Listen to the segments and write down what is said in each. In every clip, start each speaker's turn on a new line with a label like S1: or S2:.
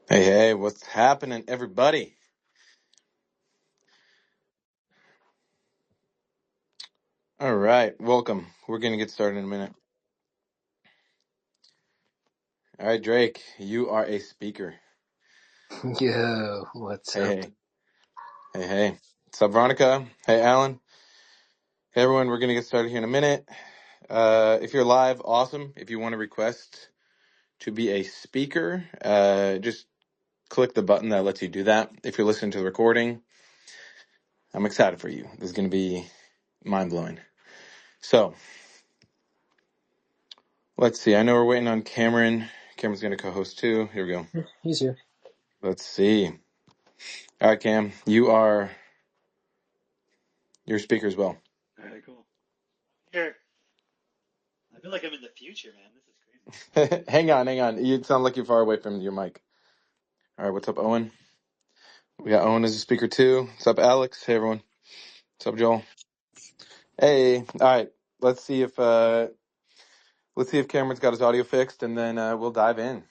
S1: Hey, hey, what's happening, everybody? All right, welcome. We're going to get started in a minute. All right, Drake, you are a speaker.
S2: Yo, what's
S1: Hey,
S2: up?
S1: hey, hey, hey. What's up, Veronica? Hey, Alan. Hey, everyone, we're going to get started here in a minute. If you're live, awesome. If you want to request to be a speaker, just click the button that lets you do that. If you're listening to the recording, I'm excited for you. This is going to be mind-blowing. So, let's see. I know we're waiting on Cameron. Cameron's going to co-host too. Here we go.
S2: He's here.
S1: Let's see. All right, Cam, you're a speaker as well.
S3: All right, cool. Here, I feel like I'm in the future, man. This is crazy.
S1: hang on. You sound like you're far away from your mic. All right, what's up, Owen? We got Owen as a speaker too. What's up, Alex? Hey, everyone. What's up, Joel? Hey. All right. Let's see if Cameron's got his audio fixed, and then we'll dive in.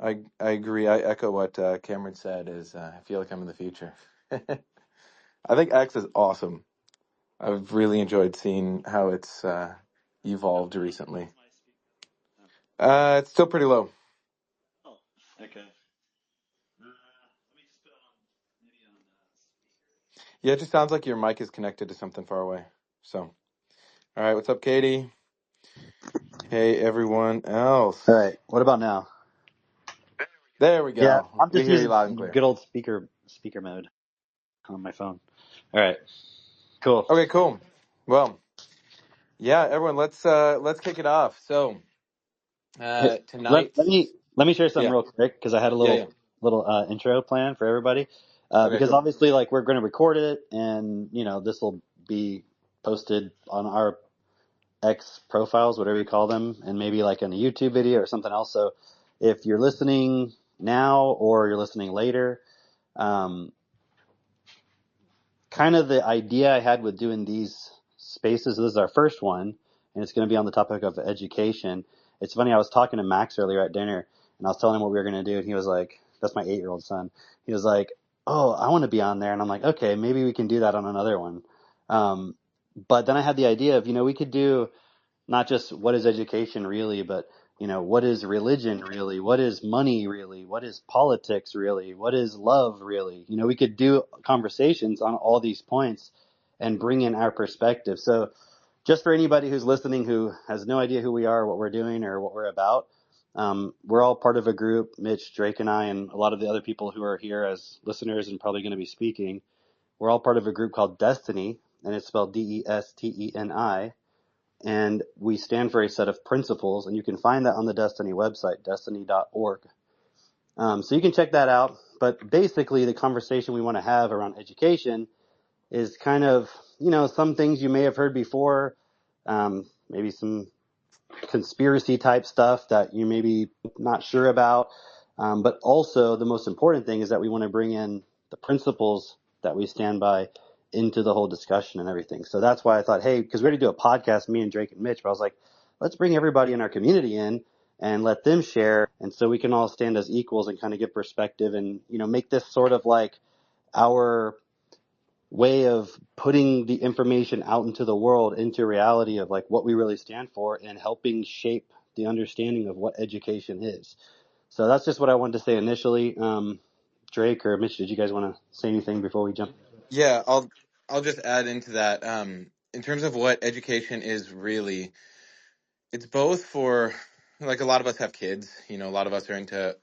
S1: I agree. I echo what Cameron said. I feel like I'm in the future. I think X is awesome. I've really enjoyed seeing how it's evolved recently.
S3: What's my speaker?
S1: It's still pretty low.
S3: Oh, okay. Let me just put it on, maybe on speaker.
S1: Yeah, it just sounds like your mic is connected to something far away. So, all right, what's up, Katie? Hey, everyone else.
S4: All right. What about now?
S1: There we
S4: Yeah,
S1: go.
S4: I'm
S1: We
S4: just
S1: hear you
S4: using
S1: loud and clear.
S4: good old speaker mode on my phone. All right. Cool.
S1: Okay, cool. Well, yeah, everyone, let's kick it off. So,
S4: Hey, let,
S1: tonight,
S4: let me let me share something
S1: yeah,
S4: real quick because I had a
S1: yeah.
S4: little intro plan for everybody.
S1: Okay,
S4: Because
S1: cool.
S4: obviously, like, we're going to record it, and this will be posted on our X profiles, whatever you call them, and maybe like in a YouTube video or something else. So if you're listening now or you're listening later, um, kind of the idea I had with doing these spaces, this is our first one, and it's going to be on the topic of education. It's funny, I was talking to Max earlier at dinner, and I was telling him what we were going to do, and he was like, that's my 8-year-old son. He was like, oh, I want to be on there. And I'm like, okay, maybe we can do that on another one. Um, but then I had the idea of, we could do not just what is education really, but what is religion really? What is money really? What is politics really? What is love really? We could do conversations on all these points and bring in our perspective. So just for anybody who's listening who has no idea who we are, what we're doing, or what we're about, we're all part of a group, Mitch, Drake, and I, and a lot of the other people who are here as listeners and probably going to be speaking. We're all part of a group called Destiny, and it's spelled Desteni, and we stand for a set of principles, and you can find that on the Destiny website, destiny.org. So you can check that out. But basically, the conversation we want to have around education is kind of, some things you may have heard before, maybe some conspiracy type stuff that you may be not sure about. But also, the most important thing is that we want to bring in the principles that we stand by into the whole discussion and everything. So that's why I thought, hey, because we already do a podcast, me and Drake and Mitch, but I was like, let's bring everybody in our community in and let them share. And so we can all stand as equals and kind of give perspective and, make this sort of like our way of putting the information out into the world, into reality of like what we really stand for and helping shape the understanding of what education is. So that's just what I wanted to say initially. Drake or Mitch, did you guys want to say anything before we jump?
S1: Yeah, I'll just add into that. In terms of what education is really, it's both for, like, a lot of us have kids. A lot of us are into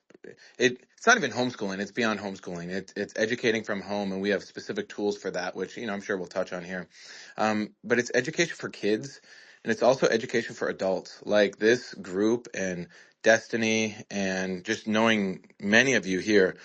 S1: it. It's not even homeschooling. It's beyond homeschooling. It's educating from home, and we have specific tools for that, which I'm sure we'll touch on here. But it's education for kids, and it's also education for adults. Like this group and Destiny, and just knowing many of you here,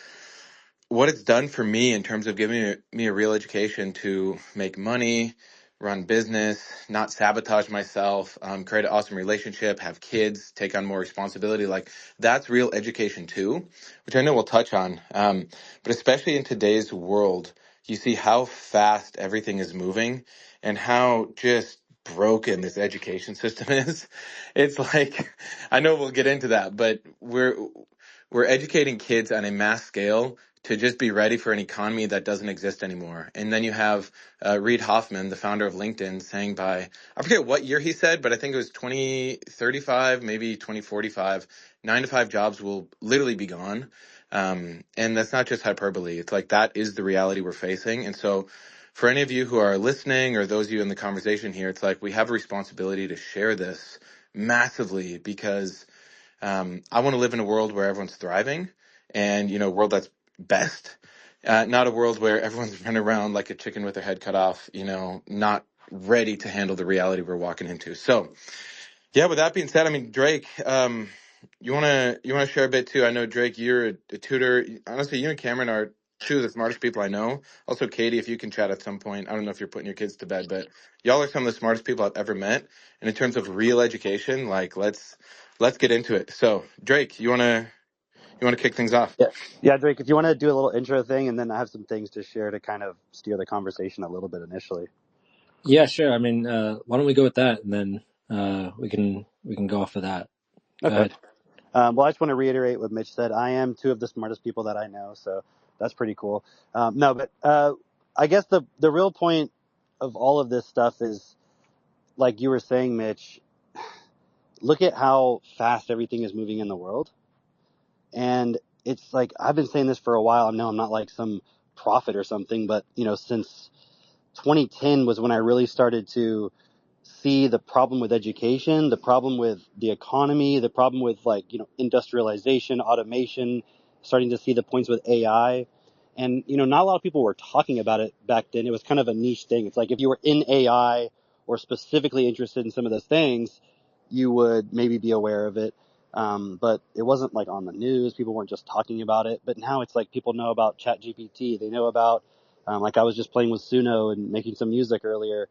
S1: what it's done for me in terms of giving me a real education to make money, run business, not sabotage myself, create an awesome relationship, have kids, take on more responsibility. Like that's real education too, which I know we'll touch on. But especially in today's world, you see how fast everything is moving and how just broken this education system is. It's like, I know we'll get into that, but we're educating kids on a mass scale to just be ready for an economy that doesn't exist anymore. And then you have Reid Hoffman, the founder of LinkedIn, saying by, I forget what year he said, but I think it was 2035, maybe 2045, 9 to 5 jobs will literally be gone. And that's not just hyperbole. It's like that is the reality we're facing. And so for any of you who are listening or those of you in the conversation here, it's like we have a responsibility to share this massively because I want to live in a world where everyone's thriving and, a world that's best, not a world where everyone's running around like a chicken with their head cut off, not ready to handle the reality we're walking into. So, yeah, with that being said, I mean, Drake, you wanna share a bit too? I know, Drake, you're a tutor. Honestly, you and Cameron are two of the smartest people I know. Also, Katie, if you can chat at some point. I don't know if you're putting your kids to bed, but y'all are some of the smartest people I've ever met. And in terms of real education, like let's get into it. So, Drake, you wanna kick things off?
S4: Yeah, yeah, Drake. If you want to do a little intro thing, and then I have some things to share to kind of steer the conversation a little bit initially.
S2: Yeah, sure. I mean, why don't we go with that, and then we can go off of that. Go
S4: Okay.
S2: ahead.
S4: Well, I just want to reiterate what Mitch said. I am two of the smartest people that I know, so that's pretty cool. No, but I guess the real point of all of this stuff is, like you were saying, Mitch. Look at how fast everything is moving in the world, and it's like I've been saying this for a while. I know I'm not like some prophet or something, but since 2010 was when I really started to see the problem with education, the problem with the economy, the problem with industrialization, automation, starting to see the points with AI. And, not a lot of people were talking about it back then. It was kind of a niche thing. It's like if you were in AI or specifically interested in some of those things, you would maybe be aware of it. But it wasn't like on the news. People weren't just talking about it. But now it's like people know about ChatGPT. They know about, like I was just playing with Suno and making some music earlier.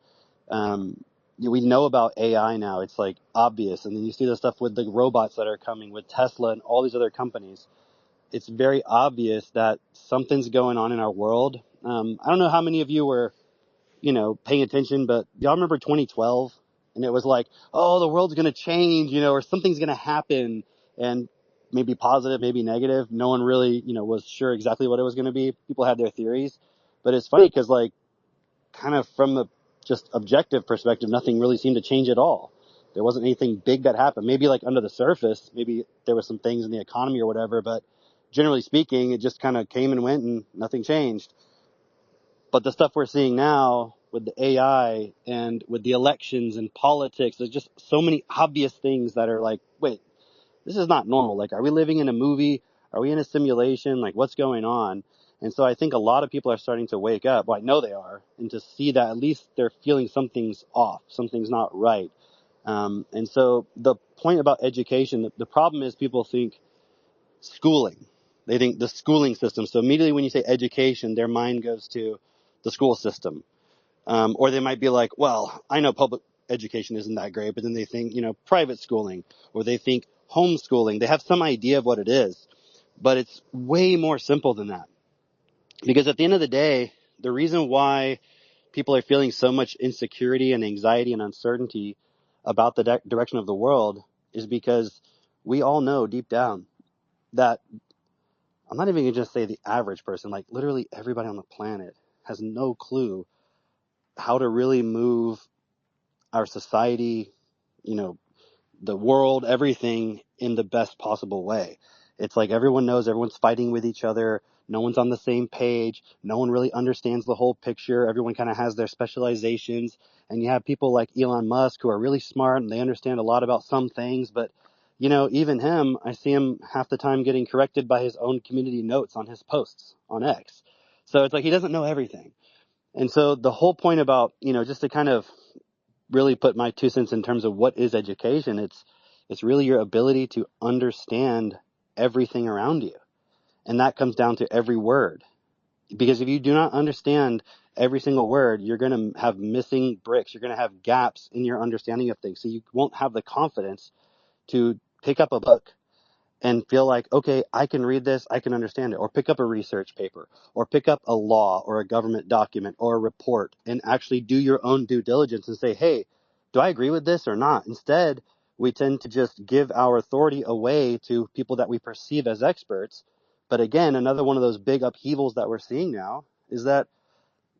S4: We know about AI now. It's like obvious. And then you see the stuff with the robots that are coming with Tesla and all these other companies. It's very obvious that something's going on in our world. I don't know how many of you were, paying attention, but y'all remember 2012? And it was like, oh, the world's going to change, or something's going to happen. And maybe positive, maybe negative. No one really, was sure exactly what it was going to be. People had their theories. But it's funny because, like, kind of from the just objective perspective, nothing really seemed to change at all. There wasn't anything big that happened. Maybe like under the surface, maybe there were some things in the economy or whatever, but generally speaking, it just kind of came and went and nothing changed. But the stuff we're seeing now with the AI and with the elections and politics, there's just so many obvious things that are like, wait, this is not normal. Like, are we living in a movie? Are we in a simulation? Like, what's going on? And so I think a lot of people are starting to wake up. Well, I know they are, and to see that at least they're feeling something's off, something's not right. And so the point about education, the problem is people think schooling. They think the schooling system. So immediately when you say education, their mind goes to the school system. Or they might be like, well, I know public education isn't that great, but then they think, private schooling, or they think homeschooling. They have some idea of what it is, but it's way more simple than that. Because at the end of the day, the reason why people are feeling so much insecurity and anxiety and uncertainty about the direction of the world is because we all know deep down that I'm not even going to just say the average person, like literally everybody on the planet has no clue how to really move our society, you know, the world, everything in the best possible way. It's like everyone knows everyone's fighting with each other. No one's on the same page. No one really understands the whole picture. Everyone kind of has their specializations. And you have people like Elon Musk who are really smart and they understand a lot about some things. But, even him, I see him half the time getting corrected by his own community notes on his posts on X. So it's like he doesn't know everything. And so the whole point about, just to kind of really put my 2 cents in terms of what is education, it's really your ability to understand everything around you. And that comes down to every word. Because if you do not understand every single word, you're going to have missing bricks. You're going to have gaps in your understanding of things. So you won't have the confidence to pick up a book and feel like, okay, I can read this, I can understand it, or pick up a research paper, or pick up a law or a government document or a report and actually do your own due diligence and say, hey, do I agree with this or not? Instead, we tend to just give our authority away to people that we perceive as experts. But again, another one of those big upheavals that we're seeing now is that,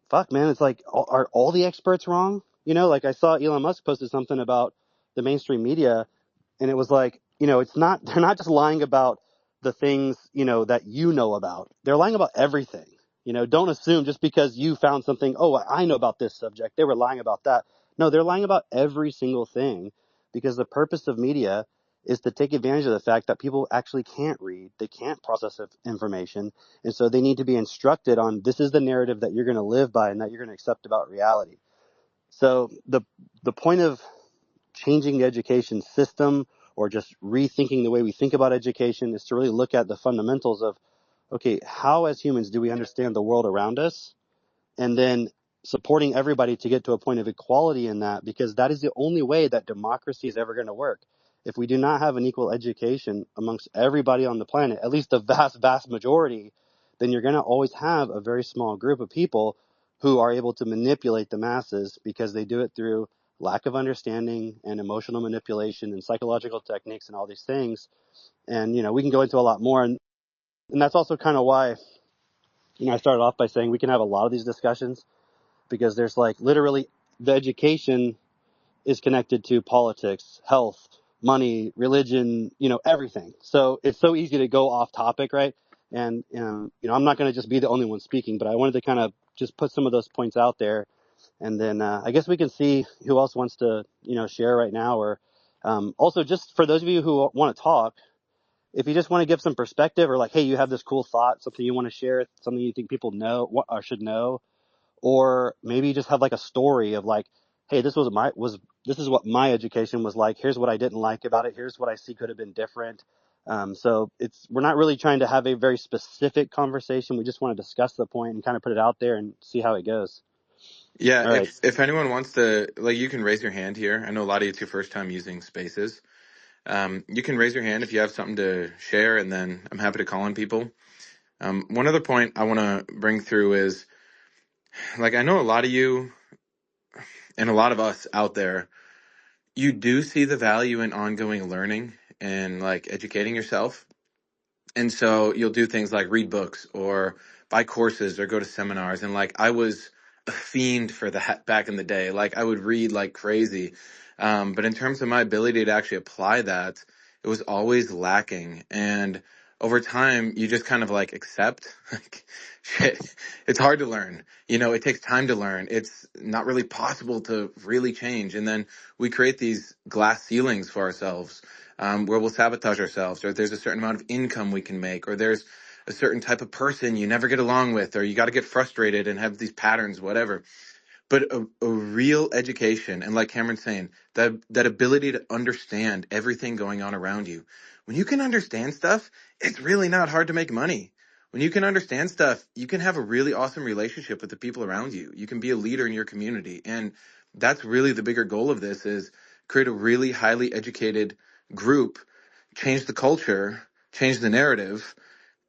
S4: fuck, man, it's like, are all the experts wrong? You know, like I saw Elon Musk posted something about the mainstream media, and it was like, it's not, they're not just lying about the things, that you know about. They're lying about everything. Don't assume just because you found something, oh, I know about this subject, they were lying about that. No, they're lying about every single thing, because the purpose of media is to take advantage of the fact that people actually can't read, they can't process information, and so they need to be instructed on, this is the narrative that you're going to live by and that you're going to accept about reality. So the point of changing the education system, or just rethinking the way we think about education, is to really look at the fundamentals of, okay, how as humans do we understand the world around us, and then supporting everybody to get to a point of equality in that, because that is the only way that democracy is ever going to work. If we do not have an equal education amongst everybody on the planet, at least the vast, vast majority, then you're going to always have a very small group of people who are able to manipulate the masses, because they do it through lack of understanding and emotional manipulation and psychological techniques and all these things. And, we can go into a lot more. And that's also kind of why, I started off by saying we can have a lot of these discussions, because there's like literally the education is connected to politics, health, money, religion, everything. So it's so easy to go off topic, right? And, I'm not going to just be the only one speaking, but I wanted to kind of just put some of those points out there. And then I guess we can see who else wants to, share right now. Or also, just for those of you who want to talk, if you just want to give some perspective, or like, hey, you have this cool thought, something you want to share, something you think people know or should know, or maybe you just have like a story of like, hey, this is what my education was like. Here's what I didn't like about it. Here's what I see could have been different. So we're not really trying to have a very specific conversation. We just want to discuss the point and kind of put it out there and see how it goes.
S1: Yeah,
S4: All right.
S1: if anyone wants to, like, you can raise your hand here. I know a lot of you, it's your first time using Spaces. You can raise your hand if you have something to share, and then I'm happy to call on people. One other point I want to bring through is, like, I know a lot of you and a lot of us out there, you do see the value in ongoing learning and like educating yourself. And so you'll do things like read books or buy courses or go to seminars. And like I was a fiend for that back in the day. Like I would read like crazy. But in terms of my ability to actually apply that, it was always lacking. And over time, you just kind of like accept, like, shit, it's hard to learn. It takes time to learn. It's not really possible to really change. And then we create these glass ceilings for ourselves, where we'll sabotage ourselves, or there's a certain amount of income we can make, or there's a certain type of person you never get along with, or you got to get frustrated and have these patterns, whatever. But a real education, and like Cameron's saying, that ability to understand everything going on around you. When you can understand stuff, it's really not hard to make money. When you can understand stuff, you can have a really awesome relationship with the people around you. You can be a leader in your community. And that's really the bigger goal of this, is create a really highly educated group, change the culture, change the narrative.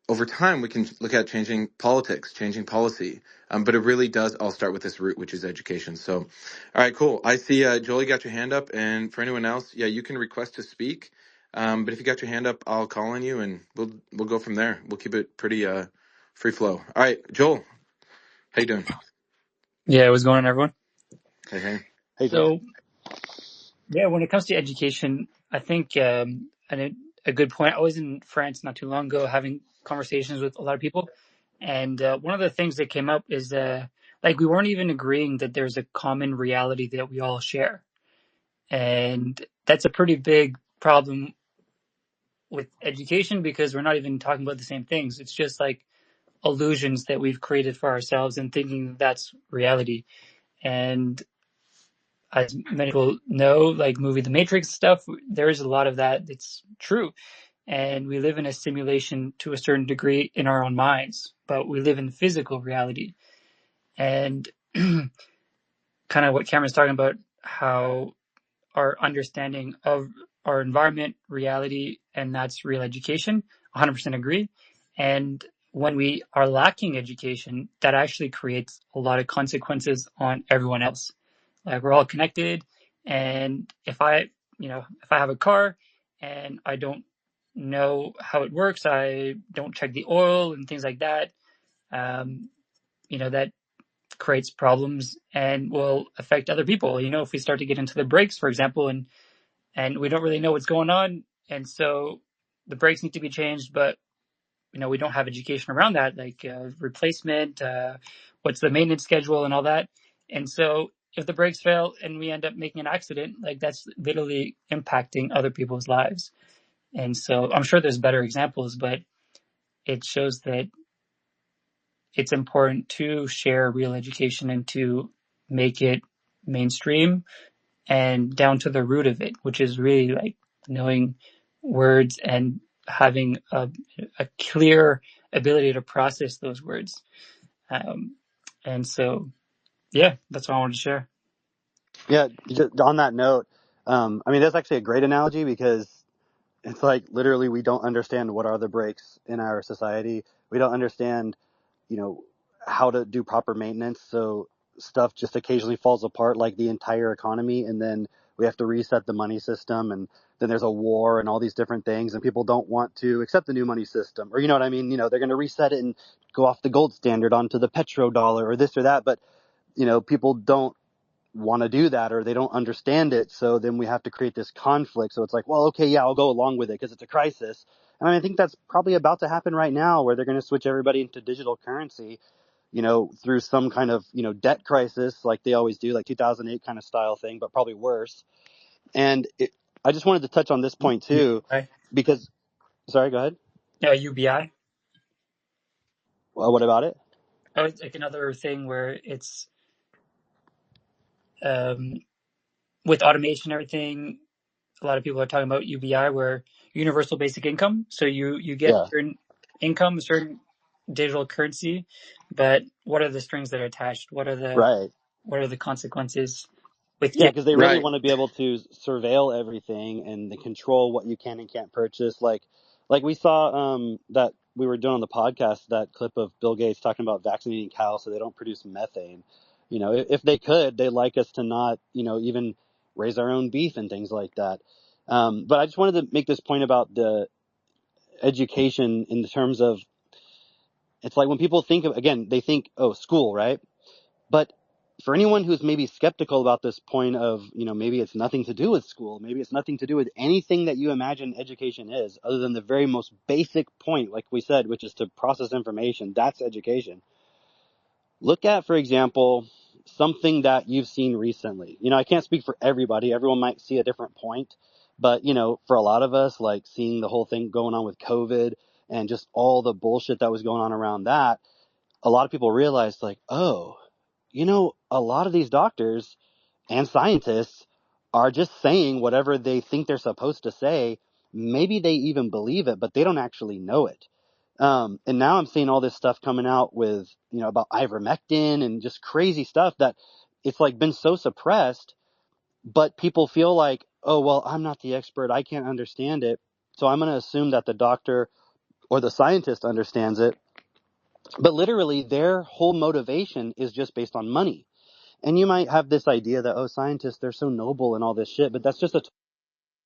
S1: Over time, we can look at changing politics, changing policy. But it really does all start with this root, which is education. So, all right, cool. I see, Joel, you got your hand up. And for anyone else, yeah, you can request to speak. But if you got your hand up, I'll call on you and we'll go from there. We'll keep it pretty free flow. All right, Joel, how you doing?
S5: Yeah, what's going on, everyone?
S1: Hey, hey.
S4: Hey, Joel.
S5: So, yeah, when it comes to education, I think a good point. I was in France not too long ago having conversations with a lot of people. And one of the things that came up is like we weren't even agreeing that there's a common reality that we all share. And that's a pretty big problem with education, because we're not even talking about the same things. It's just like illusions that we've created for ourselves and thinking that's reality. And as many people know, like movie The Matrix stuff, there is a lot of that that's true. And we live in a simulation to a certain degree in our own minds, but we live in physical reality. And kind of what Cameron's talking about, how our understanding of our environment, reality, and that's real education, 100% agree. And when we are lacking education, that actually creates a lot of consequences on everyone else. Like we're all connected, and if I if I have a car and I don't know how it works, I don't check the oil and things like that. That creates problems and will affect other people. If we start to get into the brakes, for example, and we don't really know what's going on, and so the brakes need to be changed, but we don't have education around that, like replacement, what's the maintenance schedule and all that. And so if the brakes fail and we end up making an accident, like that's literally impacting other people's lives. And so I'm sure there's better examples, but it shows that it's important to share real education and to make it mainstream and down to the root of it, which is really like knowing words and having a clear ability to process those words. And so, yeah, that's what I wanted to share.
S4: Yeah, just on that note, I mean, that's actually a great analogy because it's like literally we don't understand what are the breaks in our society. We don't understand, you know, how to do proper maintenance. So stuff just occasionally falls apart, like the entire economy, and then we have to reset the money system, and then there's a war and all these different things, and people don't want to accept the new money system, or you know what I mean? They're going to reset it and go off the gold standard onto the petrodollar or this or that, but people don't want to do that, or they don't understand it. So then we have to create this conflict. So it's like, well, okay, yeah, I'll go along with it because it's a crisis. And I think that's probably about to happen right now, where they're going to switch everybody into digital currency, through some kind of, debt crisis, like they always do, like 2008 kind of style thing, but probably worse. And I just wanted to touch on this point too,
S5: UBI.
S4: because, sorry, go ahead.
S5: UBI.
S4: Well, what about it?
S5: Oh, it's like another thing where it's with automation and everything. A lot of people are talking about UBI, where universal basic income. So you get
S4: Yeah,
S5: certain income, a certain digital currency, but what are the strings that are attached? What are
S4: right.
S5: the consequences with
S4: Yeah, because they really
S1: Right.
S4: want to be able to surveil everything and they control what you can and can't purchase. Like we saw that we were doing on the podcast, that clip of Bill Gates talking about vaccinating cows so they don't produce methane. If they could, they'd like us to not, even raise our own beef and things like that. But I just wanted to make this point about the education in terms of, it's like when people think of, again, they think, oh, school, right? But for anyone who's maybe skeptical about this point of, maybe it's nothing to do with school, maybe it's nothing to do with anything that you imagine education is, other than the very most basic point, like we said, which is to process information, that's education. Look at, for example, something that you've seen recently. I can't speak for everybody. Everyone might see a different point. But, for a lot of us, like seeing the whole thing going on with COVID and just all the bullshit that was going on around that, a lot of people realized, like, oh, a lot of these doctors and scientists are just saying whatever they think they're supposed to say. Maybe they even believe it, but they don't actually know it. And now I'm seeing all this stuff coming out with, about ivermectin and just crazy stuff that it's like been so suppressed, but people feel like, oh, well, I'm not the expert. I can't understand it. So I'm going to assume that the doctor or the scientist understands it. But literally their whole motivation is just based on money. And you might have this idea that, oh, scientists, they're so noble and all this shit, but that's just a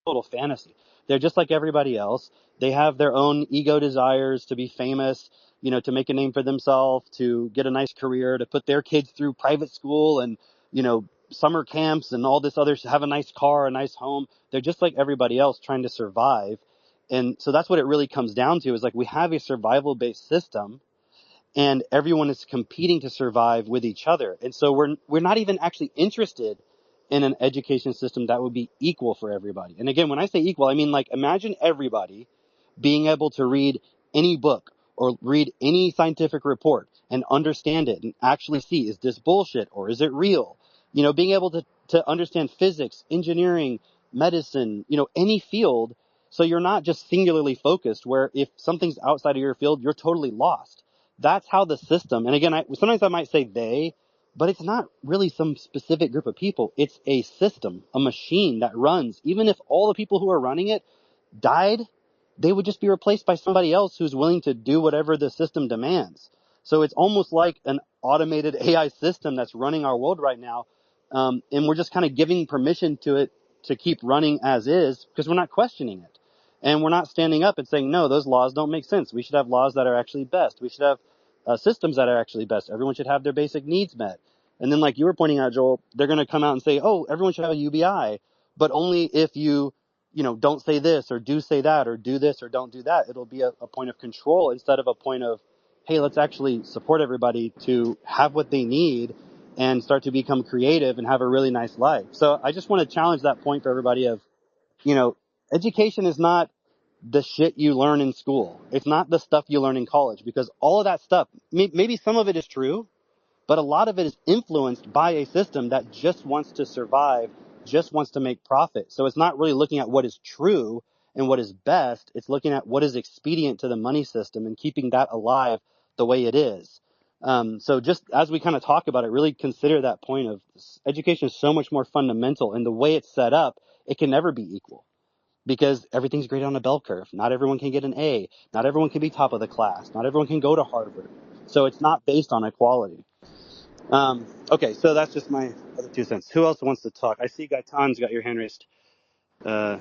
S4: total fantasy. They're just like everybody else. They have their own ego desires to be famous, to make a name for themselves, to get a nice career, to put their kids through private school and, summer camps and all this other, have a nice car, a nice home. They're just like everybody else trying to survive. And so that's what it really comes down to, is like we have a survival based system and everyone is competing to survive with each other. And so we're not even actually interested in an education system that would be equal for everybody. And again, when I say equal, I mean, like, imagine everybody being able to read any book or read any scientific report and understand it and actually see, is this bullshit or is it real? Being able to understand physics, engineering, medicine, any field. So you're not just singularly focused, where if something's outside of your field, you're totally lost. That's how the system, and again, sometimes I might say they, but it's not really some specific group of people. It's a system, a machine that runs. Even if all the people who are running it died, they would just be replaced by somebody else who's willing to do whatever the system demands. So it's almost like an automated AI system that's running our world right now. And we're just kind of giving permission to it to keep running as is because we're not questioning it. And we're not standing up and saying, no, those laws don't make sense. We should have laws that are actually best. We should have systems that are actually best. Everyone should have their basic needs met. And then, like you were pointing out, Joel, they're going to come out and say, oh, everyone should have a UBI, but only if you don't say this or do say that or do this or don't do that. It'll be a point of control instead of a point of, hey, let's actually support everybody to have what they need and start to become creative and have a really nice life. So I just want to challenge that point for everybody of, education is not the shit you learn in school. It's not the stuff you learn in college, because all of that stuff, maybe some of it is true, but a lot of it is influenced by a system that just wants to survive, just wants to make profit. So it's not really looking at what is true and what is best. It's looking at what is expedient to the money system and keeping that alive the way it is. So just as we kind of talk about it, really consider that point of education is so much more fundamental, and the way it's set up, it can never be equal because everything's graded on a bell curve. Not everyone can get an A. Not everyone can be top of the class. Not everyone can go to Harvard. So it's not based on equality. Okay, so that's just my other 2 cents. Who else wants to talk? I see Gaitan's got your hand raised. There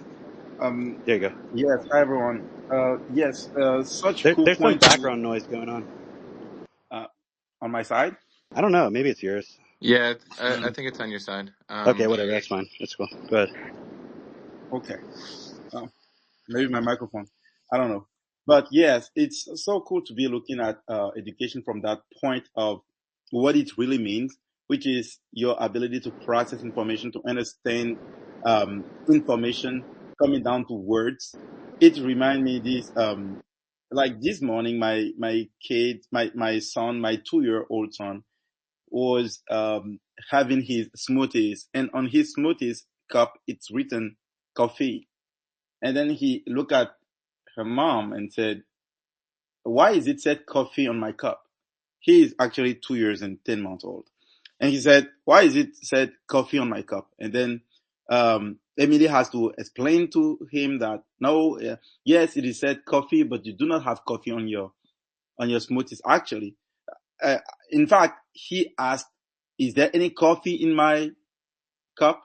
S4: you go.
S6: Yes, hi everyone. Yes, such cool
S4: There's some
S6: point
S4: background noise going on.
S6: uh, on my side.
S4: I don't know. Maybe it's yours.
S1: Yeah, I
S6: Mm,
S1: think it's on your side.
S4: Okay, whatever. That's fine. That's cool. Go ahead.
S6: okay, maybe my microphone. I don't know. But yes, it's so cool to be looking at education from that point of what it really means, which is your ability to process information, to understand information coming down to words. It reminds me this, like this morning, my kid, my son, my 2-year-old son was having his smoothies, and on his smoothies cup it's written coffee. And then he looked at her mom and said, "Why is it said coffee on my cup?" He is actually 2 years and 10 months old, and he said, "Why is it said coffee on my cup?" And then Emily has to explain to him that no, yes, it is said coffee, but you do not have coffee on your smoothies. Actually, uh, in fact, he asked, "Is there any coffee in my cup?"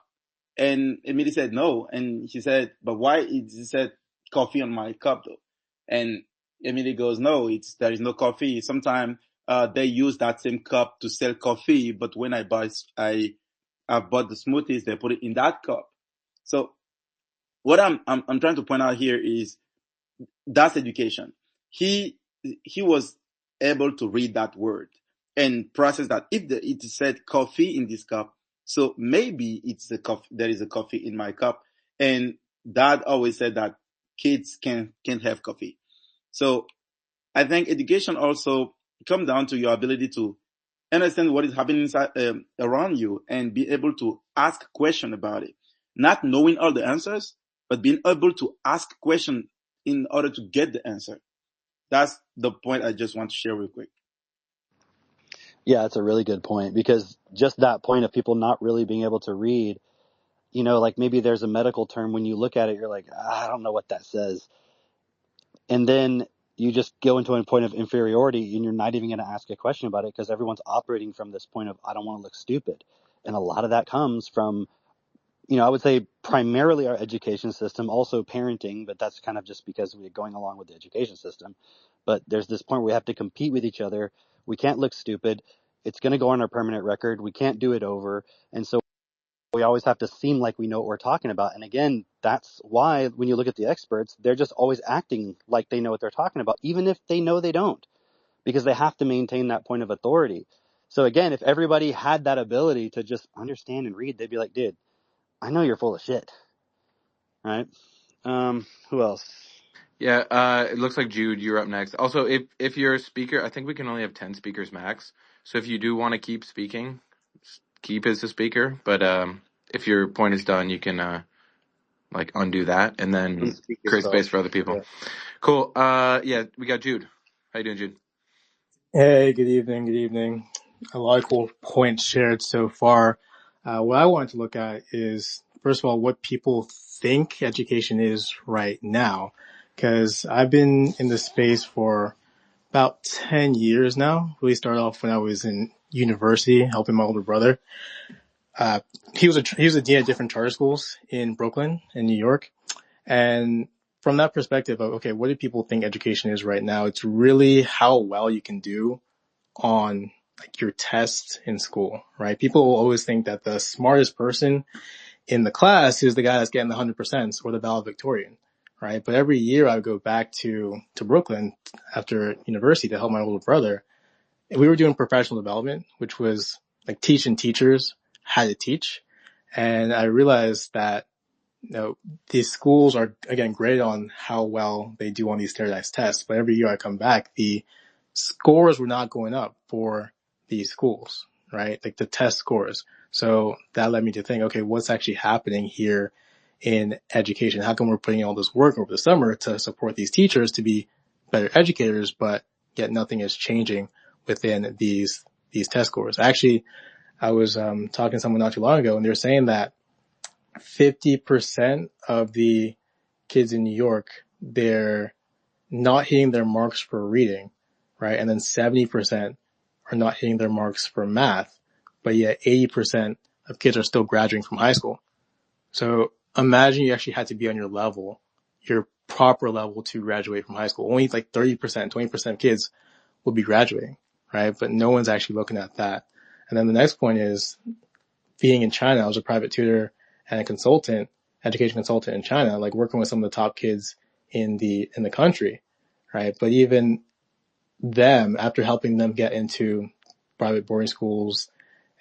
S6: And Emily said no. And she said, "But why is it said coffee on my cup though?" And Emily goes, "No, there is no coffee. Sometimes they use that same cup to sell coffee, but when I bought the smoothies, they put it in that cup." So what I'm trying to point out here is that's education. He he was able to read that word and process that. If it said coffee in this cup, so maybe it's a coffee. There is a coffee in my cup. And Dad always said that kids can't have coffee. So I think education also comes down to your ability to understand what is happening inside, around you, and be able to ask question about it. Not knowing all the answers, but being able to ask question in order to get the answer. That's the point I just want to share real quick.
S4: Yeah, that's a really good point, because just that point of people not really being able to read, like maybe there's a medical term, when you look at it, you're like, I don't know what that says. And then you just go into a point of inferiority, and you're not even going to ask a question about it because everyone's operating from this point of, I don't want to look stupid. And a lot of that comes from, I would say primarily our education system, also parenting, but that's kind of just because we're going along with the education system. But there's this point where we have to compete with each other. We can't look stupid. It's going to go on our permanent record. We can't do it over. And so we always have to seem like we know what we're talking about. And again, that's why when you look at the experts, they're just always acting like they know what they're talking about, even if they know they don't, because they have to maintain that point of authority. So again, if everybody had that ability to just understand and read, they'd be like, dude, I know you're full of shit. Right? Who else?
S1: Yeah, it looks like Jude, you're up next. Also, if you're a speaker, I think we can only have 10 speakers max. So if you do want to keep speaking, keep as a speaker. But if your point is done, you can like undo that and then
S4: Unspeak
S1: create
S4: yourself.
S1: space for other people.
S4: Yeah.
S1: Cool. Yeah, we got Jude. How you doing, Jude?
S7: Hey, good evening. Good evening. A lot of cool points shared so far. What I wanted to look at is, first of all, what people think education is right now. Because I've been in this space for about 10 years now. Really started off when I was in university helping my older brother. uh, he was a dean at different charter schools in Brooklyn and New York. And from that perspective of, okay, what do people think education is right now? It's really how well you can do on like your tests in school, right? People will always think that the smartest person in the class is the guy that's getting the 100% or the valedictorian, right? But every year I would go back to Brooklyn after university to help my older brother. And we were doing professional development, which was like teaching teachers how to teach. And I realized that these schools are, again, graded on how well they do on these standardized tests. But every year I come back, the scores were not going up for these schools, right? Like the test scores. So that led me to think, okay, what's actually happening here in education? How come we're putting in all this work over the summer to support these teachers to be better educators, but yet nothing is changing within these test scores? Actually, I was talking to someone not too long ago, and they're saying that 50% of the kids in New York, they're not hitting their marks for reading, right? And then 70% are not hitting their marks for math, but yet 80% of kids are still graduating from high school. So imagine you actually had to be on your level, your proper level to graduate from high school. Only like 30%, 20% of kids will be graduating, right? But no one's actually looking at that. And then the next point is being in China. I was a private tutor and a consultant, education consultant in China, like working with some of the top kids in the country, right? But even them, after helping them get into private boarding schools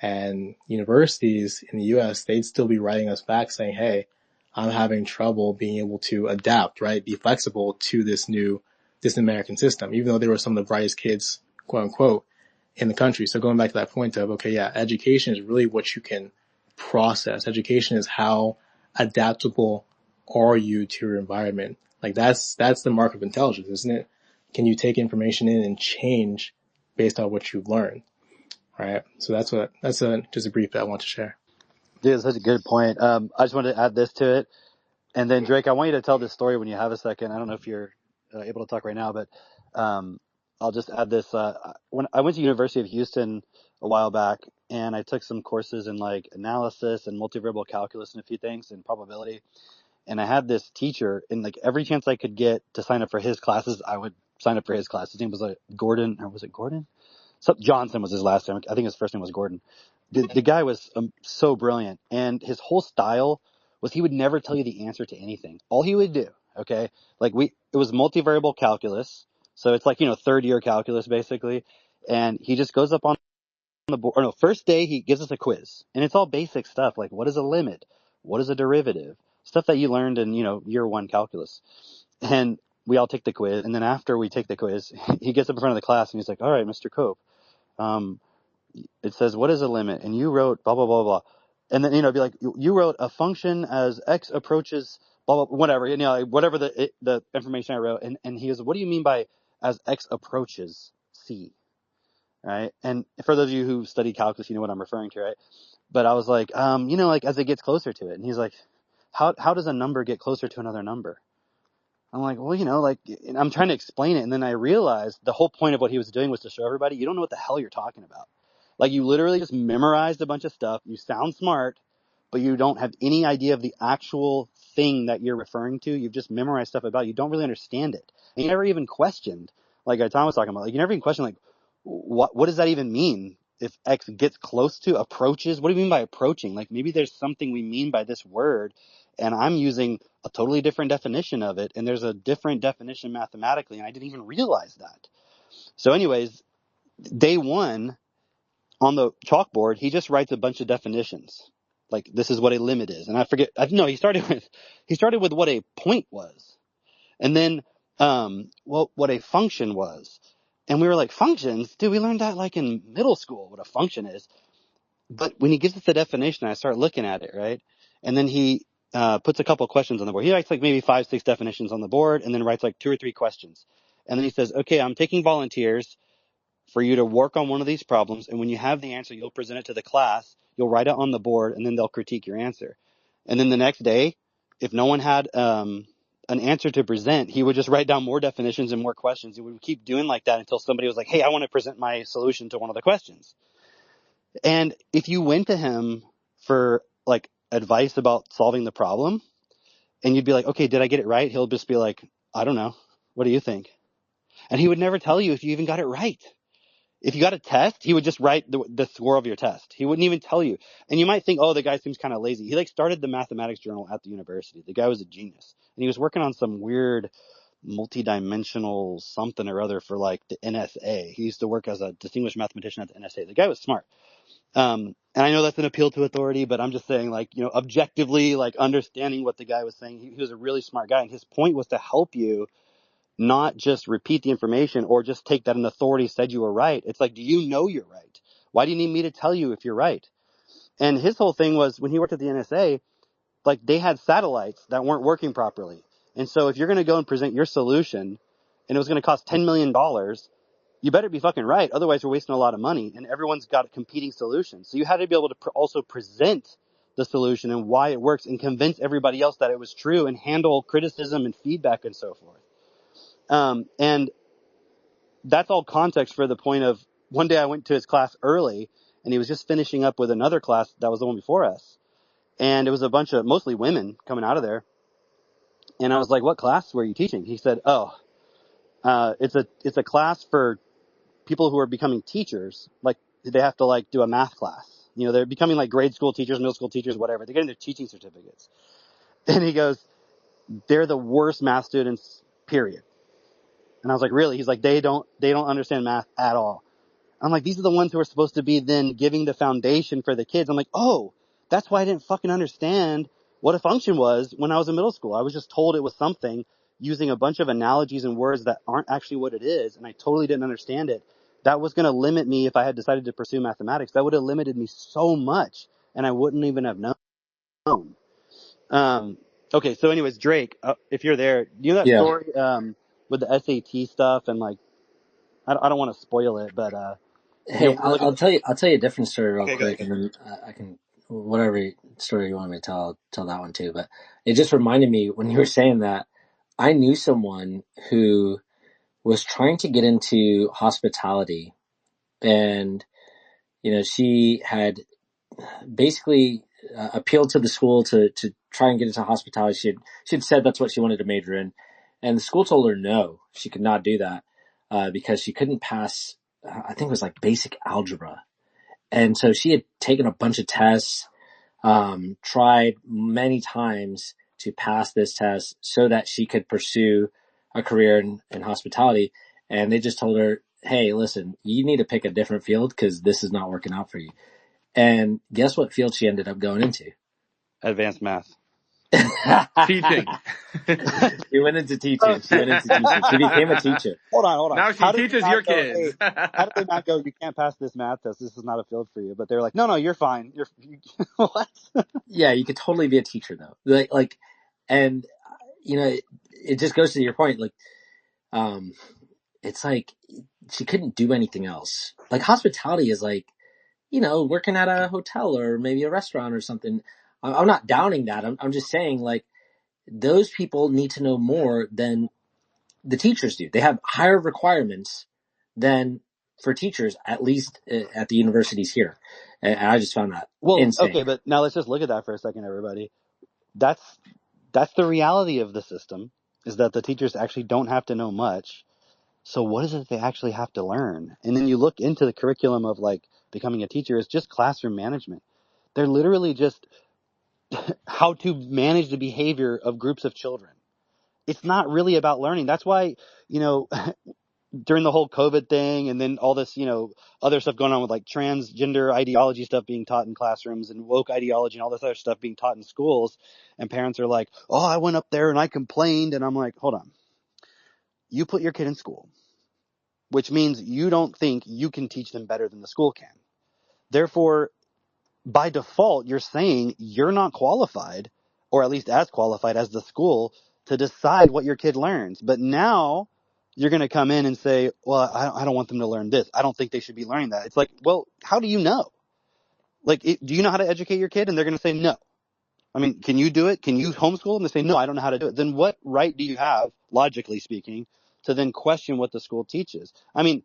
S7: and universities in the US, they'd still be writing us back saying, hey, I'm having trouble being able to adapt, right? Be flexible to this American system, even though they were some of the brightest kids, quote unquote, in the country. So going back to that point of, okay, yeah, education is really what you can process. Education is how adaptable are you to your environment? Like that's the mark of intelligence, isn't it? Can you take information in and change based on what you've learned? Right. So that's just a brief that I want to share.
S4: Dude, that's such a good point. I just wanted to add this to it. And then, Drake, I want you to tell this story when you have a second. I don't know if you're able to talk right now, but I'll just add this. When I went to University of Houston a while back, and I took some courses in like analysis and multivariable calculus and a few things and probability. And I had this teacher, and like every chance I could get to sign up for his classes, I would sign up for his class. His name was like Gordon, or was it Gordon? Johnson was his last name. I think his first name was Gordon. The guy was so brilliant, and his whole style was he would never tell you the answer to anything. All he would do, okay, like it was multivariable calculus, so it's like third year calculus basically, and he just goes up on the board. Or no, first day he gives us a quiz, and it's all basic stuff like what is a limit, what is a derivative, stuff that you learned in year one calculus, and we all take the quiz, and then after we take the quiz, he gets up in front of the class and he's like, "All right, Mr. Cope. It says, what is a limit?" And you wrote blah, blah, blah, blah. And then, be like, you wrote a function as x approaches blah, blah, whatever, whatever the information I wrote. And he goes, what do you mean by as x approaches c? Right. And for those of you who study calculus, you know what I'm referring to, right? But I was like, like as it gets closer to it. And he's like, how does a number get closer to another number? I'm like, well, and I'm trying to explain it. And then I realized the whole point of what he was doing was to show everybody, you don't know what the hell you're talking about. Like you literally just memorized a bunch of stuff. You sound smart, but you don't have any idea of the actual thing that you're referring to. You've just memorized stuff about it. You don't really understand it. And you never even questioned, like Tom was talking about, like you never even questioned, like, what does that even mean? If X gets close to, approaches, what do you mean by approaching? Like maybe there's something we mean by this word, and I'm using a totally different definition of it, and there's a different definition mathematically, and I didn't even realize that. So anyways, day one on the chalkboard, he just writes a bunch of definitions. Like this is what a limit is. And I forget, no, he started with what a point was. And then, what a function was. And we were like, functions? Dude, we learned that like in middle school, what a function is. But when he gives us the definition, I start looking at it, right? And then he puts a couple questions on the board. He writes like maybe 5, 6 definitions on the board and then writes like 2 or 3 questions. And then he says, okay, I'm taking volunteers for you to work on one of these problems. And when you have the answer, you'll present it to the class. You'll write it on the board and then they'll critique your answer. And then the next day, if no one had an answer to present, he would just write down more definitions and more questions. He would keep doing like that until somebody was like, hey, I want to present my solution to one of the questions. And if you went to him for like advice about solving the problem, and you'd be like, okay, did I get it right? He'll just be like, I don't know. What do you think? And he would never tell you if you even got it right. If you got a test, he would just write the score of your test. He wouldn't even tell you. And you might think, oh, the guy seems kind of lazy. He like started the mathematics journal at the university. The guy was a genius. And he was working on some weird multi-dimensional something or other for like the NSA. He used to work as a distinguished mathematician at the NSA. The guy was smart. And I know that's an appeal to authority, but I'm just saying, like, you know, objectively, like understanding what the guy was saying, he was a really smart guy. And his point was to help you not just repeat the information or just take that an authority said you were right. It's like, do you know you're right? Why do you need me to tell you if you're right? And his whole thing was when he worked at the NSA, like they had satellites that weren't working properly. And so if you're going to go and present your solution and it was going to cost $10 million, you better be fucking right. Otherwise, you're wasting a lot of money and everyone's got competing solutions. So you had to be able to also present the solution and why it works and convince everybody else that it was true and handle criticism and feedback and so forth. And that's all context for the point of one day I went to his class early and he was just finishing up with another class that was the one before us. And it was a bunch of mostly women coming out of there. And I was like, what class were you teaching? He said, it's a class for people who are becoming teachers. Like they have to like do a math class. You know, they're becoming like grade school teachers, middle school teachers, whatever. They're getting their teaching certificates. And he goes, they're the worst math students, period. And I was like, really? He's like, they don't understand math at all. I'm like, these are the ones who are supposed to be then giving the foundation for the kids. I'm like, oh, that's why I didn't fucking understand what a function was when I was in middle school. I was just told it was something using a bunch of analogies and words that aren't actually what it is. And I totally didn't understand it. That was going to limit me if I had decided to pursue mathematics. That would have limited me so much and I wouldn't even have known. Okay. So anyways, Drake, if you're there, you know that
S2: Yeah.
S4: story, with the SAT stuff and like, I don't want to spoil it, but,
S2: Hey,
S4: we're looking
S2: I'll tell you. I'll tell you a different story real
S4: okay, go
S2: quick,
S4: ahead.
S2: and then I can whatever story you want me to tell, I'll tell that one too. But it just reminded me when you were saying that I knew someone who was trying to get into hospitality, and she had basically appealed to the school to try and get into hospitality. She'd said that's what she wanted to major in, and the school told her no, she could not do that because she couldn't pass. I think it was like basic algebra. And so she had taken a bunch of tests, tried many times to pass this test so that she could pursue a career in hospitality. And they just told her, hey, listen, you need to pick a different field because this is not working out for you. And guess what field she ended up going into?
S4: Advanced math.
S1: Teaching.
S2: She went into teaching. She became a teacher.
S4: Hold on.
S1: Now she
S4: How did they
S1: teaches
S4: not
S1: your
S4: go,
S1: kids.
S4: hey, how did they not go, you can't pass this math test, this is not a field for you? But they were like, no, you're fine. What?
S2: Yeah, you could totally be a teacher though. And it just goes to your point. Like, it's like she couldn't do anything else. Like hospitality is like, working at a hotel or maybe a restaurant or something. I'm not downing that. I'm just saying like those people need to know more than the teachers do. They have higher requirements than for teachers, at least at the universities here. And I just found that
S4: Well,
S2: insane.
S4: okay, but now let's just look at that for a second, everybody. That's the reality of the system, is that the teachers actually don't have to know much. So what is it they actually have to learn? And then you look into the curriculum of like becoming a teacher, it's just classroom management. They're literally just how to manage the behavior of groups of children. It's not really about learning. That's why, you know, during the whole COVID thing and then all this, other stuff going on with like transgender ideology stuff being taught in classrooms and woke ideology and all this other stuff being taught in schools. And parents are like, oh, I went up there and I complained. And I'm like, hold on. You put your kid in school, which means you don't think you can teach them better than the school can. Therefore, by default, you're saying you're not qualified, or at least as qualified as the school, to decide what your kid learns. But now you're going to come in and say, well, I don't want them to learn this. I don't think they should be learning that. It's like, well, how do you know? Like, do you know how to educate your kid? And they're going to say no. I mean, can you do it? Can you homeschool them? They say, no, I don't know how to do it. Then what right do you have, logically speaking, to then question what the school teaches? I mean,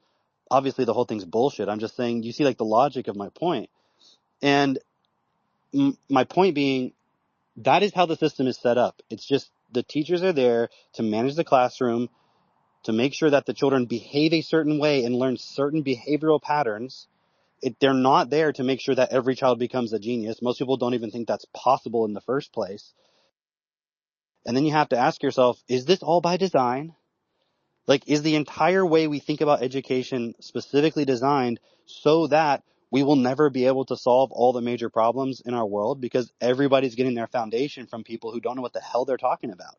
S4: obviously the whole thing's bullshit. I'm just saying, you see like the logic of my point. And my point being, that is how the system is set up. It's just the teachers are there to manage the classroom, to make sure that the children behave a certain way and learn certain behavioral patterns. They're not there to make sure that every child becomes a genius. Most people don't even think that's possible in the first place. And then you have to ask yourself, is this all by design? Like, is the entire way we think about education specifically designed so that we will never be able to solve all the major problems in our world because everybody's getting their foundation from people who don't know what the hell they're talking about?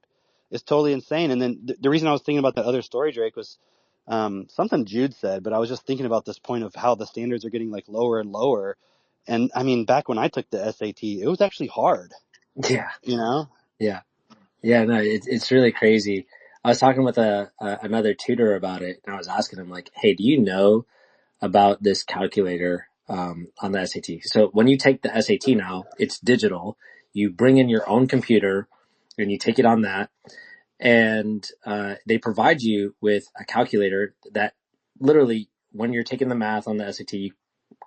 S4: It's totally insane. And then the reason I was thinking about that other story, Drake, was something Jude said, but I was just thinking about this point of how the standards are getting like lower and lower. And I mean, back when I took the SAT, it was actually hard,
S2: Yeah.
S4: you know?
S2: Yeah. Yeah. No, it's really crazy. I was talking with another tutor about it, and I was asking him like, hey, do you know about this calculator, on the SAT? So when you take the SAT now, it's digital. You bring in your own computer and you take it on that, and they provide you with a calculator that literally, when you're taking the math on the SAT, you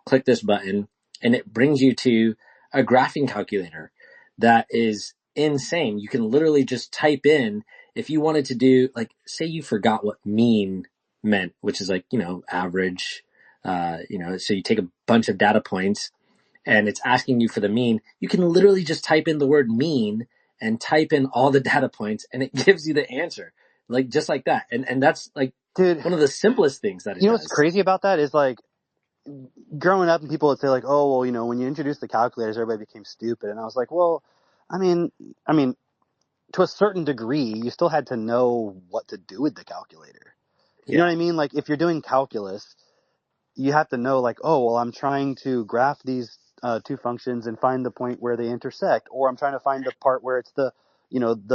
S2: click this button and it brings you to a graphing calculator that is insane. You can literally just type in, if you wanted to do, like, say you forgot what mean meant, which is like, average, so you take a bunch of data points and it's asking you for the mean. You can literally just type in the word mean and type in all the data points and it gives you the answer, like, just like that. And that's like
S4: Dude,
S2: one of the simplest things that it
S4: you know what's
S2: does.
S4: crazy about that is like, growing up and people would say like, oh, well, when you introduced the calculators, everybody became stupid. And I was like, well, I mean, to a certain degree, you still had to know what to do with the calculator. You know
S2: Yeah.
S4: what I mean? Like if you're doing calculus, you have to know like, oh, well, I'm trying to graph these two functions and find the point where they intersect, or I'm trying to find the part where it's the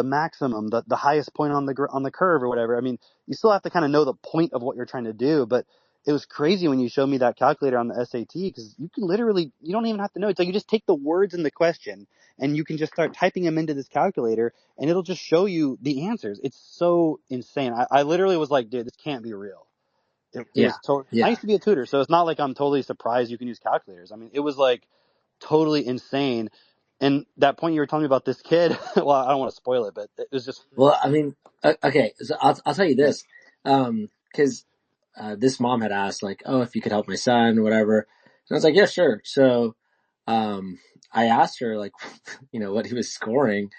S4: maximum, the highest point on the curve or whatever. I mean, you still have to kind of know the point of what you're trying to do, but it was crazy when you showed me that calculator on the SAT because you can literally, you don't even have to know. It's like you just take the words in the question and you can just start typing them into this calculator and it'll just show you the answers. It's so insane. I literally was like, dude, this can't be real. It
S2: Yeah.
S4: was totally. I
S2: Yeah.
S4: used to be a tutor, so it's not like I'm totally surprised you can use calculators. I mean, it was like totally insane. And that point you were telling me about this kid, well, I don't want to spoil it, but it was just
S2: Well, I mean, okay, so I'll tell you this, cause, this mom had asked like, oh, if you could help my son or whatever. And I was like, yeah, sure. So, I asked her like, what he was scoring,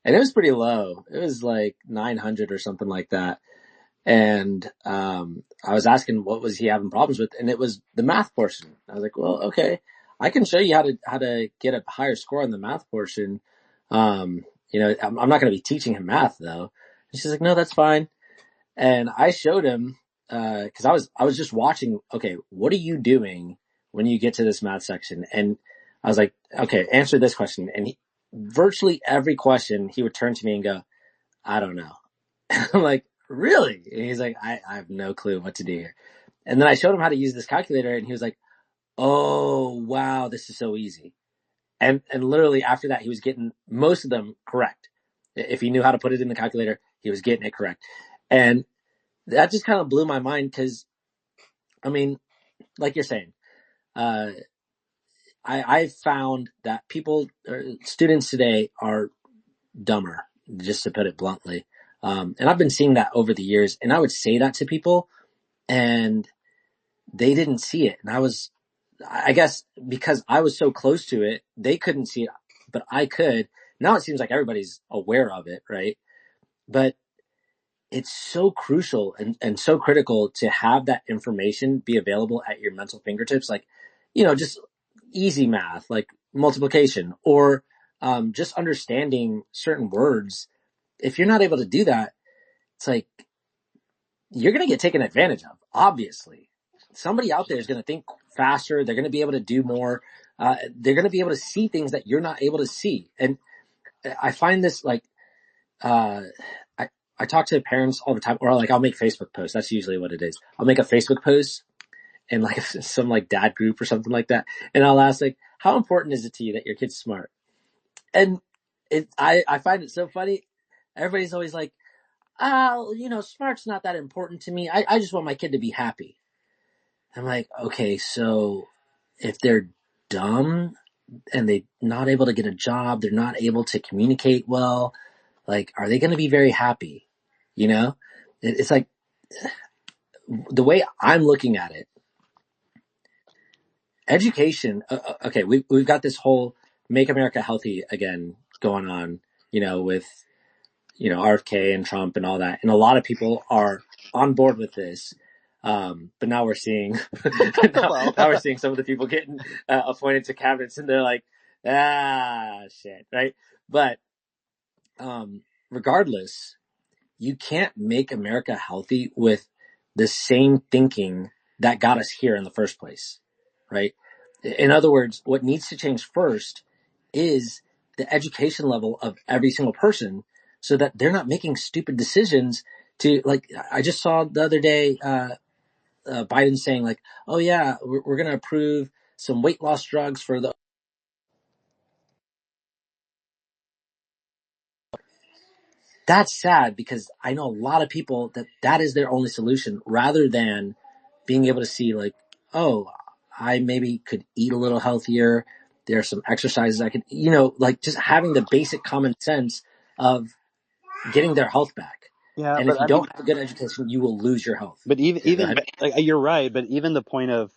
S2: and it was pretty low. It was like 900 or something like that. And, I was asking what was he having problems with, and it was the math portion. I was like, well, okay, I can show you how to get a higher score on the math portion. I'm not going to be teaching him math though. And she's like, no, that's fine. And I showed him, cause I was just watching, okay, what are you doing when you get to this math section? And I was like, okay, answer this question. And virtually every question he would turn to me and go, I don't know. I'm like, really? And he's like, I have no clue what to do here. And then I showed him how to use this calculator and he was like, oh, wow, this is so easy. And literally after that, he was getting most of them correct. If he knew how to put it in the calculator, he was getting it correct. And that just kind of blew my mind because, I mean, like you're saying, uh, I found that people, or students today are dumber, just to put it bluntly. And I've been seeing that over the years, and I would say that to people, and they didn't see it. And I guess because I was so close to it, they couldn't see it, but I could. Now it seems like everybody's aware of it, right? But it's so crucial and so critical to have that information be available at your mental fingertips. Like, just easy math, like multiplication or, just understanding certain words. If you're not able to do that, it's like, you're going to get taken advantage of. Obviously, somebody out there is going to think faster. They're going to be able to do more. They're going to be able to see things that you're not able to see. And I find this like, uh, I, I talk to parents all the time, or like I'll make Facebook posts. That's usually what it is. I'll make a Facebook post in like some like dad group or something like that. And I'll ask like, how important is it to you that your kid's smart? And I find it so funny. Everybody's always like, oh, smart's not that important to me. I just want my kid to be happy. I'm like, okay, so if they're dumb, and they're not able to get a job. They're not able to communicate well. Like, are they going to be very happy? You know, it's like the way I'm looking at it, education. Okay. We've got this whole make America healthy again going on, with, RFK and Trump and all that. And a lot of people are on board with this. But now we're seeing, now,
S4: Well,
S2: now we're seeing some of the people getting appointed to cabinets, and they're like, shit, right? But regardless, you can't make America healthy with the same thinking that got us here in the first place, right? In other words, what needs to change first is the education level of every single person so that they're not making stupid decisions to, like, I just saw the other day, Biden saying like, oh yeah, we're going to approve some weight loss drugs for the, that's sad because I know a lot of people that is their only solution rather than being able to see like, oh, I maybe could eat a little healthier. There are some exercises I could, like just having the basic common sense of getting their health back.
S4: yeah,
S2: And
S4: but
S2: if you
S4: I mean,
S2: don't have a good education, you will lose your health.
S4: but even
S2: Yeah, go
S4: even
S2: ahead.
S4: like, you're right. But even the point of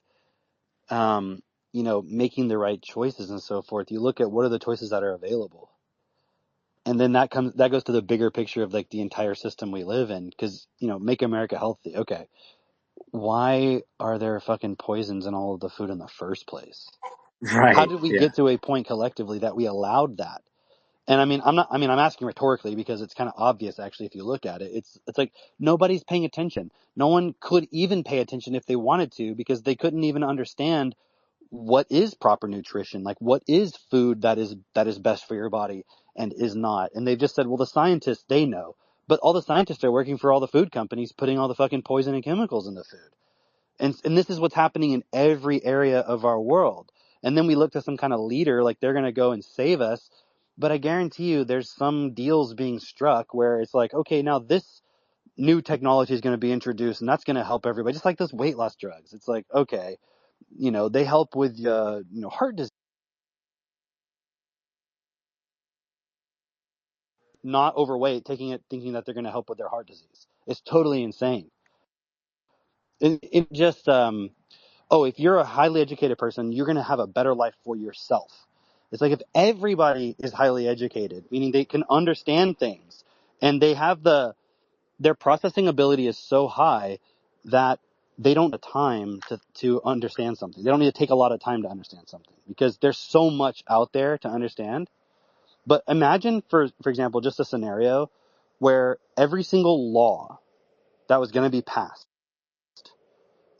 S4: making the right choices and so forth. You look at what are the choices that are available, and then that goes to the bigger picture of like the entire system we live in. Because make America healthy. Okay, why are there fucking poisons in all of the food in the first place? How
S2: Right.
S4: did we
S2: Yeah.
S4: get to a point collectively that we allowed that? And I mean, I'm asking rhetorically because it's kind of obvious actually if you look at it. It's like nobody's paying attention. No one could even pay attention if they wanted to because they couldn't even understand what is proper nutrition, like what is food that is best for your body and is not. And they've just said, well, the scientists, they know. But all the scientists are working for all the food companies putting all the fucking poison and chemicals in the food. And this is what's happening in every area of our world. And then we look to some kind of leader like they're going to go and save us. But I guarantee you there's some deals being struck where it's like, okay, now this new technology is going to be introduced and that's going to help everybody. Just like those weight loss drugs. It's like, okay, they help with, heart disease, not overweight, taking it thinking that they're going to help with their heart disease. It's totally insane. It just, if you're a highly educated person, you're going to have a better life for yourself. It's like if everybody is highly educated, meaning they can understand things and they have their processing ability is so high that they don't have time to understand something. They don't need to take a lot of time to understand something because there's so much out there to understand. But imagine, for example, just a scenario where every single law that was going to be passed,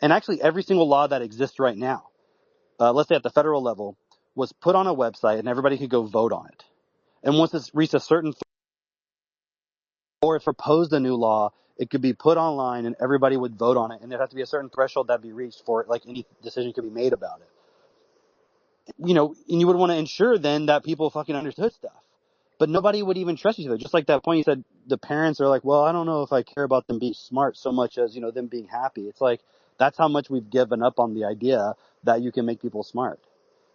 S4: and actually every single law that exists right now, let's say at the federal level, was put on a website and everybody could go vote on it. And once it's reached a certain, or if proposed a new law, it could be put online and everybody would vote on it. And there'd have to be a certain threshold that'd be reached for it, like any decision could be made about it. And you would want to ensure then that people fucking understood stuff. But nobody would even trust each other. Just like that point you said, the parents are like, well, I don't know if I care about them being smart so much as, them being happy. It's like, that's how much we've given up on the idea that you can make people smart.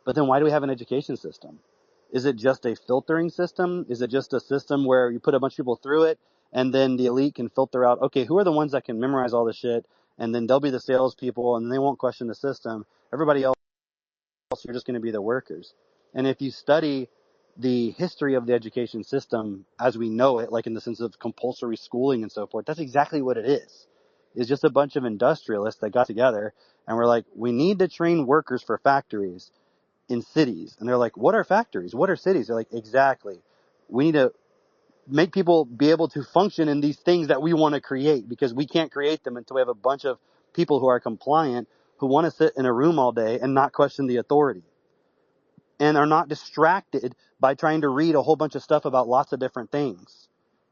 S4: But then why do we have an education system? Is it just a filtering system? Is it just a system where you put a bunch of people through it and then the elite can filter out, okay, who are the ones that can memorize all this shit? And then they'll be the salespeople and they won't question the system. Everybody else, you're just going to be the workers. And if you study the history of the education system as we know it, like in the sense of compulsory schooling and so forth, that's exactly what it is. It's just a bunch of industrialists that got together and were like, we need to train workers for factories in cities. And they're like, what are factories? What are cities? They're like, exactly. We need to make people be able to function in these things that we want to create because we can't create them until we have a bunch of people who are compliant, who want to sit in a room all day and not question the authority and are not distracted by trying to read a whole bunch of stuff about lots of different things.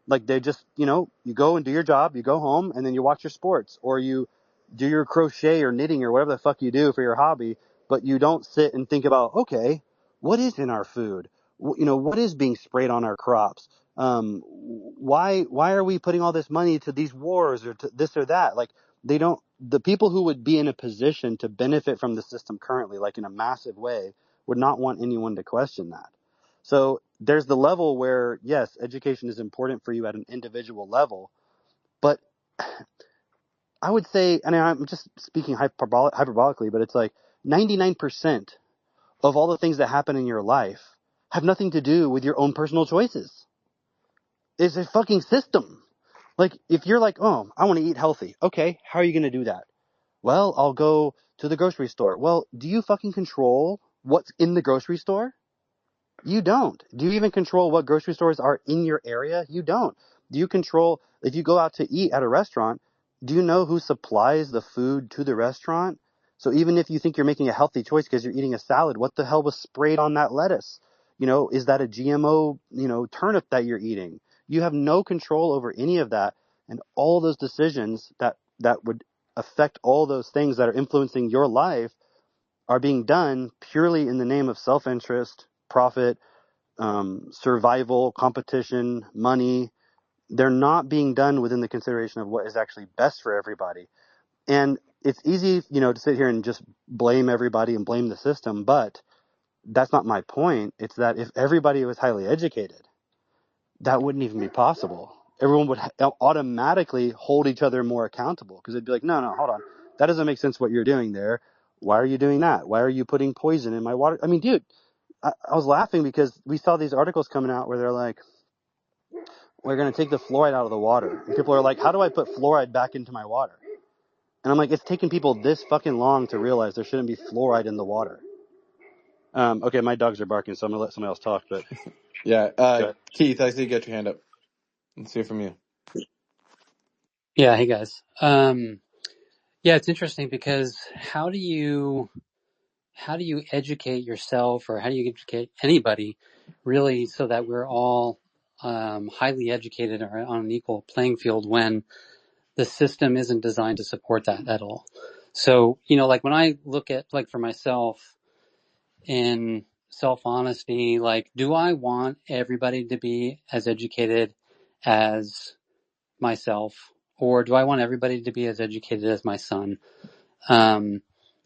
S4: Like they just, you go and do your job, you go home and then you watch your sports or you do your crochet or knitting or whatever the fuck you do for your hobby, but you don't sit and think about, okay, what is in our food? What is being sprayed on our crops? Why are we putting all this money to these wars or to this or that? Like they don't, the people who would be in a position to benefit from the system currently, like in a massive way, would not want anyone to question that. So there's the level where, yes, education is important for you at an individual level, but I would say, and I'm just speaking hyperbolically, but it's like 99% of all the things that happen in your life have nothing to do with your own personal choices. It's a fucking system. Like, if you're like, oh, I want to eat healthy. Okay, how are you going to do that? Well, I'll go to the grocery store. Well, do you fucking control what's in the grocery store? You don't. Do you even control what grocery stores are in your area? You don't. Do you control, if you go out to eat at a restaurant, do you know who supplies the food to the restaurant? So even if you think you're making a healthy choice because you're eating a salad, what the hell was sprayed on that lettuce? Is that a GMO, turnip that you're eating? You have no control over any of that. And all those decisions that would affect all those things that are influencing your life are being done purely in the name of self-interest, profit, survival, competition, money. They're not being done within the consideration of what is actually best for everybody. And it's easy, to sit here and just blame everybody and blame the system, but that's not my point. It's that if everybody was highly educated, that wouldn't even be possible. Everyone would automatically hold each other more accountable because they'd be like, no, hold on. That doesn't make sense what you're doing there. Why are you doing that? Why are you putting poison in my water? I mean, dude, I was laughing because we saw these articles coming out where they're like, we're going to take the fluoride out of the water. And people are like, how do I put fluoride back into my water? And I'm like, it's taken people this fucking long to realize there shouldn't be fluoride in the water. Okay, my dogs are barking, so I'm going to let somebody else talk, but
S1: Yeah.
S4: go ahead.
S1: Keith, I see you got your hand up. Let's hear from you.
S8: Yeah, hey guys. Yeah, it's interesting because how do you educate yourself, or how do you educate anybody really, so that we're all highly educated or on an equal playing field when the system isn't designed to support that at all? So, like when I look at, like, for myself, in self-honesty, like, do I want everybody to be as educated as myself, or do I want everybody to be as educated as my son?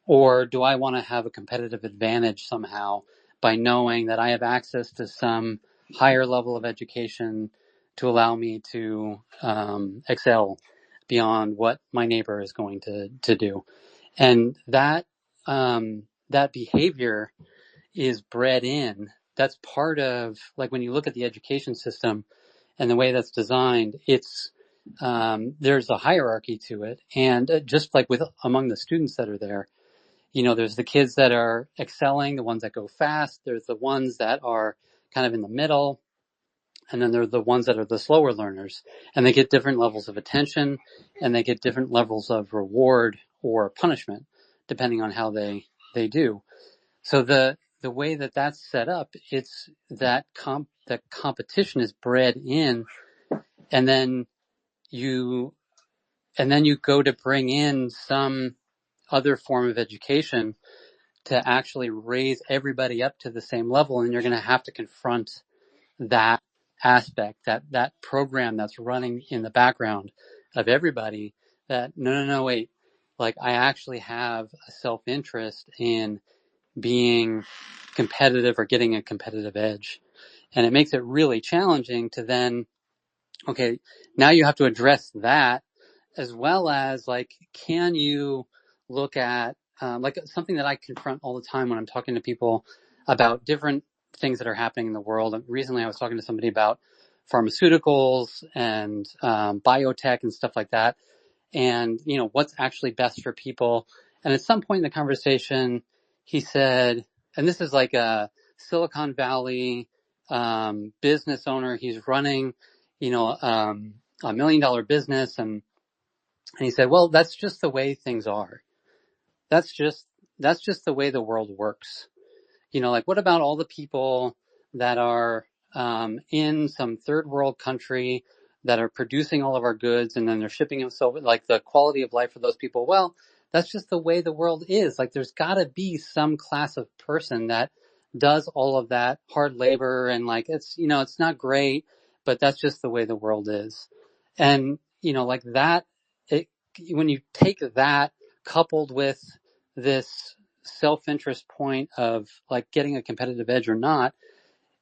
S8: Or do I want to have a competitive advantage somehow by knowing that I have access to some higher level of education to allow me to excel beyond what my neighbor is going to do? And that behavior is bred in. That's part of, like, when you look at the education system and the way that's designed, it's there's a hierarchy to it. And just like with among the students that are there, there's the kids that are excelling, the ones that go fast. There's the ones that are kind of in the middle. And then there are the ones that are the slower learners. And they get different levels of attention, and they get different levels of reward or punishment, depending on how they do. So the way that that's set up, it's that that competition is bred in, and then you go to bring in some other form of education to actually raise everybody up to the same level, and you're going to have to confront that aspect, that program that's running in the background of everybody, that no, wait, like, I actually have a self-interest in being competitive or getting a competitive edge. And it makes it really challenging to then, okay, now you have to address that, as well as, like, can you look at, like, something that I confront all the time when I'm talking to people about different things that are happening in the world. And recently I was talking to somebody about pharmaceuticals and biotech and stuff like that, and what's actually best for people. And at some point in the conversation, he said, and this is like a Silicon Valley business owner. He's running, $1 million business, and he said, "Well, that's just the way things are. That's just the way the world works. Like, what about all the people that are in some third world country that are producing all of our goods, and then they're shipping them? So, like, the quality of life for those people, well, that's just the way the world is. Like, there's got to be some class of person that does all of that hard labor, and, like, it's not great, but that's just the way the world is." And like that, when you take that coupled with this self-interest point of like getting a competitive edge or not,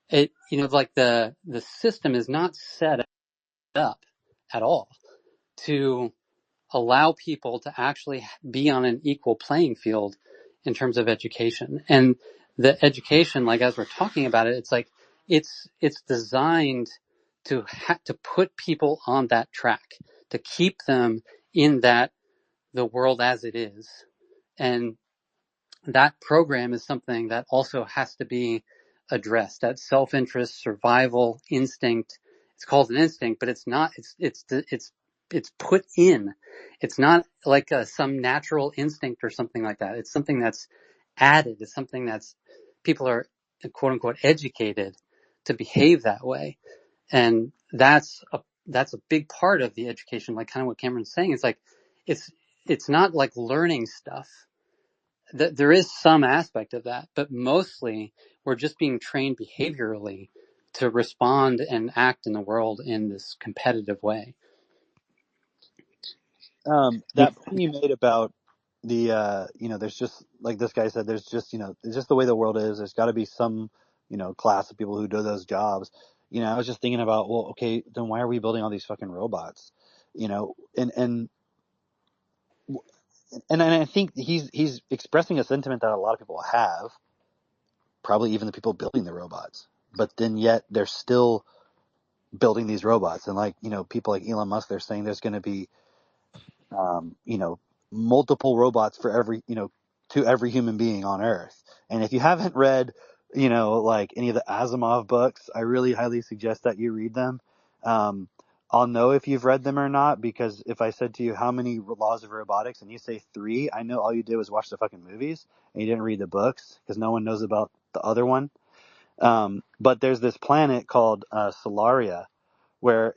S8: it, like the system is not set up at all to allow people to actually be on an equal playing field in terms of education. And the education, like as we're talking about it, it's like it's designed to put people on that track, to keep them in that the world as it is. And that program is something that also has to be addressed. That self-interest, survival instinct. It's called an instinct, but it's not. It's put in. It's not like some natural instinct or something like that. It's something that's added. It's something that's people are quote unquote educated to behave that way, and that's a big part of the education. Like kind of what Cameron's saying. It's like it's not like learning stuff. There is some aspect of that, but mostly we're just being trained behaviorally to respond and act in the world in this competitive way.
S4: That point you made about the there's just like this guy said, there's just it's just the way the world is. There's got to be some class of people who do those jobs. I was just thinking about, well, okay, then why are we building all these fucking robots? And I think he's expressing a sentiment that a lot of people have, probably even the people building the robots. But then yet they're still building these robots, and like people like Elon Musk, they're saying there's going to be um, you know, multiple robots for every, to every human being on Earth. And if you haven't read, like any of the Asimov books, I really highly suggest that you read them. Um, I'll know if you've read them or not, because if I said to you how many laws of robotics and you say 3, I know all you did was watch the fucking movies and you didn't read the books, because no one knows about the other one. But there's this planet called Solaria, where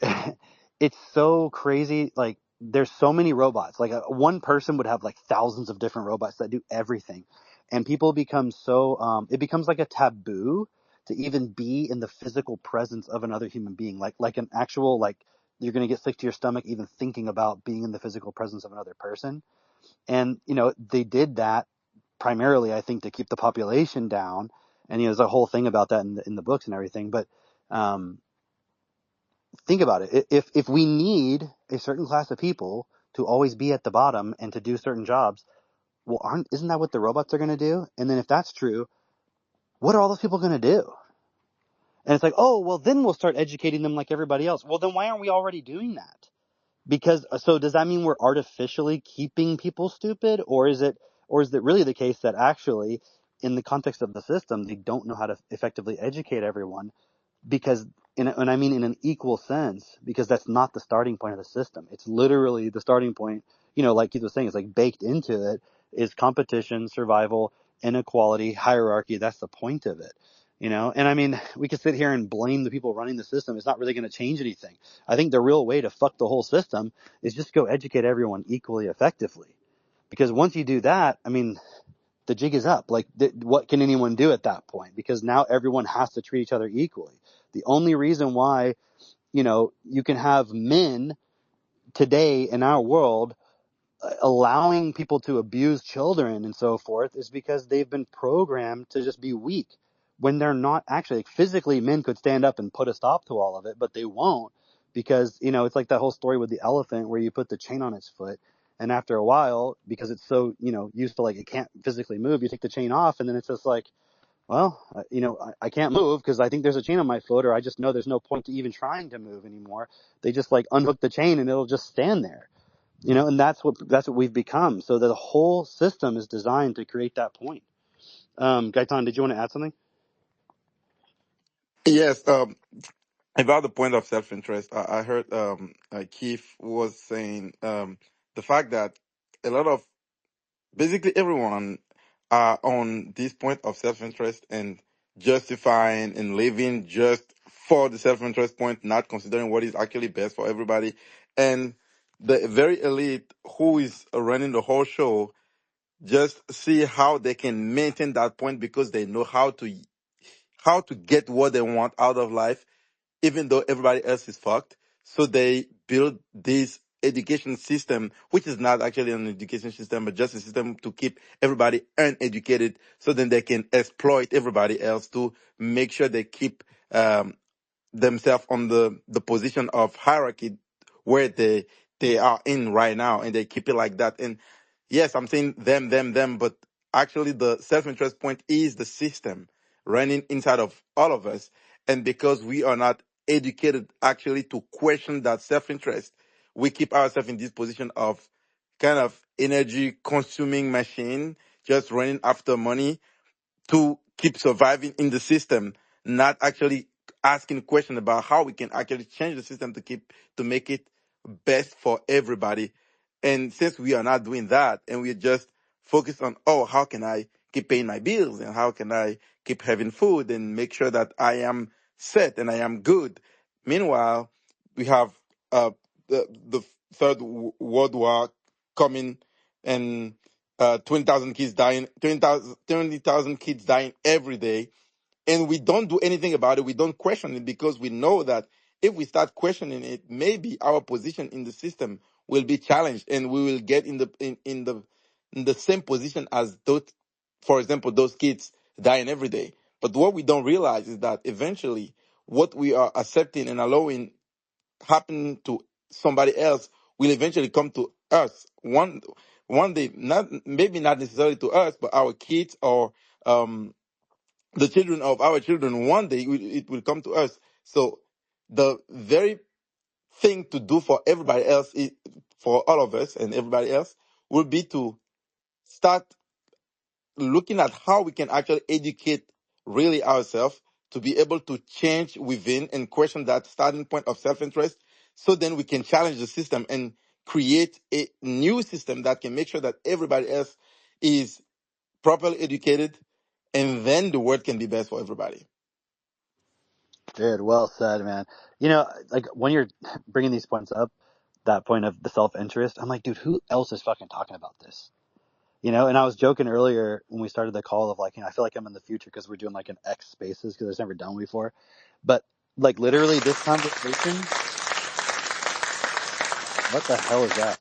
S4: it's so crazy. Like there's so many robots. Like one person would have like thousands of different robots that do everything, and people become so it becomes like a taboo to even be in the physical presence of another human being. Like an actual, like, you're going to get sick to your stomach even thinking about being in the physical presence of another person. And they did that primarily, I think, to keep the population down. And there's a whole thing about that in the books and everything. But um, think about it. If we need a certain class of people to always be at the bottom and to do certain jobs, well, isn't that what the robots are going to do? And then if that's true, what are all those people going to do? And it's like, oh, well, then we'll start educating them like everybody else. Well, then why aren't we already doing that? Because so does that mean we're artificially keeping people stupid, or is it really the case that actually, in the context of the system, they don't know how to effectively educate everyone? Because and I mean in an equal sense, because that's not the starting point of the system. It's literally the starting point, like Keith was saying, it's like baked into it is competition, survival, inequality, hierarchy. That's the point of it. And I mean, we could sit here and blame the people running the system. It's not really going to change anything. I think the real way to fuck the whole system is just go educate everyone equally effectively. Because once you do that, I mean, the jig is up. Like, what can anyone do at that point? Because now everyone has to treat each other equally. The only reason why, you can have men today in our world allowing people to abuse children and so forth is because they've been programmed to just be weak, when they're not actually. Like, physically, men could stand up and put a stop to all of it, but they won't, because it's like that whole story with the elephant where you put the chain on its foot, and after a while, because it's so used to, like, it can't physically move, you take the chain off, and then it's just like, well, I can't move because I think there's a chain on my foot, or I just know there's no point to even trying to move anymore. They just like unhook the chain and it'll just stand there. And that's what we've become. So the whole system is designed to create that point. Gaitan, did you want to add something?
S9: Yes, about the point of self-interest, I heard Keith was saying the fact that a lot of basically everyone are on this point of self-interest and justifying and living just for the self-interest point, not considering what is actually best for everybody. And the very elite who is running the whole show just see how they can maintain that point because they know how to get what they want out of life, even though everybody else is fucked. So they build these education system, which is not actually an education system, but just a system to keep everybody uneducated so then they can exploit everybody else to make sure they keep themselves on the position of hierarchy where they are in right now, and they keep it like that. And yes, I'm saying them, but actually the self-interest point is the system running inside of all of us. And because we are not educated actually to question that self-interest, we keep ourselves in this position of kind of energy consuming machine, just running after money to keep surviving in the system, not actually asking questions about how we can actually change the system to make it best for everybody. And since we are not doing that, and we're just focused on, oh, how can I keep paying my bills, and how can I keep having food and make sure that I am set and I am good. Meanwhile, we have the third world war coming, and 20,000 kids dying, 20,000 kids dying every day. And we don't do anything about it. We don't question it because we know that if we start questioning it, maybe our position in the system will be challenged, and we will get in the same position as those, for example, those kids dying every day. But what we don't realize is that eventually what we are accepting and allowing happen to somebody else will eventually come to us one day, not maybe not necessarily to us, but our kids, or the children of our children. One day it will come to us. So the very thing to do for everybody else, for all of us and everybody else, will be to start looking at how we can actually educate really ourselves to be able to change within and question that starting point of self-interest, so then we can challenge the system and create a new system that can make sure that everybody else is properly educated, and then the world can be best for everybody.
S4: Dude, well said, man. Like when you're bringing these points up, that point of the self-interest, I'm like, dude, who else is fucking talking about this? And I was joking earlier when we started the call of like, I feel like I'm in the future because we're doing like an X Spaces because it's never done before. But like literally this conversation, what the hell is that?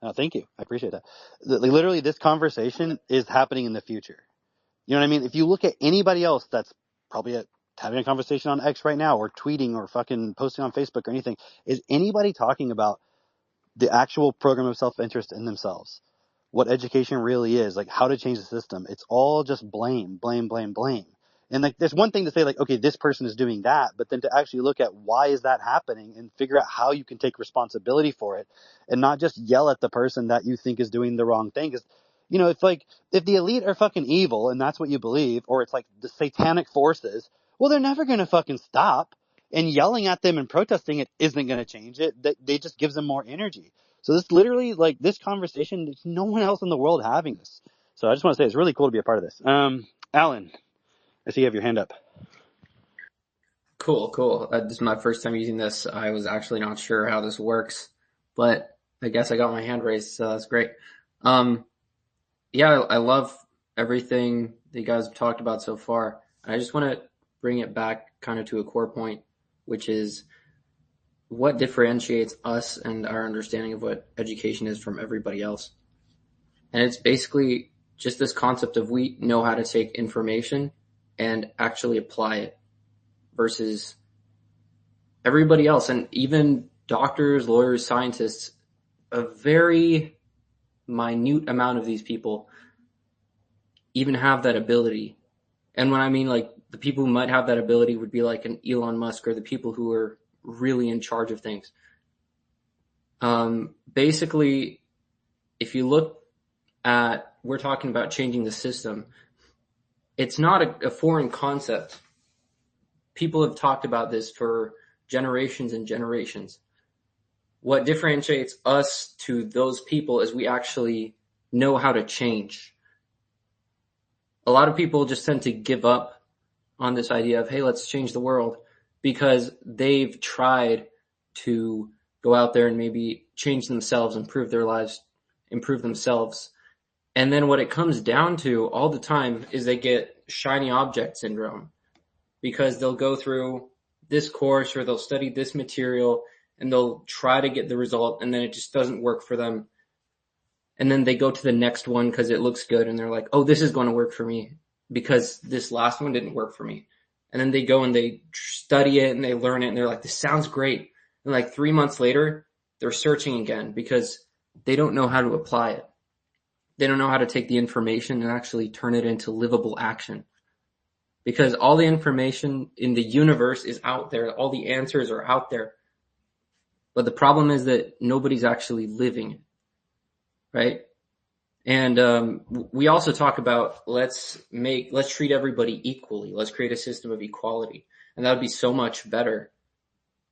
S4: Oh, thank you. I appreciate that. Literally this conversation is happening in the future. You know what I mean? If you look at anybody else that's probably having a conversation on X right now, or tweeting, or fucking posting on Facebook or anything, is anybody talking about the actual program of self-interest in themselves? What education really is, like how to change the system. It's all just blame. And like, there's one thing to say like, okay, this person is doing that, but then to actually look at why is that happening and figure out how you can take responsibility for it, and not just yell at the person that you think is doing the wrong thing. Because, it's like, if the elite are fucking evil and that's what you believe, or it's like the satanic forces, well, they're never going to fucking stop. And yelling at them and protesting it isn't going to change it. They just gives them more energy. So this literally, like, this conversation, there's no one else in the world having this. So I just want to say it's really cool to be a part of this. Alan, I see you have your hand up.
S10: Cool. This is my first time using this. I was actually not sure how this works, but I guess I got my hand raised, so that's great. Yeah, I love everything that you guys have talked about so far. I just want to bring it back kind of to a core point, which is what differentiates us and our understanding of what education is from everybody else. And it's basically just this concept of we know how to take information and actually apply it, versus everybody else. And even doctors, lawyers, scientists, a very minute amount of these people even have that ability. And when I mean like the people who might have that ability would be like an Elon Musk, or the people who are really in charge of things. Basically, if you look at, we're talking about changing the system. It's not a foreign concept. People have talked about this for generations and generations. What differentiates us to those people is we actually know how to change. A lot of people just tend to give up on this idea of, hey, let's change the world, because they've tried to go out there and maybe change themselves, improve their lives, improve themselves. And then what it comes down to all the time is they get shiny object syndrome, because they'll go through this course or they'll study this material and they'll try to get the result, and then it just doesn't work for them. And then they go to the next one because it looks good, and they're like, oh, this is going to work for me because this last one didn't work for me. And then they go and they study it and they learn it, and they're like, this sounds great. And like 3 months later, they're searching again because they don't know how to apply it. They don't know how to take the information and actually turn it into livable action. Because all the information in the universe is out there. All the answers are out there. But the problem is that nobody's actually living it, right? And we also talk about let's treat everybody equally. Let's create a system of equality. And that would be so much better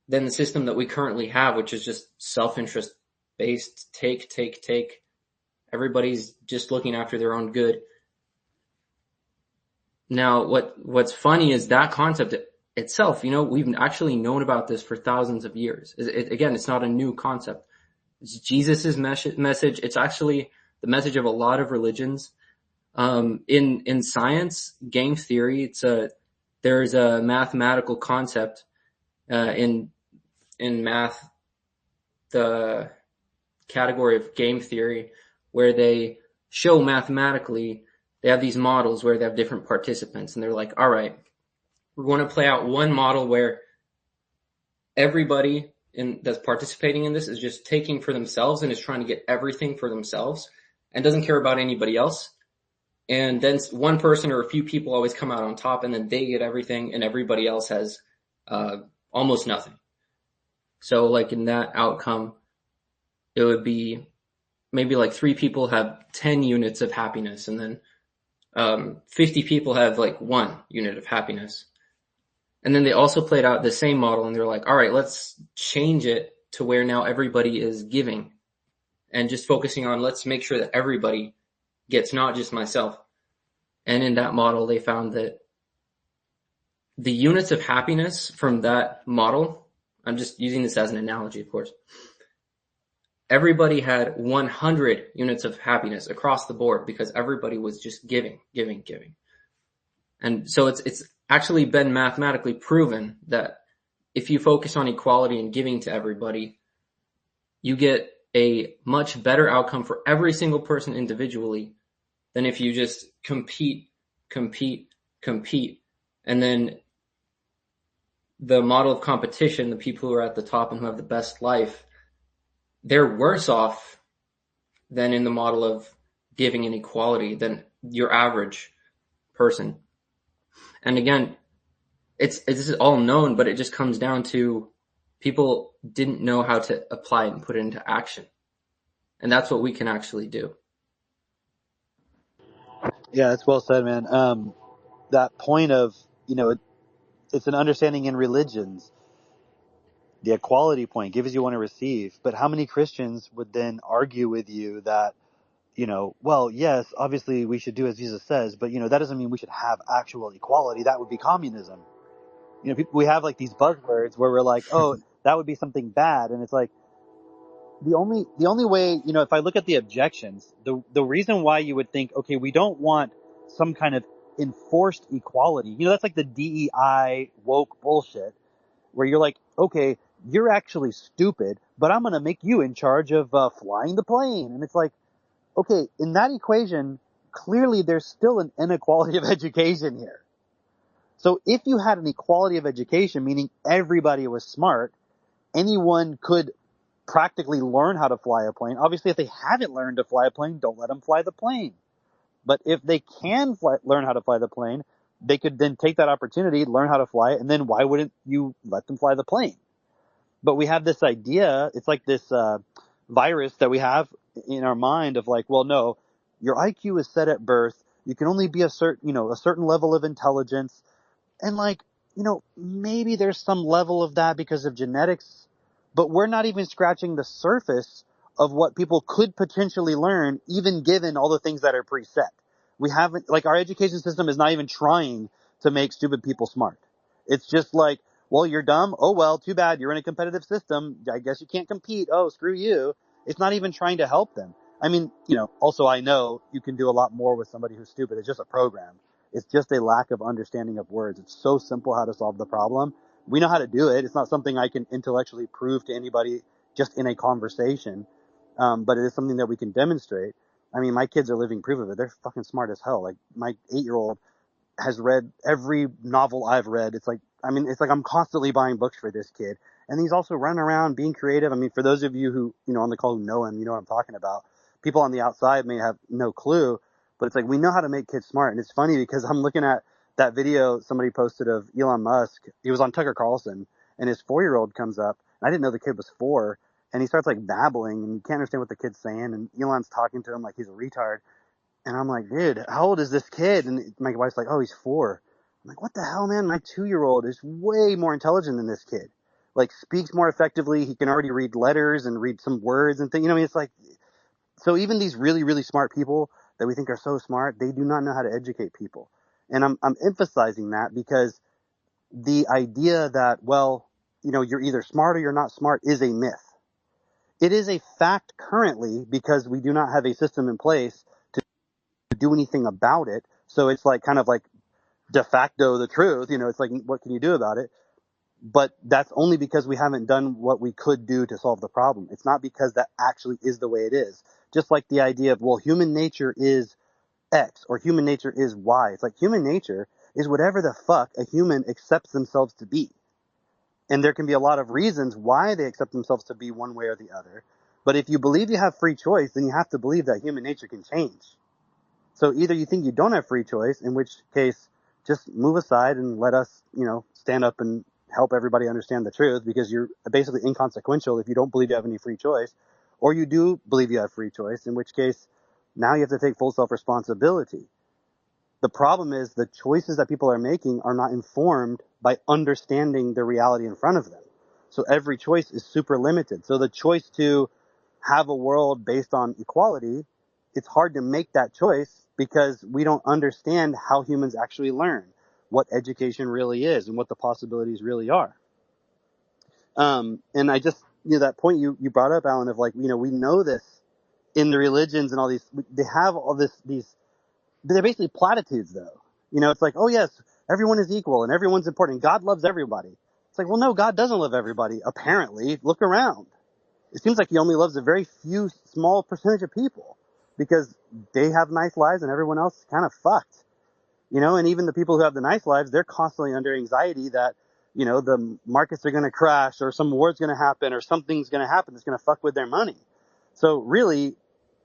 S10: than the system that we currently have, which is just self-interest based, take. Everybody's just looking after their own good. Now, what's funny is that concept itself, we've actually known about this for thousands of years. Again, it's not a new concept. It's Jesus's message. It's actually the message of a lot of religions. In science, game theory, there's a mathematical concept, in math, the category of game theory, where they show mathematically, they have these models where they have different participants, and they're like, all right, we're going to play out one model where everybody that's participating in this is just taking for themselves and is trying to get everything for themselves and doesn't care about anybody else. And then one person or a few people always come out on top, and then they get everything and everybody else has almost nothing. So like in that outcome, it would be maybe like 3 people have 10 units of happiness, and then 50 people have like 1 unit of happiness. And then they also played out the same model, and they're like, all right, let's change it to where now everybody is giving and just focusing on, let's make sure that everybody gets, not just myself. And in that model, they found that the units of happiness from that model, I'm just using this as an analogy, of course, everybody had 100 units of happiness across the board because everybody was just giving. And so it's actually been mathematically proven that if you focus on equality and giving to everybody, you get a much better outcome for every single person individually than if you just compete. And then the model of competition, the people who are at the top and who have the best life, they're worse off than in the model of giving and equality than your average person. And again, this is all known, but it just comes down to people didn't know how to apply it and put it into action. And that's what we can actually do.
S4: Yeah, that's well said, man. That point of, it's an understanding in religions. The equality point, give as you want to receive. But how many Christians would then argue with you that, well, yes, obviously we should do as Jesus says, but, that doesn't mean we should have actual equality. That would be communism. We have like these buzzwords where we're like, oh, that would be something bad. And it's like, the only way, if I look at the objections, the reason why you would think, okay, we don't want some kind of enforced equality, that's like the DEI woke bullshit where you're like, okay, you're actually stupid, but I'm going to make you in charge of flying the plane. And it's like, okay, in that equation, clearly there's still an inequality of education here. So if you had an equality of education, meaning everybody was smart, anyone could practically learn how to fly a plane. Obviously, if they haven't learned to fly a plane, don't let them fly the plane. But if they can learn how to fly the plane, they could then take that opportunity, learn how to fly it, and then why wouldn't you let them fly the plane? But we have this idea, it's like this virus that we have in our mind of like, well, no, your IQ is set at birth. You can only be a certain level of intelligence. And like, maybe there's some level of that because of genetics, but we're not even scratching the surface of what people could potentially learn, even given all the things that are preset. We haven't, like, our education system is not even trying to make stupid people smart. It's just like, well, you're dumb. Oh, well, too bad. You're in a competitive system. I guess you can't compete. Oh, screw you. It's not even trying to help them. I mean, also I know you can do a lot more with somebody who's stupid. It's just a program. It's just a lack of understanding of words. It's so simple how to solve the problem, We know how to do it. It's not something I can intellectually prove to anybody just in a conversation, but it is something that we can demonstrate. I mean, my kids are living proof of it. They're fucking smart as hell. Like, my 8-year-old has read every novel I've read. It's like, I mean, it's like I'm constantly buying books for this kid. And he's also running around being creative. I mean, for those of you who, on the call who know him, you know what I'm talking about. People on the outside may have no clue, but it's like we know how to make kids smart. And it's funny because I'm looking at that video somebody posted of Elon Musk. He was on Tucker Carlson, and his 4-year-old comes up. And I didn't know the kid was 4. And he starts like babbling, and you can't understand what the kid's saying. And Elon's talking to him like he's a retard. And I'm like, dude, how old is this kid? And my wife's like, oh, he's 4. I'm like, what the hell, man? My 2-year-old is way more intelligent than this kid. Like, speaks more effectively. He can already read letters and read some words and things. You know, I mean, it's like, so even these really, really smart people that we think are so smart, they do not know how to educate people. And I'm emphasizing that because the idea that, well, you're either smart or you're not smart is a myth. It is a fact currently because we do not have a system in place to do anything about it. So it's like kind of like de facto the truth. It's like, what can you do about it? But that's only because we haven't done what we could do to solve the problem. It's not because that actually is the way it is. Just like the idea of, well, human nature is X or human nature is Y. It's like human nature is whatever the fuck a human accepts themselves to be. And there can be a lot of reasons why they accept themselves to be one way or the other. But if you believe you have free choice, then you have to believe that human nature can change. So either you think you don't have free choice, in which case just move aside and let us, stand up and help everybody understand the truth, because you're basically inconsequential if you don't believe you have any free choice, or you do believe you have free choice, in which case now you have to take full self-responsibility. The problem is the choices that people are making are not informed by understanding the reality in front of them. So every choice is super limited. So the choice to have a world based on equality, it's hard to make that choice because we don't understand how humans actually learn, what education really is, and what the possibilities really are. And I just, that point you brought up, Alan, of like, we know this in the religions and all these, they have all these, they're basically platitudes though. It's like, oh yes, everyone is equal and everyone's important. God loves everybody. It's like, well, no, God doesn't love everybody. Apparently, look around. It seems like he only loves a very few small percentage of people because they have nice lives and everyone else is kind of fucked. And even the people who have the nice lives, they're constantly under anxiety that, the markets are going to crash or some war's going to happen or something's going to happen that's going to fuck with their money. So really,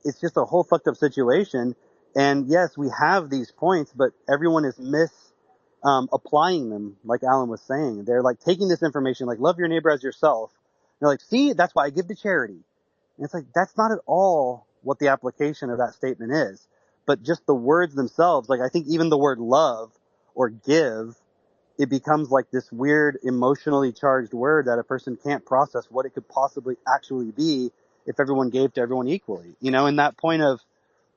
S4: it's just a whole fucked up situation. And yes, we have these points, but everyone is applying them, like Alan was saying. They're like taking this information, like love your neighbor as yourself. They're like, see, that's why I give to charity. And it's like, that's not at all what the application of that statement is. But just the words themselves, like I think even the word love or give, it becomes like this weird emotionally charged word that a person can't process what it could possibly actually be if everyone gave to everyone equally. And that point of,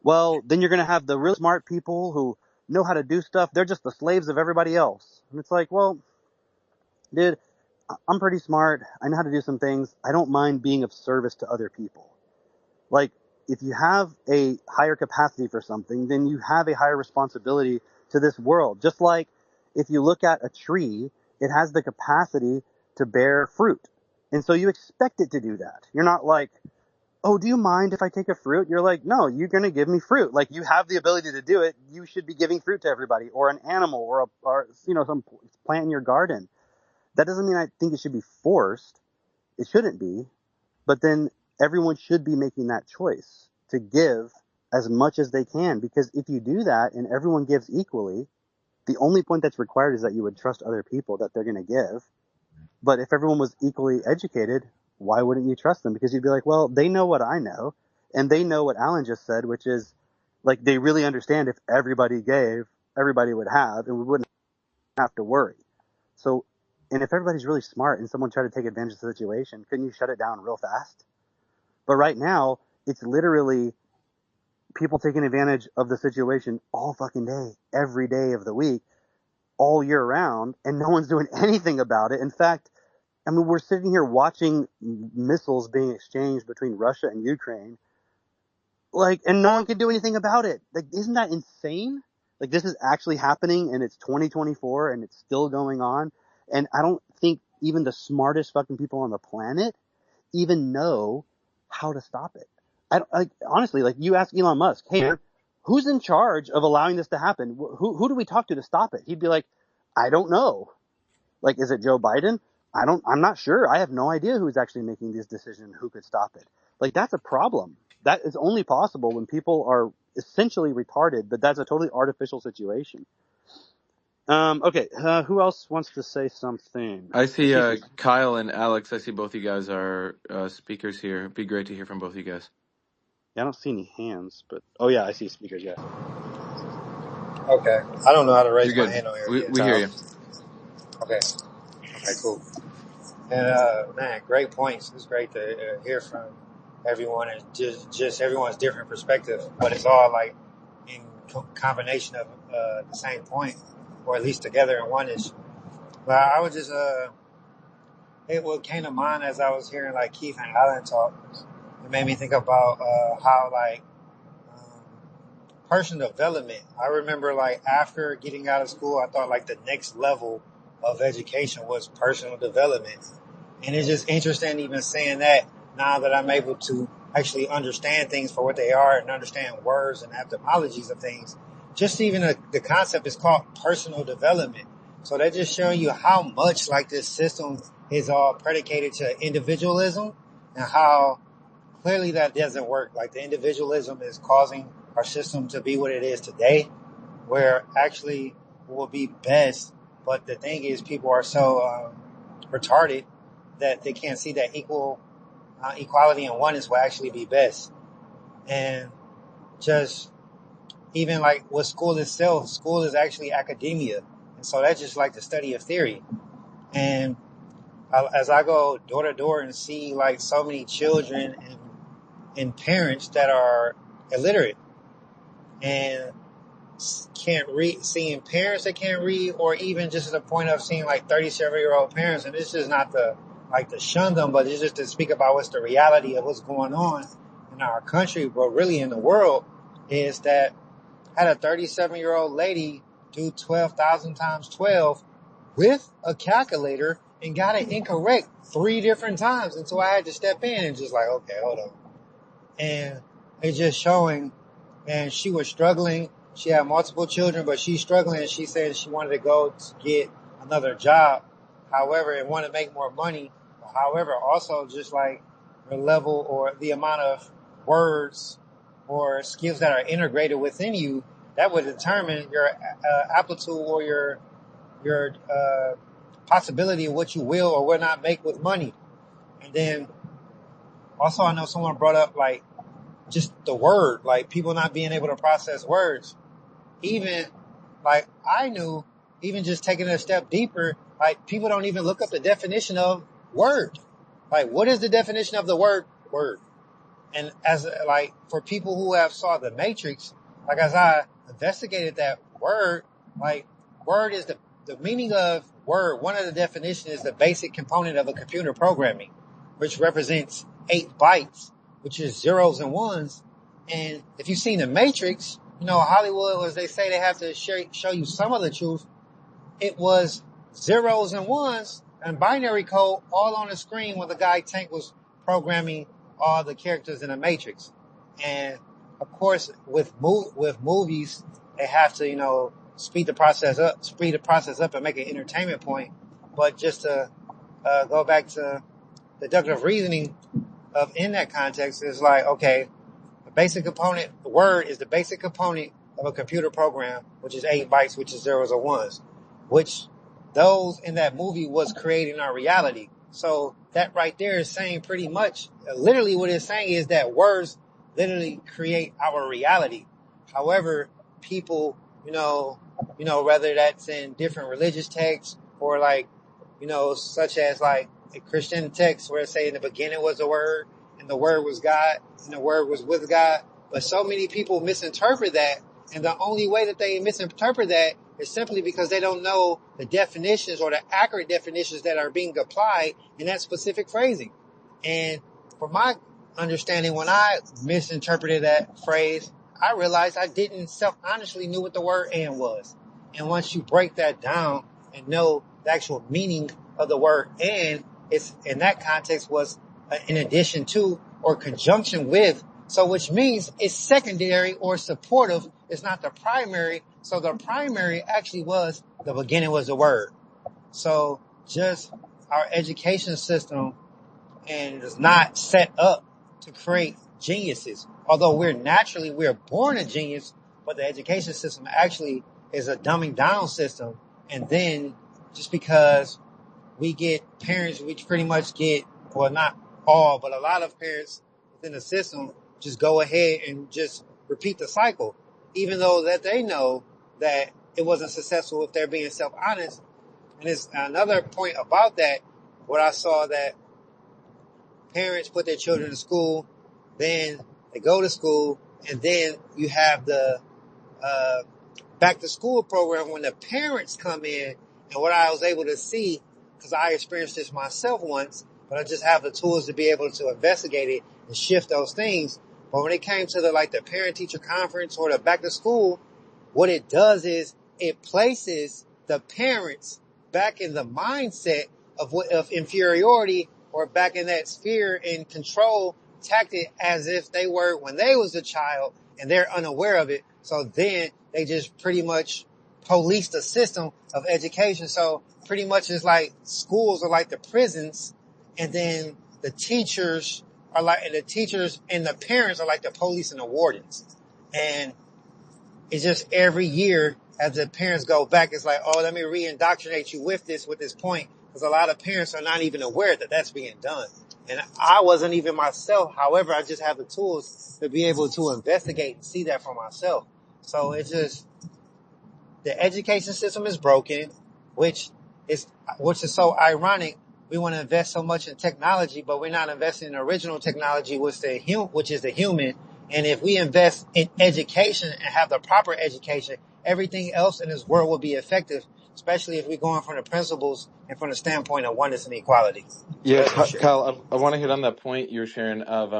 S4: well, then you're going to have the real smart people who know how to do stuff. They're just the slaves of everybody else. And it's like, well, dude, I'm pretty smart. I know how to do some things. I don't mind being of service to other people. Like, if you have a higher capacity for something, then you have a higher responsibility to this world. Just like if you look at a tree, it has the capacity to bear fruit. And so you expect it to do that. You're not like, oh, do you mind if I take a fruit? You're like, no, you're going to give me fruit. Like, you have the ability to do it. You should be giving fruit to everybody, or an animal, or some plant in your garden. That doesn't mean I think it should be forced. It shouldn't be. But then everyone should be making that choice to give as much as they can, because if you do that and everyone gives equally, the only point that's required is that you would trust other people that they're going to give. But if everyone was equally educated, why wouldn't you trust them? Because you'd be like, well, they know what I know, and they know what Alan just said, which is like they really understand if everybody gave, everybody would have, and we wouldn't have to worry. So, and if everybody's really smart and someone tried to take advantage of the situation, couldn't you shut it down real fast? But right now, it's literally people taking advantage of the situation all fucking day, every day of the week, all year round, and no one's doing anything about it. In fact, I mean, we're sitting here watching missiles being exchanged between Russia and Ukraine, like, and no one can do anything about it. Like, isn't that insane? Like, this is actually happening, and it's 2024, and it's still going on. And I don't think even the smartest fucking people on the planet even know how to stop it. Honestly, like you ask Elon Musk, hey, man, who's in charge of allowing this to happen? Who do we talk to stop it? He'd be like, I don't know. Like, is it Joe Biden? I'm not sure. I have no idea who's actually making this decision, who could stop it. Like, that's a problem. That is only possible when people are essentially retarded, but that's a totally artificial situation. Okay, who else wants to say something?
S1: I
S4: I
S1: see
S4: see some.
S1: Kyle and Alex. I see both you guys are speakers here. It'd be great to hear from both you guys.
S4: Yeah, I don't see any hands, but oh yeah, I see speakers. Yes.
S11: Okay. I don't know how to
S1: You're
S11: raise my
S1: good.
S11: hand on here yet,
S1: We hear
S11: Tal.
S1: you.
S11: Okay. Okay, cool. And, man, great points. It's great to hear from everyone and just everyone's different perspective, but it's all like in combination of, the same point, or at least together in oneness. But I would just, what came to mind as I was hearing like Keith and Alan talk, it made me think about, how like, um, personal development. I remember like after getting out of school, I thought like the next level of education was personal development. And it's just interesting even saying that now that I'm able to actually understand things for what they are and understand words and etymologies of things. Just even the concept is called personal development. So that just showing you how much like this system is all predicated to individualism and how clearly that doesn't work. Like the individualism is causing our system to be what it is today, where actually it will be best. But the thing is, people are so retarded that they can't see that equality and oneness will actually be best. And just even like with school itself, school is actually academia, and so that's just like the study of theory. And as I go door to door and see like so many children and parents that are illiterate and can't read, seeing parents that can't read, or even just to the point of seeing like 37-year-old parents, and this is not to shun them, but it's just to speak about what's the reality of what's going on in our country, but really in the world, is that had a 37-year-old lady do 12,000 times 12 with a calculator and got it incorrect 3 different times, and so I had to step in and just like, okay, hold on. And it's just showing, and she was struggling. She had multiple children, but she's struggling, and she said she wanted to go to get another job. However, and want to make more money. However, also just like the level or the amount of words or skills that are integrated within you, that would determine your aptitude or your possibility of what you will or will not make with money. And then also, I know someone brought up like just the word, like people not being able to process words. Even like I knew, even just taking it a step deeper, like people don't even look up the definition of word. Like, what is the definition of the word word? And as like for people who have saw the Matrix, like as I investigated that word, like word is the meaning of word. One of the definitions is the basic component of a computer programming, which represents 8 bytes, which is zeros and ones. And if you've seen the Matrix, you know, Hollywood, as they say, they have to show you some of the truth. It was zeros and ones and binary code all on the screen when the guy Tank was programming all the characters in the Matrix. And of course, with movies, they have to, you know, speed the process up and make an entertainment point. But just to go back to deductive reasoning of in that context is like, okay, the basic component, the word is the basic component of a computer program, which is 8 bytes, which is zeros or ones, which those in that movie was creating our reality. So that right there is saying pretty much, literally what it's saying is that words literally create our reality. However, people, you know, whether that's in different religious texts or like, you know, such as like a Christian text where it say in the beginning was the word and the word was God and the word was with God. But so many people misinterpret that. And the only way that they misinterpret that is simply because they don't know the definitions or the accurate definitions that are being applied in that specific phrasing. And from my understanding, when I misinterpreted that phrase, I realized I didn't self-honestly knew what the word and was. And once you break that down and know the actual meaning of the word and. It's in that context was in addition to or conjunction with. So which means it's secondary or supportive. It's not the primary. So the primary actually was the beginning was the word. So just our education system and is not set up to create geniuses. Although we're born a genius, but the education system actually is a dumbing down system. And then just because we get parents, we pretty much get, well, not all, but a lot of parents within the system just go ahead and just repeat the cycle, even though that they know that it wasn't successful if they're being self-honest. And it's another point about that, what I saw that parents put their children in school, then they go to school, and then you have the back to school program when the parents come in. And what I was able to see, because I experienced this myself once, but I just have the tools to be able to investigate it and shift those things. But when it came to the parent teacher conference or the back to school, what it does is it places the parents back in the mindset of inferiority, or back in that fear and control tactic, as if they were when they was a child and they're unaware of it. So then they just pretty much police the system of education. So pretty much it's like schools are like the prisons, and then the teachers and the parents are like the police and the wardens. And it's just every year as the parents go back, it's like, oh, let me re-indoctrinate you with this point. Because a lot of parents are not even aware that that's being done. And I wasn't even myself. However, I just have the tools to be able to investigate and see that for myself. So it's just, the education system is broken, which is so ironic. We want to invest so much in technology, but we're not investing in original technology, which is the human. And if we invest in education and have the proper education, everything else in this world will be effective, especially if we're going from the principles and from the standpoint of oneness and equality. So
S1: Yeah,
S11: that's my share.
S1: Kyle, I want to hit on that point you're sharing of,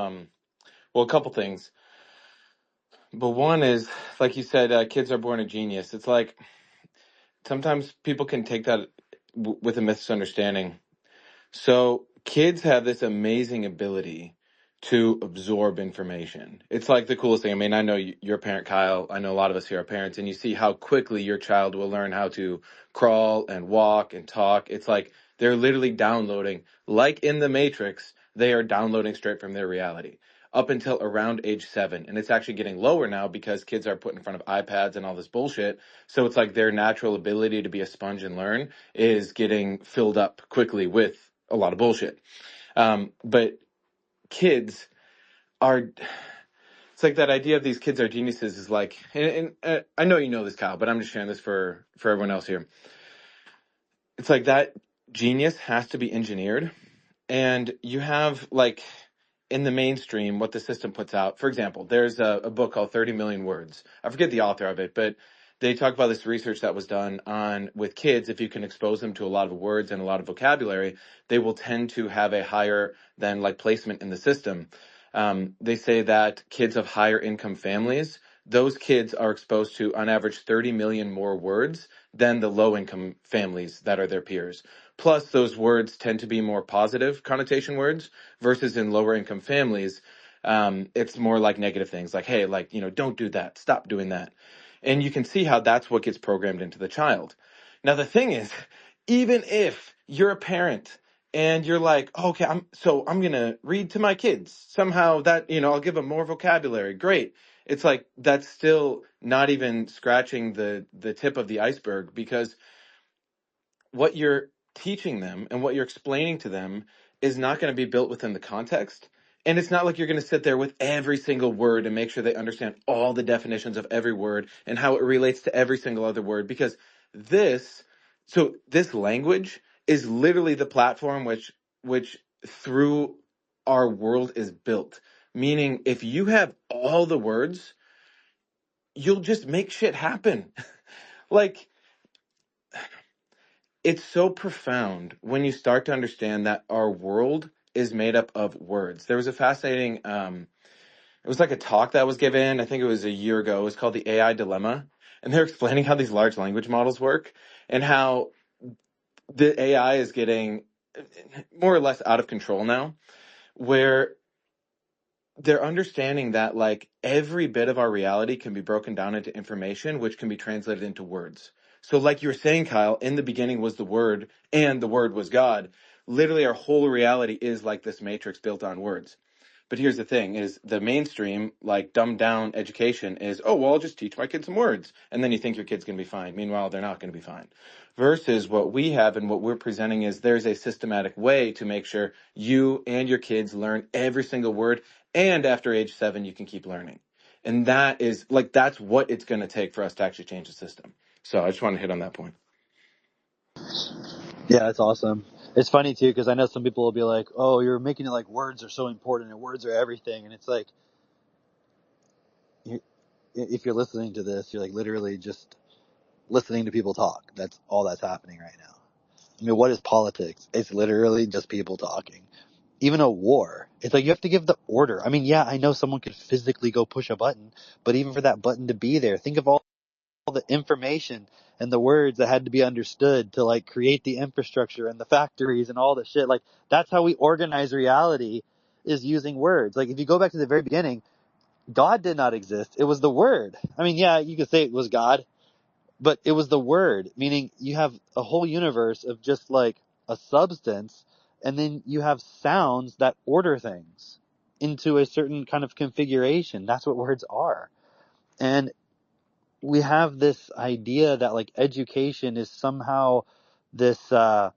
S1: well, a couple things. But one is, like you said, kids are born a genius. It's like sometimes people can take that with a misunderstanding. So kids have this amazing ability to absorb information. It's like the coolest thing. I mean, I know you're a parent, Kyle. I know a lot of us here are parents, and you see how quickly your child will learn how to crawl and walk and talk. It's like they're literally downloading, like in the Matrix, they are downloading straight from their reality up until around age 7. And it's actually getting lower now because kids are put in front of iPads and all this bullshit. So it's like their natural ability to be a sponge and learn is getting filled up quickly with a lot of bullshit. But kids are, it's like that idea of these kids are geniuses is like, and I know you know this, Kyle, but I'm just sharing this for everyone else here. It's like that genius has to be engineered. And you have, like, in the mainstream, what the system puts out. For example, there's a book called 30 Million Words. I forget the author of it, but they talk about this research that was done on with kids. If you can expose them to a lot of words and a lot of vocabulary, they will tend to have a higher than like placement in the system. They say that kids of higher income families, those kids are exposed to, on average, 30 million more words than the low income families that are their peers. Plus, those words tend to be more positive connotation words versus in lower income families, it's more like negative things like, hey, like, don't do that, stop doing that. And you can see how that's what gets programmed into the child. Now, the thing is, even if you're a parent and you're like, oh, okay, I'm going to read to my kids somehow that, I'll give them more vocabulary. Great. It's like, that's still not even scratching the tip of the iceberg, because what you're teaching them and what you're explaining to them is not going to be built within the context. And it's not like you're going to sit there with every single word and make sure they understand all the definitions of every word and how it relates to every single other word. Because this language is literally the platform which through our world is built. Meaning, if you have all the words, you'll just make shit happen. Like, it's so profound when you start to understand that our world is made up of words. There was a fascinating, it was like a talk that was given, I think it was a year ago. It was called the AI Dilemma. And they're explaining how these large language models work and how the AI is getting more or less out of control now, where they're understanding that like every bit of our reality can be broken down into information, which can be translated into words. So, like you were saying, Kyle, in the beginning was the Word, and the Word was God. Literally, our whole reality is like this matrix built on words. But here's the thing: is the mainstream, like dumbed down education, is oh well, I'll just teach my kids some words, and then you think your kid's gonna be fine. Meanwhile, they're not gonna be fine. Versus what we have and what we're presenting is there's a systematic way to make sure you and your kids learn every single word, and after age 7 you can keep learning. And that is like that's what it's going to take for us to actually change the system. So I just want to hit on that point.
S4: Yeah, that's awesome. It's funny too because I know some people will be like, "Oh, you're making it like words are so important and words are everything," and it's like, you, if you're listening to this, you're like literally just listening to people talk. That's all that's happening right now. I mean, what is politics? It's literally just people talking. Even a war, it's like you have to give the order. I mean, yeah, I know someone could physically go push a button, but even for that button to be there, think of all the information and the words that had to be understood to like create the infrastructure and the factories and all the shit. Like that's how we organize reality is using words. Like if you go back to the very beginning, God did not exist. It was the word. I mean, yeah, you could say it was God, but it was the word, meaning you have a whole universe of just like a substance, and then you have sounds that order things into a certain kind of configuration. That's what words are. And we have this idea that like education is somehow this yeah,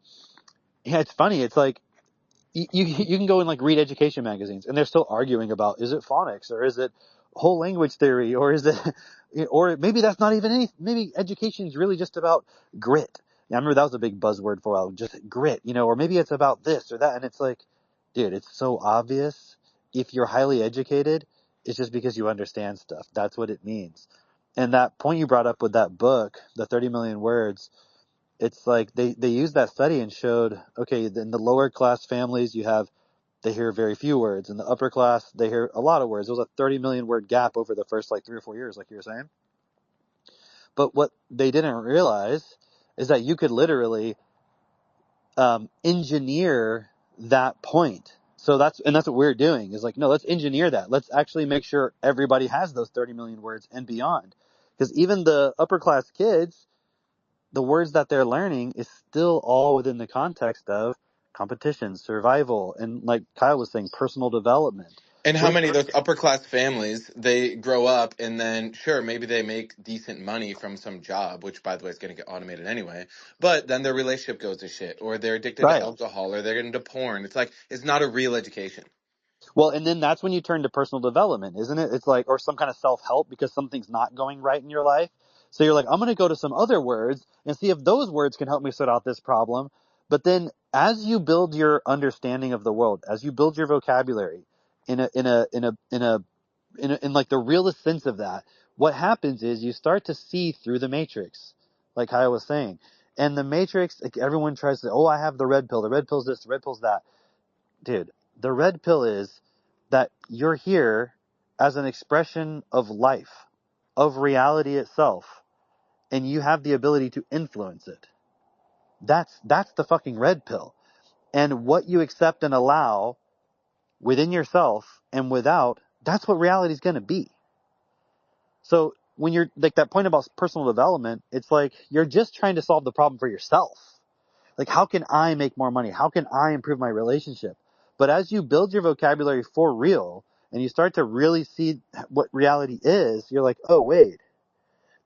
S4: it's funny. It's like you can go and like read education magazines and they're still arguing about is it phonics or is it whole language theory or is it or maybe that's not even any maybe education is really just about grit. Yeah, I remember that was a big buzzword for a while, just grit, or maybe it's about this or that, and it's like, dude, it's so obvious. If you're highly educated, it's just because you understand stuff. That's what it means. And that point you brought up with that book, the 30 million words, it's like they used that study and showed, okay, in the lower class families they hear very few words. In the upper class, they hear a lot of words. There was a 30 million word gap over the first like 3 or 4 years, like you were saying. But what they didn't realize is that you could literally engineer that point. So that's what we're doing is like, no, let's engineer that. Let's actually make sure everybody has those 30 million words and beyond. Because even the upper class kids, the words that they're learning is still all within the context of competition, survival, and like Kyle was saying, personal development.
S1: And how
S4: What?
S1: many of those upper class families, they grow up and then sure maybe they make decent money from some job, which by the way is going to get automated anyway, but then their relationship goes to shit or they're addicted to
S4: Right.
S1: alcohol or they're into porn. It's like it's not a real education.
S4: Well, and then that's when you turn to personal development, isn't it? It's like, or some kind of self-help because something's not going right in your life. So you're like, I'm going to go to some other words and see if those words can help me sort out this problem. But then as you build your understanding of the world, as you build your vocabulary in like the realist sense of that, what happens is you start to see through the matrix, like I was saying. And the matrix, like everyone tries to, oh, I have the red pill. The red pill's this, the red pill's that. Dude, the red pill is that you're here as an expression of life, of reality itself, and you have the ability to influence it. That's the fucking red pill. And what you accept and allow within yourself and without, that's what reality is going to be. So when you're like that point about personal development, it's like you're just trying to solve the problem for yourself. Like, how can I make more money? How can I improve my relationship? But as you build your vocabulary for real and you start to really see what reality is, you're like, oh, wait,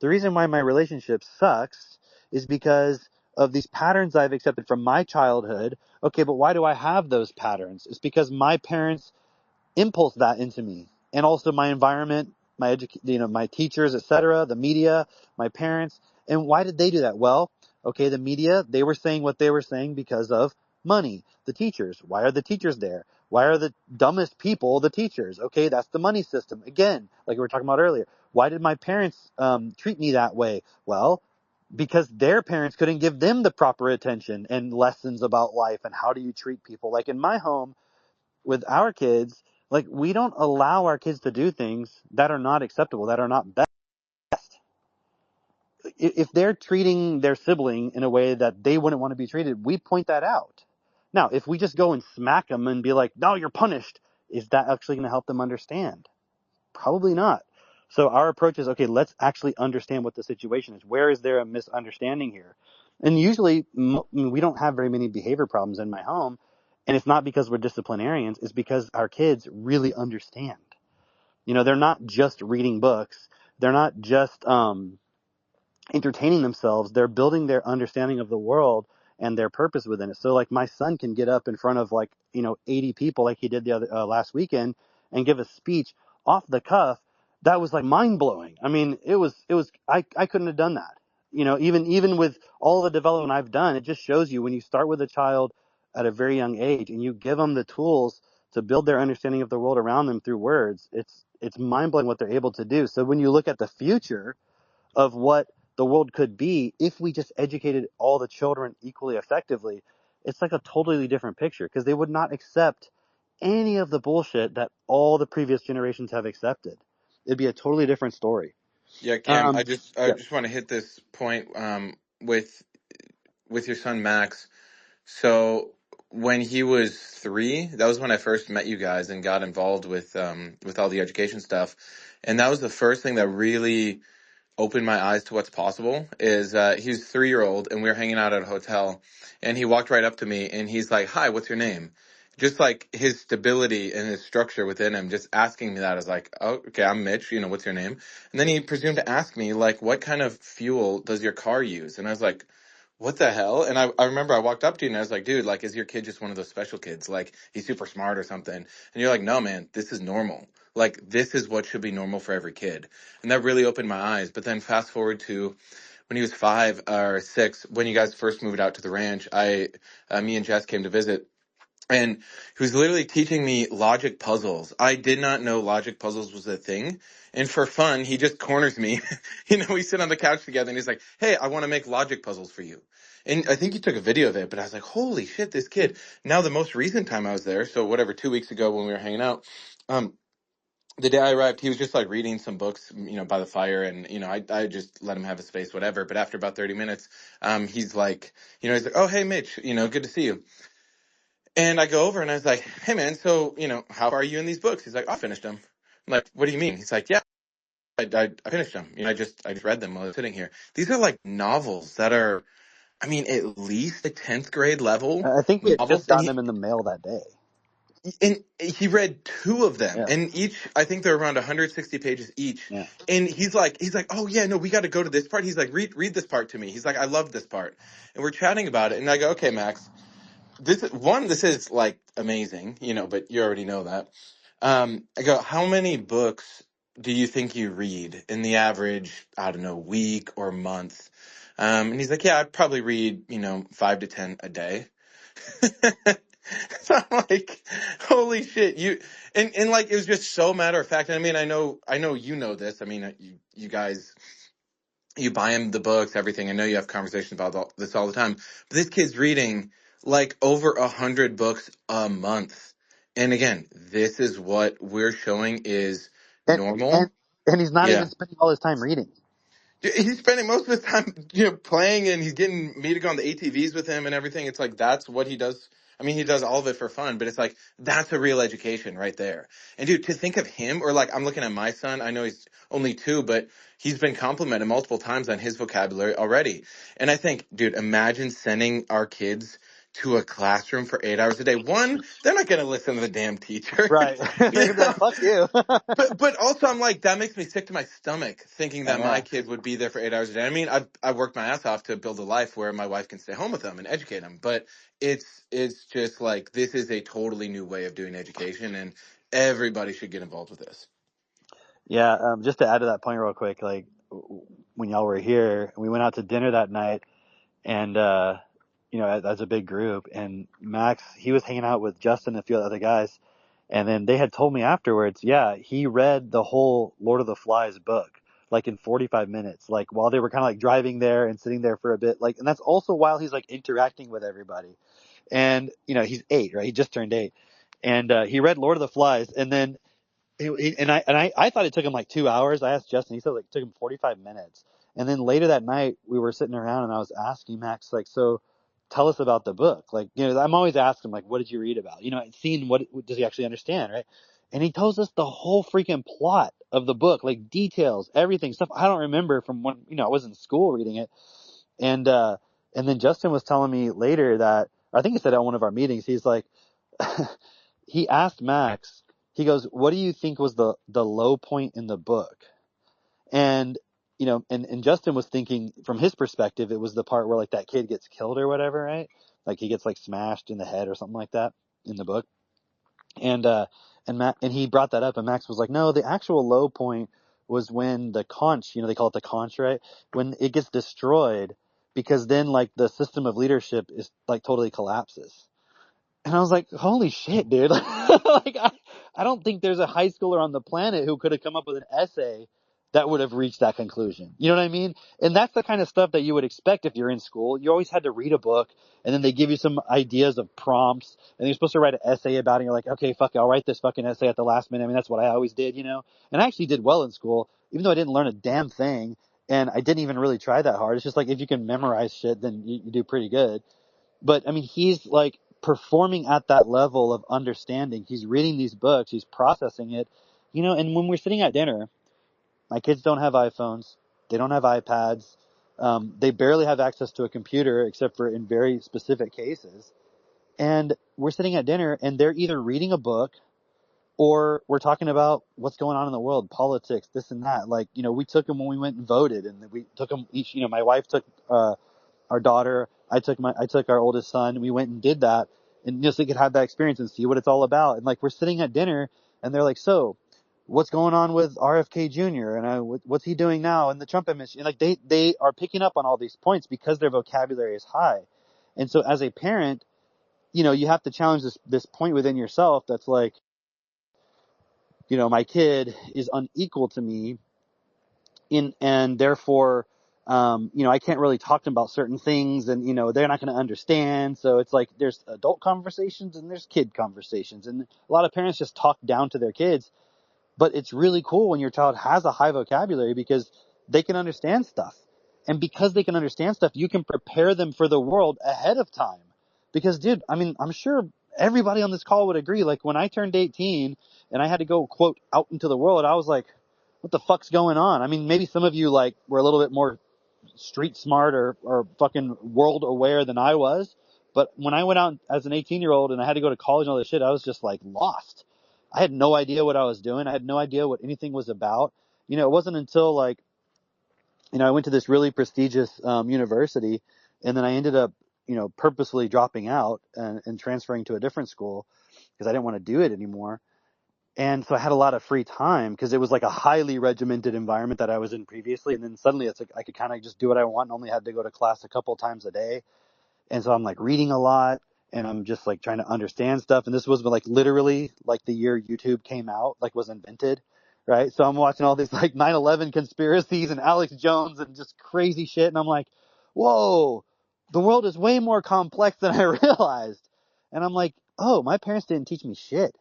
S4: the reason why my relationship sucks is because of these patterns I've accepted from my childhood. Okay, but why do I have those patterns? It's because my parents impulse that into me, and also my environment, my teachers, etc., the media, my parents. And why did they do that? Well, okay, the media, they were saying what they were saying because of money. The teachers, why are the teachers there? Why are the dumbest people the teachers? Okay, that's the money system again, like we were talking about earlier. Why did my parents treat me that way? Well, because their parents couldn't give them the proper attention and lessons about life and how do you treat people. Like in my home with our kids, like we don't allow our kids to do things that are not acceptable, that are not best. if they're treating their sibling in a way that they wouldn't want to be treated, we point that out. Now, if we just go and smack them and be like, no, you're punished, is that actually going to help them understand? Probably not. So our approach is, okay, let's actually understand what the situation is. Where is there a misunderstanding here? And usually we don't have very many behavior problems in my home. And it's not because we're disciplinarians. It's because our kids really understand. They're not just reading books. They're not just entertaining themselves. They're building their understanding of the world and their purpose within it. So like my son can get up in front of 80 people like he did the other last weekend and give a speech off the cuff. That was like mind blowing. I mean, I couldn't have done that. Even with all the development I've done, it just shows you when you start with a child at a very young age and you give them the tools to build their understanding of the world around them through words, it's mind blowing what they're able to do. So when you look at the future of what the world could be if we just educated all the children equally effectively, it's like a totally different picture because they would not accept any of the bullshit that all the previous generations have accepted. It'd be a totally different story.
S1: Yeah, Cam,
S4: Um,
S1: I
S4: yeah.
S1: just want to hit this point with your son Max. So when he was 3, that was when I first met you guys and got involved with all the education stuff. And that was the first thing that really opened my eyes to what's possible. Is he's 3-year-old and we were hanging out at a hotel and he walked right up to me and he's like, "Hi, what's your name?" Just like his stability and his structure within him, just asking me that, I was like, "Oh, okay, I'm Mitch, what's your name?" And then he presumed to ask me like, "What kind of fuel does your car use?" And I was like, "What the hell?" And I remember I walked up to you and I was like, "Dude, like, is your kid just one of those special kids? Like, he's super smart or something?" And you're like, "No, man, this is normal. Like, this is what should be normal for every kid." And that really opened my eyes. But then fast forward to when he was 5 or 6, when you guys first moved out to the ranch, me and Jess came to visit. And he was literally teaching me logic puzzles. I did not know logic puzzles was a thing. And for fun, he just corners me. We sit on the couch together and he's like, "Hey, I want to make logic puzzles for you." And I think he took a video of it, but I was like, holy shit, this kid. Now, the most recent time I was there, so whatever, 2 weeks ago when we were hanging out, the day I arrived, he was just like reading some books, by the fire, and I just let him have his space, whatever. But after about 30 minutes, he's like, "Oh, hey, Mitch, good to see you." And I go over and I was like, "Hey, man, so how far are you in these books?" He's like, "I finished them." I'm like, "What do you mean?" He's like, "Yeah, I finished them. I just read them while I was sitting here." These are like novels that are, I mean, at least a 10th grade level
S4: I think we had just
S1: novels, and
S4: gotten them in the mail that day.
S1: he read 2 of them,
S4: Yeah.
S1: and each, I think they're around 160 pages each.
S4: Yeah.
S1: And he's like, "Oh yeah, no, we got to go to this part." He's like, read this part to me." He's like, "I love this part." And we're chatting about it, and I go, "Okay, Max, this is like amazing, but you already know that." I go, "How many books do you think you read in the average, I don't know, week or month?" And he's like, "Yeah, I probably read, 5 to 10 a day." So I'm like, holy shit, and like, it was just so matter of fact. And I mean, I know this. I mean, you guys, you buy him the books, everything. I know you have conversations about this all the time. But this kid's reading like over 100 books a month. And again, this is what we're showing is
S4: And
S1: normal.
S4: and and he's not even
S1: Yeah.
S4: spending all his time reading.
S1: He's spending most of his time, playing, and he's getting me to go on the ATVs with him and everything. It's like, that's what he does. I mean, he does all of it for fun, but it's like, that's a real education right there. And dude, to think of him, or like, I'm looking at my son, I know he's only 2, but he's been complimented multiple times on his vocabulary already. And I think, dude, imagine sending our kids to a classroom for 8 hours a day. One, they're not going to listen to the damn teacher.
S4: Right. They're
S1: you
S4: gonna be
S1: know?
S4: like, "Fuck you."
S1: But also, I'm like, that makes me sick to my stomach thinking that my
S4: Yeah.
S1: kid would be there for 8 hours a day. I mean, I've worked my ass off to build a life where my wife can stay home with them and educate them. But it's just like, this is a totally new way of doing education, and everybody should get involved with this.
S4: Yeah. Just to add to that point real quick, like when y'all were here, we went out to dinner that night, and as a big group, and Max, he was hanging out with Justin and a few other guys, and then they had told me afterwards, yeah, he read the whole Lord of the Flies book like in 45 minutes, like while they were kind of like driving there and sitting there for a bit, like, and that's also while he's like interacting with everybody. And he's 8, right? He just turned 8, and he read Lord of the Flies, and then I thought it took him like 2 hours. I asked Justin, he said like it took him 45 minutes. And then later that night we were sitting around and I was asking Max, like, so tell us about the book. Like, I'm always asking him, like, what did you read about? Seeing what does he actually understand, right? And he tells us the whole freaking plot of the book, like details, everything, stuff I don't remember from when, I was in school reading it. And then Justin was telling me later that, I think he said at one of our meetings, he's like, he asked Max, he goes, what do you think was the low point in the book? And, and Justin was thinking from his perspective, it was the part where like that kid gets killed or whatever, right? Like he gets like smashed in the head or something like that in the book. And he brought that up and Max was like, no, the actual low point was when the conch, they call it the conch, right? When it gets destroyed, because then like the system of leadership is like totally collapses. And I was like, holy shit, dude. Like, I don't think there's a high schooler on the planet who could have come up with an essay that would have reached that conclusion. You know what I mean? And that's the kind of stuff that you would expect if you're in school. You always had to read a book and then they give you some ideas of prompts and you're supposed to write an essay about it. And you're like, okay, fuck it, I'll write this fucking essay at the last minute. I mean, that's what I always did, And I actually did well in school, even though I didn't learn a damn thing and I didn't even really try that hard. It's just like, if you can memorize shit, then you do pretty good. But I mean, he's like performing at that level of understanding. He's reading these books, he's processing it, and when we're sitting at dinner, my kids don't have iPhones, they don't have iPads, they barely have access to a computer except for in very specific cases. And we're sitting at dinner and they're either reading a book or we're talking about what's going on in the world, politics, this and that. Like, we took them when we went and voted and we took them each, my wife took, our daughter, I took our oldest son, we went and did that, and just so they could have that experience and see what it's all about. And like, we're sitting at dinner and they're like, so what's going on with RFK Jr. and what's he doing now in the Trump administration? And like, they are picking up on all these points because their vocabulary is high. And so as a parent, you have to challenge this point within yourself that's like, my kid is unequal to me and therefore, I can't really talk to them about certain things and, they're not going to understand. So it's like, there's adult conversations and there's kid conversations. And a lot of parents just talk down to their kids, but it's really cool when your child has a high vocabulary because they can understand stuff. And because they can understand stuff, you can prepare them for the world ahead of time. Because dude, I mean, I'm sure everybody on this call would agree. Like when I turned 18 and I had to go quote out into the world, I was like, what the fuck's going on? I mean, maybe some of you like were a little bit more street smart or fucking world aware than I was. But when I went out as an 18-year-old and I had to go to college and all this shit, I was just like lost. I had no idea what I was doing. I had no idea what anything was about. It wasn't until like, I went to this really prestigious university and then I ended up, purposely dropping out and transferring to a different school because I didn't want to do it anymore. And so I had a lot of free time because it was like a highly regimented environment that I was in previously. And then suddenly it's like I could kind of just do what I want and only had to go to class a couple times a day. And so I'm like reading a lot and I'm just like trying to understand stuff. And this was like literally like the year YouTube came out, like was invented, right? So I'm watching all these like 9/11 conspiracies and Alex Jones and just crazy shit. And I'm like, whoa, the world is way more complex than I realized. And I'm like, oh, my parents didn't teach me shit.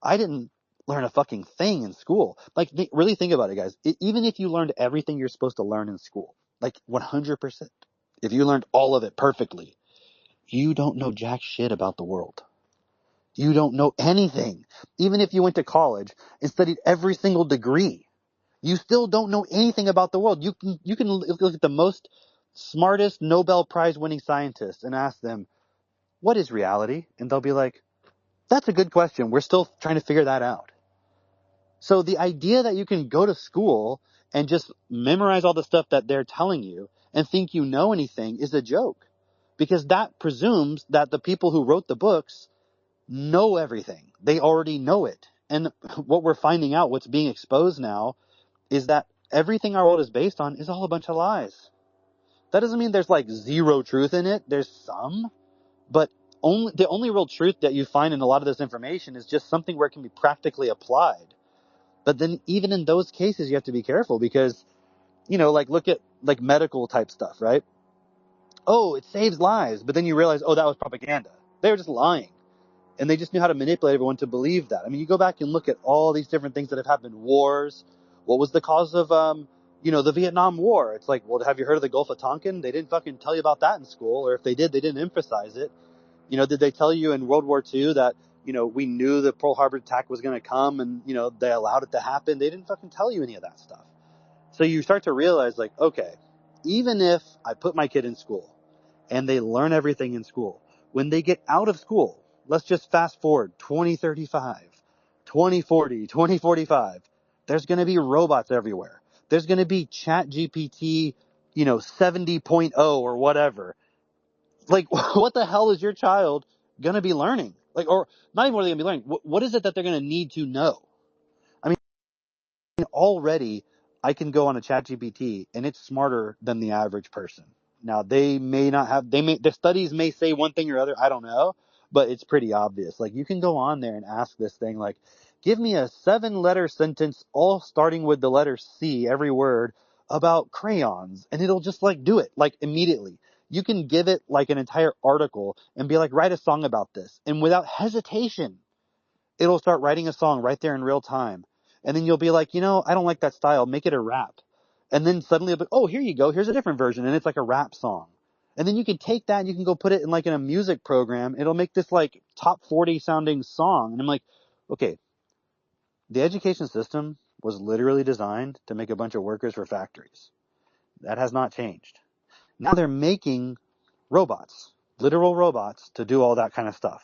S4: I didn't learn a fucking thing in school. Like, really think about it, guys. Even if you learned everything you're supposed to learn in school, like 100%, if you learned all of it perfectly, you don't know jack shit about the world. You don't know anything. Even if you went to college and studied every single degree, you still don't know anything about the world. You can look at the most smartest Nobel Prize winning scientists and ask them, what is reality? And they'll be like, that's a good question. We're still trying to figure that out. So the idea that you can go to school and just memorize all the stuff that they're telling you and think you know anything is a joke, because that presumes that the people who wrote the books know everything. They already know it. And what we're finding out, what's being exposed now, is that everything our world is based on is all a bunch of lies. That doesn't mean there's like zero truth in it. There's some, but the only real truth that you find in a lot of this information is just something where it can be practically applied. But then even in those cases, you have to be careful because, like look at like medical type stuff, right? Oh, it saves lives. But then you realize, oh, that was propaganda. They were just lying. And they just knew how to manipulate everyone to believe that. I mean, you go back and look at all these different things that have happened, wars. What was the cause of, the Vietnam War? It's like, well, have you heard of the Gulf of Tonkin? They didn't fucking tell you about that in school, or if they did, they didn't emphasize it. Did they tell you in World War II that, we knew the Pearl Harbor attack was going to come and, they allowed it to happen? They didn't fucking tell you any of that stuff. So you start to realize, like, okay, even if I put my kid in school and they learn everything in school, when they get out of school, let's just fast forward 2035, 2040, 2045, there's going to be robots everywhere. There's going to be Chat GPT, 70.0 or whatever. Like, what the hell is your child going to be learning? Like, or not even what are they going to be learning? What is it that they're going to need to know? I mean, already I can go on a chat GPT and it's smarter than the average person. Now they may not have, the studies may say one thing or other. I don't know, but it's pretty obvious. Like you can go on there and ask this thing, like, give me a 7-letter sentence, all starting with the letter C, every word about crayons. And it'll just like do it like immediately. You can give it like an entire article and be like, write a song about this. And without hesitation, it'll start writing a song right there in real time. And then you'll be like, I don't like that style. Make it a rap. And then suddenly it'll be, oh, here you go. Here's a different version. And it's like a rap song. And then you can take that and you can go put it in like in a music program. It'll make this like top 40 sounding song. And I'm like, okay, the education system was literally designed to make a bunch of workers for factories. That has not changed. Now they're making robots, literal robots, to do all that kind of stuff.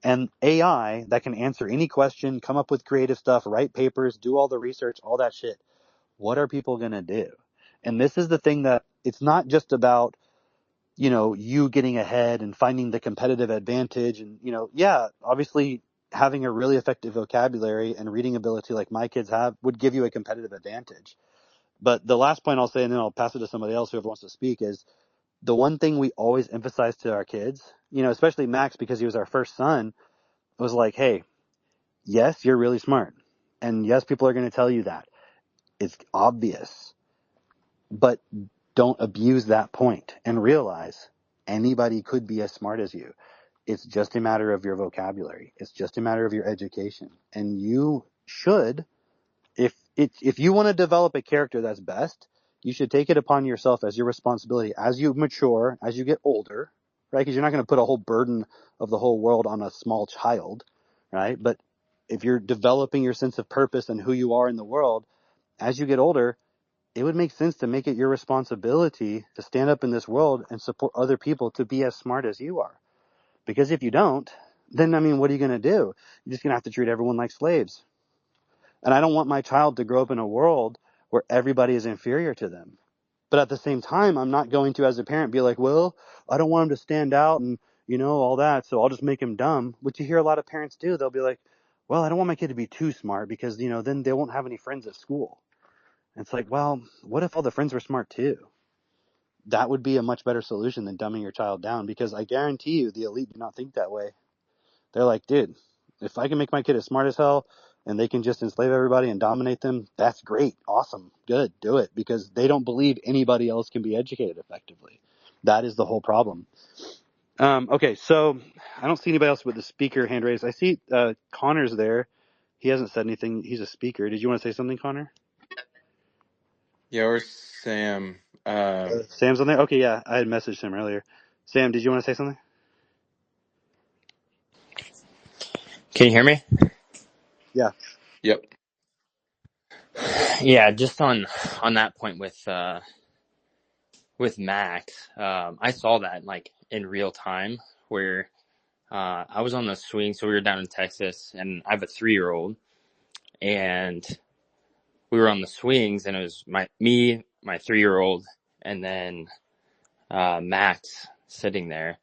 S4: And AI that can answer any question, come up with creative stuff, write papers, do all the research, all that shit. What are people going to do? And this is the thing that it's not just about, you getting ahead and finding the competitive advantage. And, obviously having a really effective vocabulary and reading ability like my kids have would give you a competitive advantage. But the last point I'll say, and then I'll pass it to somebody else, whoever wants to speak, is the one thing we always emphasize to our kids, especially Max, because he was our first son, was like, hey, yes, you're really smart. And yes, people are going to tell you that. It's obvious. But don't abuse that point and realize anybody could be as smart as you. It's just a matter of your vocabulary. It's just a matter of your education. And you should, if you want to develop a character that's best, you should take it upon yourself as your responsibility as you mature, as you get older, right? Because you're not going to put a whole burden of the whole world on a small child, right? But if you're developing your sense of purpose and who you are in the world, as you get older, it would make sense to make it your responsibility to stand up in this world and support other people to be as smart as you are. Because if you don't, then, what are you going to do? You're just going to have to treat everyone like slaves. And I don't want my child to grow up in a world where everybody is inferior to them. But at the same time, I'm not going to, as a parent, be like, well, I don't want him to stand out and, all that, so I'll just make him dumb, which you hear a lot of parents do. They'll be like, well, I don't want my kid to be too smart because, then they won't have any friends at school. And it's like, well, what if all the friends were smart too? That would be a much better solution than dumbing your child down, because I guarantee you the elite do not think that way. They're like, dude, if I can make my kid as smart as hell and they can just enslave everybody and dominate them, that's great. Awesome. Good. Do it, because they don't believe anybody else can be educated effectively. That is the whole problem. Okay, so I don't see anybody else with the speaker hand raised. I see Connor's there. He hasn't said anything. He's a speaker. Did you want to say something, Connor?
S1: Yeah, or Sam.
S4: Sam's on there? Okay, yeah. I had messaged him earlier. Sam, did you want to say something?
S12: Can you hear me?
S4: Yeah.
S1: Yep.
S12: Yeah, just on that point with Max, I saw that like in real time where I was on the swing, so we were down in Texas, and I have a 3-year-old, and we were on the swings, and it was my 3-year-old, and then Max sitting there,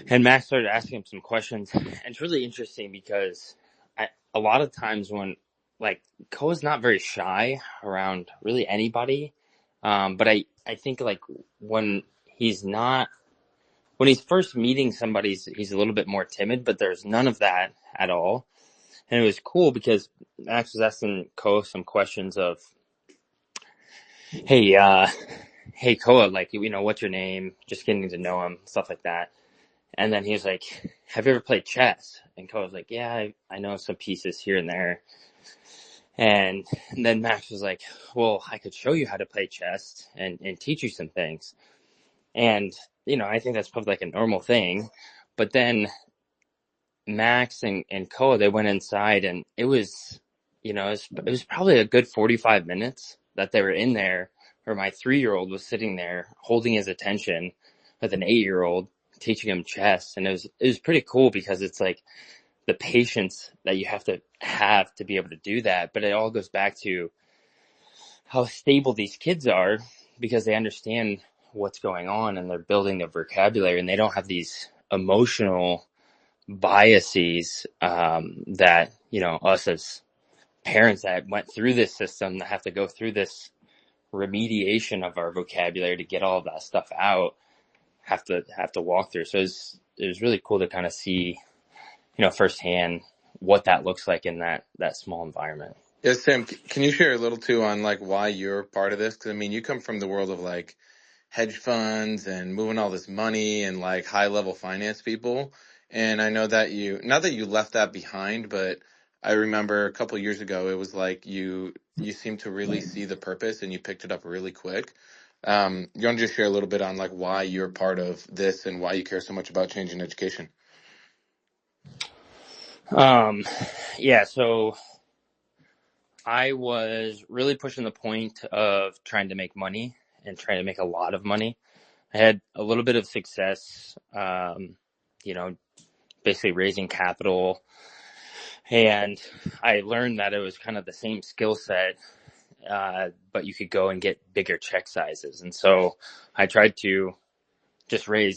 S12: and Max started asking him some questions, and it's really interesting because a lot of times when like Koa's not very shy around really anybody, but I think like when he's first meeting somebody, he's a little bit more timid, but there's none of that at all. And it was cool because Max was asking Koa some questions of, hey Koa, like, what's your name? Just getting to know him, stuff like that. And then he was like, have you ever played chess? And Ko was like, yeah, I know some pieces here and there. And then Max was like, well, I could show you how to play chess and teach you some things. And, I think that's probably like a normal thing. But then Max and Koa, they went inside, and it was, it was probably a good 45 minutes that they were in there, where my 3-year-old was sitting there holding his attention with an 8-year-old, teaching him chess. And it was pretty cool, because it's like the patience that you have to be able to do that. But it all goes back to how stable these kids are, because they understand what's going on and they're building their vocabulary, and they don't have these emotional biases that us as parents that went through this system, that have to go through this remediation of our vocabulary to get all of that stuff out, have to walk through. So it was really cool to kind of see firsthand what that looks like in that small environment.
S1: Yes, Sam, can you share a little too on like why you're part of this? Because I mean, you come from the world of like hedge funds and moving all this money and like high level finance people. And I know that not that you left that behind, but I remember a couple years ago, it was like you seemed to really see the purpose and you picked it up really quick. You want to just share a little bit on like why you're part of this and why you care so much about changing education?
S12: Yeah, so I was really pushing the point of trying to make money, and trying to make a lot of money. I had a little bit of success, basically raising capital, and I learned that it was kind of the same skill set, but you could go and get bigger check sizes. And so I tried to just do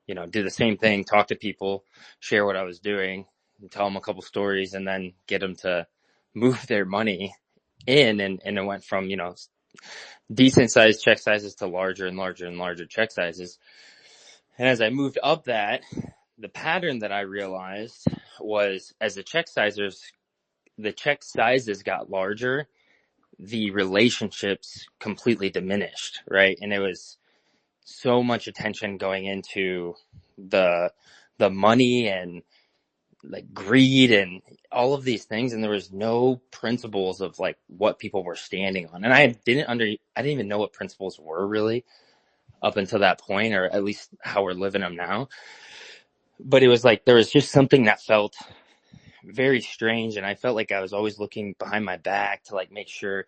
S12: the same thing, talk to people, share what I was doing, and tell them a couple stories, and then get them to move their money in. And it went from, decent sized check sizes to larger and larger and larger check sizes. And as I moved up that, the pattern that I realized was, as the check sizes got larger, the relationships completely diminished, right? And it was so much attention going into the money and like greed and all of these things, and there was no principles of like what people were standing on. And I didn't even know what principles were really up until that point, or at least how we're living them now. But it was like there was just something that felt very strange, and I felt like I was always looking behind my back to like make sure,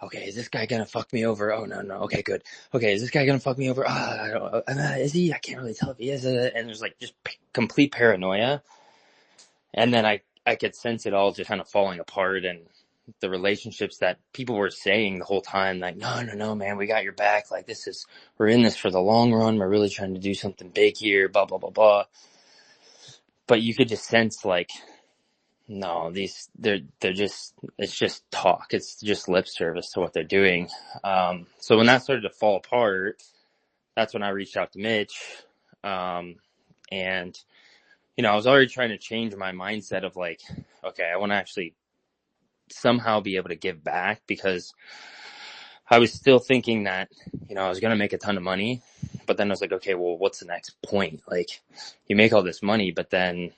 S12: okay, is this guy gonna fuck me over? Oh no, okay, good. Okay, is this guy gonna fuck me over? I don't, is he? I can't really tell if he is. And there's like just complete paranoia. And then I could sense it all just kind of falling apart, and the relationships that people were saying the whole time, like, no, man, we got your back. Like, we're in this for the long run. We're really trying to do something big here, blah, blah, blah, blah. But you could just sense like, no, they're just, it's just talk. It's just lip service to what they're doing. So when that started to fall apart, that's when I reached out to Mitch. And I was already trying to change my mindset of like, okay, I want to actually somehow be able to give back, because I was still thinking that, I was going to make a ton of money, but then I was like, okay, well, what's the next point? Like, you make all this money, but then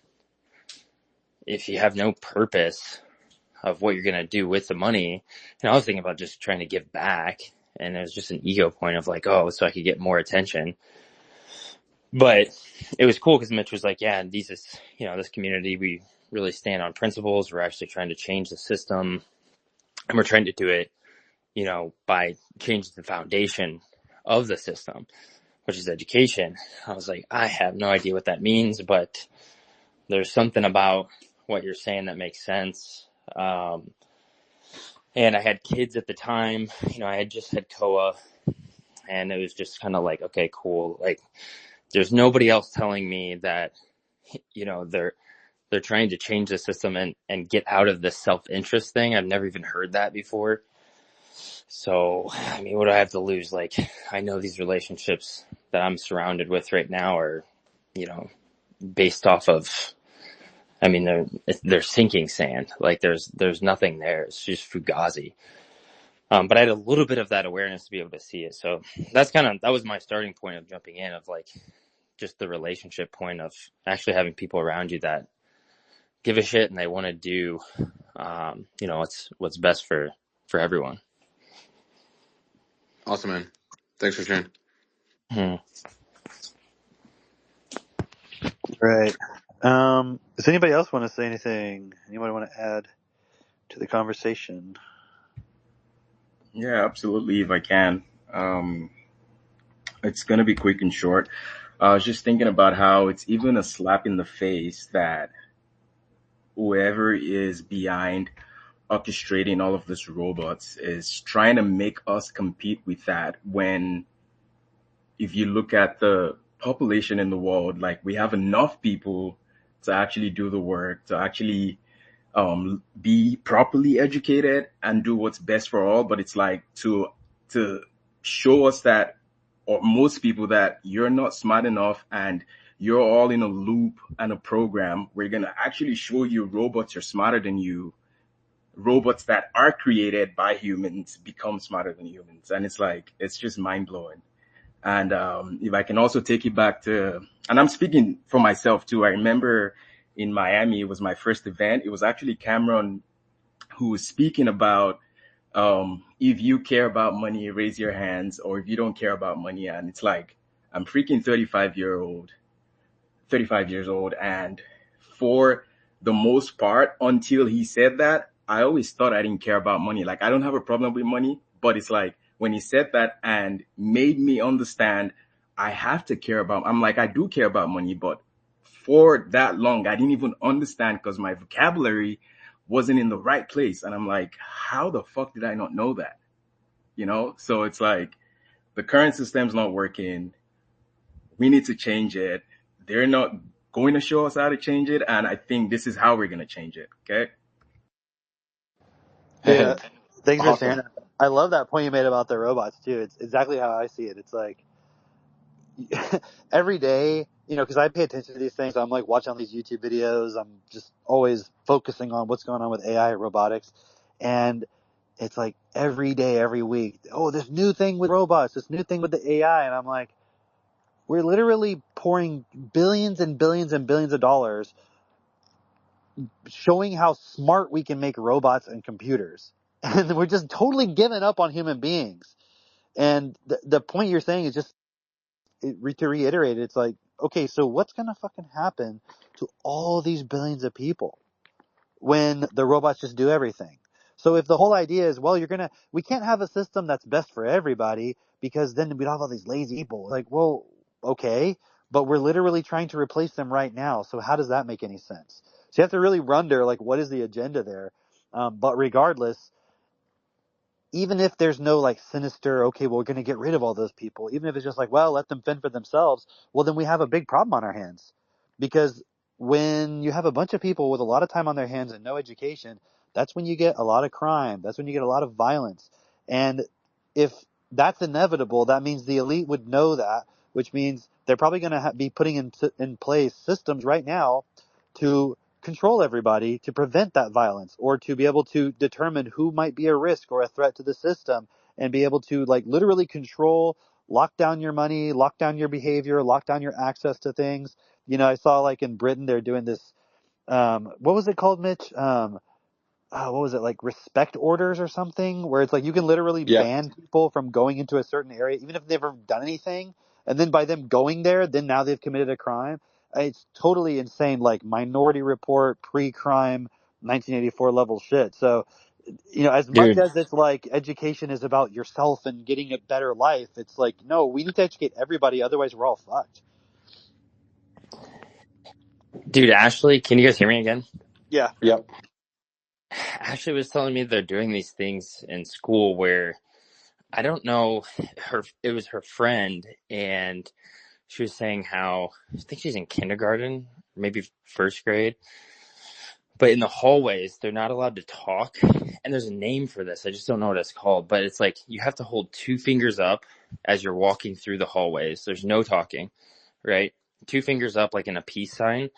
S12: if you have no purpose of what you're going to do with the money, I was thinking about just trying to give back, and it was just an ego point of like, oh, so I could get more attention. But it was cool because Mitch was like, yeah, this community, we really stand on principles. We're actually trying to change the system, and we're trying to do it, by changing the foundation of the system, which is education. I was like, I have no idea what that means, but there's something about what you're saying that makes sense. And I had kids at the time, I had just had Koa, and it was just kind of like, okay, cool. Like, there's nobody else telling me that, they're trying to change the system and get out of this self-interest thing. I've never even heard that before. So, I mean, what do I have to lose? Like, I know these relationships that I'm surrounded with right now are, based off of, I mean, they're sinking sand. Like, there's nothing there. It's just fugazi. But I had a little bit of that awareness to be able to see it. So that was my starting point of jumping in, of like just the relationship point of actually having people around you that give a shit and they want to do, what's best for everyone.
S1: Awesome, man. Thanks for sharing.
S12: Hmm.
S4: Right. Does anybody else want to say anything? Anybody want to add to the conversation?
S13: Yeah, absolutely. If I can, it's gonna be quick and short. I was just thinking about how it's even a slap in the face that whoever is behind orchestrating all of these robots is trying to make us compete with that. When, if you look at the population in the world, like we have enough people to actually do the work, to actually be properly educated and do what's best for all. But it's like to show us that, or most people, that you're not smart enough and you're all in a loop and a program. We're going to actually show you robots are smarter than you. Robots that are created by humans become smarter than humans. And it's like, it's just mind blowing. And if I can also take it back to, and I'm speaking for myself too. I remember in Miami, it was my first event. It was actually Cameron who was speaking about, if you care about money, raise your hands, or if you don't care about money. And it's like, I'm freaking 35 years old. And for the most part, until he said that, I always thought I didn't care about money. Like, I don't have a problem with money, but it's like when he said that and made me understand I have to care about, I'm like, I do care about money, but for that long, I didn't even understand because my vocabulary wasn't in the right place. And I'm like, how the fuck did I not know that? You know? So it's like the current system's not working. We need to change it. They're not going to show us how to change it. And I think this is how we're going to change it. Okay.
S4: Yeah. Thanks for sharing
S1: Awesome.
S4: that. I love that point you made about the robots too. It's exactly how I see it. It's like every day, because I pay attention to these things. I'm like watching all these YouTube videos. I'm just always focusing on what's going on with AI and robotics. And it's like every day, every week, oh, this new thing with robots, this new thing with the AI. And I'm like, we're literally pouring billions and billions and billions of dollars showing how smart we can make robots and computers. And we're just totally giving up on human beings. And the point you're saying is just to reiterate, it's like, okay, so what's going to fucking happen to all these billions of people when the robots just do everything? So if the whole idea is, well, we can't have a system that's best for everybody because then we'd have all these lazy people. Like, well, okay, but we're literally trying to replace them right now. So how does that make any sense? So you have to really wonder, like, what is the agenda there? But regardless, even if there's no like sinister, okay, well, we're going to get rid of all those people, even if it's just like, well, let them fend for themselves, well, then we have a big problem on our hands. Because when you have a bunch of people with a lot of time on their hands and no education, that's when you get a lot of crime. That's when you get a lot of violence. And if that's inevitable, that means the elite would know that, which means they're probably going to be putting in place systems right now to control everybody to prevent that violence or to be able to determine who might be a risk or a threat to the system and be able to like literally control, lock down your money, lock down your behavior, lock down your access to things. I saw like in Britain they're doing this what was it called, Mitch? What was it, like respect orders or something, where it's like you can literally
S1: Yeah.
S4: ban people from going into a certain area even if they've never done anything, and then by them going there, then now they've committed a crime. It's totally insane, like Minority Report pre-crime 1984 level shit. So as much
S12: Dude,
S4: as it's like education is about yourself and getting a better life, it's like, no, we need to educate everybody, otherwise we're all fucked.
S12: Ashley, can you guys hear me again?
S4: Yeah.
S1: Yep.
S12: Ashley was telling me they're doing these things in school where I don't know, it was her friend, and she was saying how I think she's in kindergarten, maybe first grade, but in the hallways they're not allowed to talk. And there's a name for this, I just don't know what it's called, but it's like you have to hold two fingers up as you're walking through the hallways. There's no talking, right? Two fingers up like in a peace sign.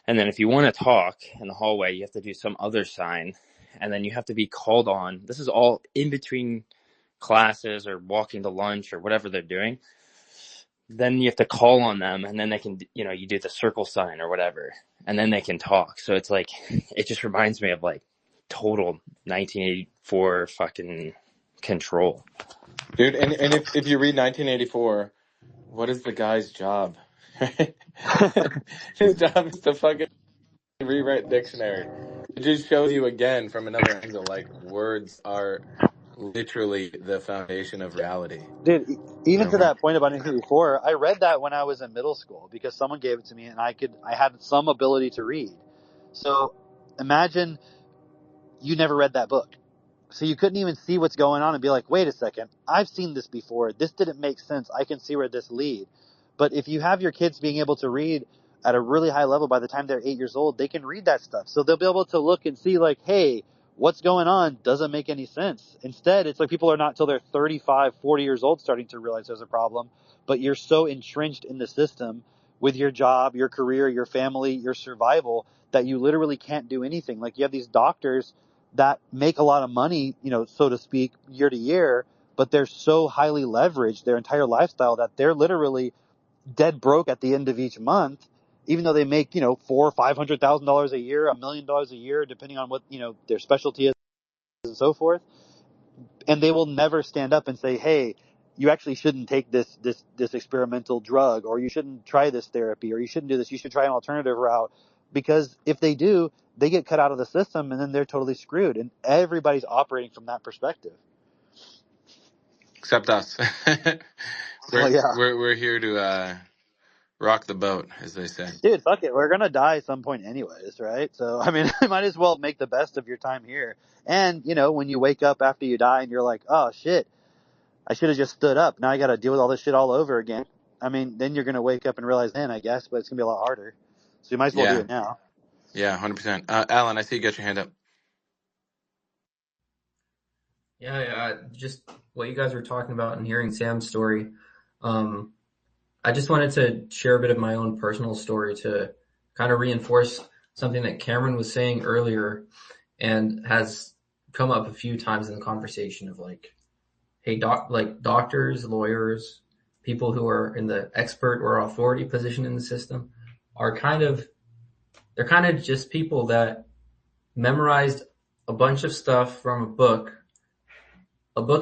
S12: And then if you want to talk in the hallway, you have to do some other sign. And then you have to be called on. This is all in between classes or walking to lunch or whatever they're doing. then you have to call on them, and then they can, you do the circle sign or whatever, and then they can talk. So it's like, it just reminds me of like total 1984 fucking control.
S1: Dude. And if you read 1984, what is the guy's job? His job is to fucking rewrite dictionary. It just shows you again from another angle, like words are literally the foundation of reality.
S4: Dude,
S1: You
S4: even
S1: know,
S4: to that point about 1984, I read that when I was in middle school because someone gave it to me and I had some ability to read. So imagine you never read that book. So you couldn't even see what's going on and be like, wait a second, I've seen this before. This didn't make sense. I can see where this leads. But if you have your kids being able to read at a really high level by the time they're 8 years old, they can read that stuff. So they'll be able to look and see like, hey, what's going on doesn't make any sense. Instead, it's like people are not till they're 35, 40 years old starting to realize there's a problem. But you're so entrenched in the system with your job, your career, your family, your survival that you literally can't do anything. Like you have these doctors that make a lot of money, so to speak, year to year, but they're so highly leveraged their entire lifestyle that they're literally dead broke at the end of each month, even though they make, $400,000 or $500,000 a year, $1 million a year, depending on what, their specialty is and so forth. And they will never stand up and say, hey, you actually shouldn't take this experimental drug, or you shouldn't try this therapy, or you shouldn't do this. You should try an alternative route. Because if they do, they get cut out of the system and then they're totally screwed. And everybody's operating from that perspective.
S1: except us.
S4: Oh yeah.
S1: we're here to rock the boat, as they say.
S4: Dude, fuck it. We're going to die at some point anyways, right? So, I mean, you might as well make the best of your time here. And, when you wake up after you die and you're like, oh shit, I should have just stood up. Now I got to deal with all this shit all over again. I mean, then you're going to wake up and realize then, I guess, but it's going to be a lot harder. So you might as well do
S1: Yeah,
S4: it now.
S1: yeah, 100%. Alan, I see you got your hand up.
S10: Yeah, just what you guys were talking about and hearing Sam's story. I just wanted to share a bit of my own personal story to kind of reinforce something that Cameron was saying earlier and has come up a few times in the conversation of like, hey, doctors, lawyers, people who are in the expert or authority position in the system are they're kind of just people that memorized a bunch of stuff from a book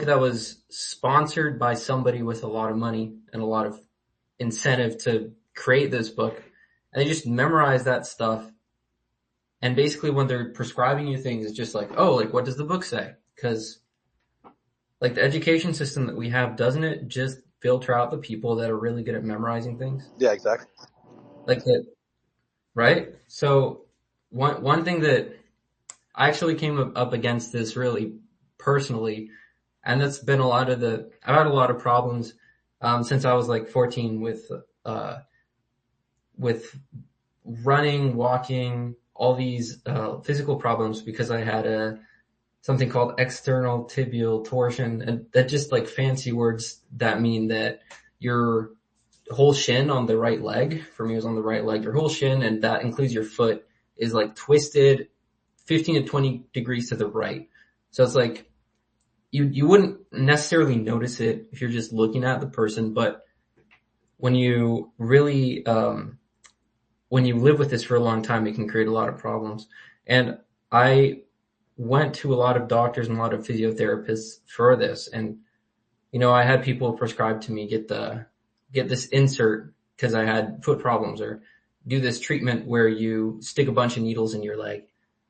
S10: that was sponsored by somebody with a lot of money and a lot of incentive to create this book. And they just memorize that stuff. And basically when they're prescribing you things, it's just like, oh, like what does the book say? Because like the education system that we have, doesn't it just filter out the people that are really good at memorizing things?
S4: Yeah, exactly.
S10: Like that, right? So one thing that I actually came up against this really personally, and that's been I've had a lot of problems, since I was like 14 with running, walking, all these, physical problems because I had something called external tibial torsion, and that just like fancy words that mean that your whole shin on the right leg, for me it was on the right leg, your whole shin, and that includes your foot, is like twisted 15 to 20 degrees to the right. So it's like, you wouldn't necessarily notice it if you're just looking at the person, but when you really, when you live with this for a long time, it can create a lot of problems. And I went to a lot of doctors and a lot of physiotherapists for this. And, I had people prescribe to me, get this insert because I had foot problems, or do this treatment where you stick a bunch of needles in your leg,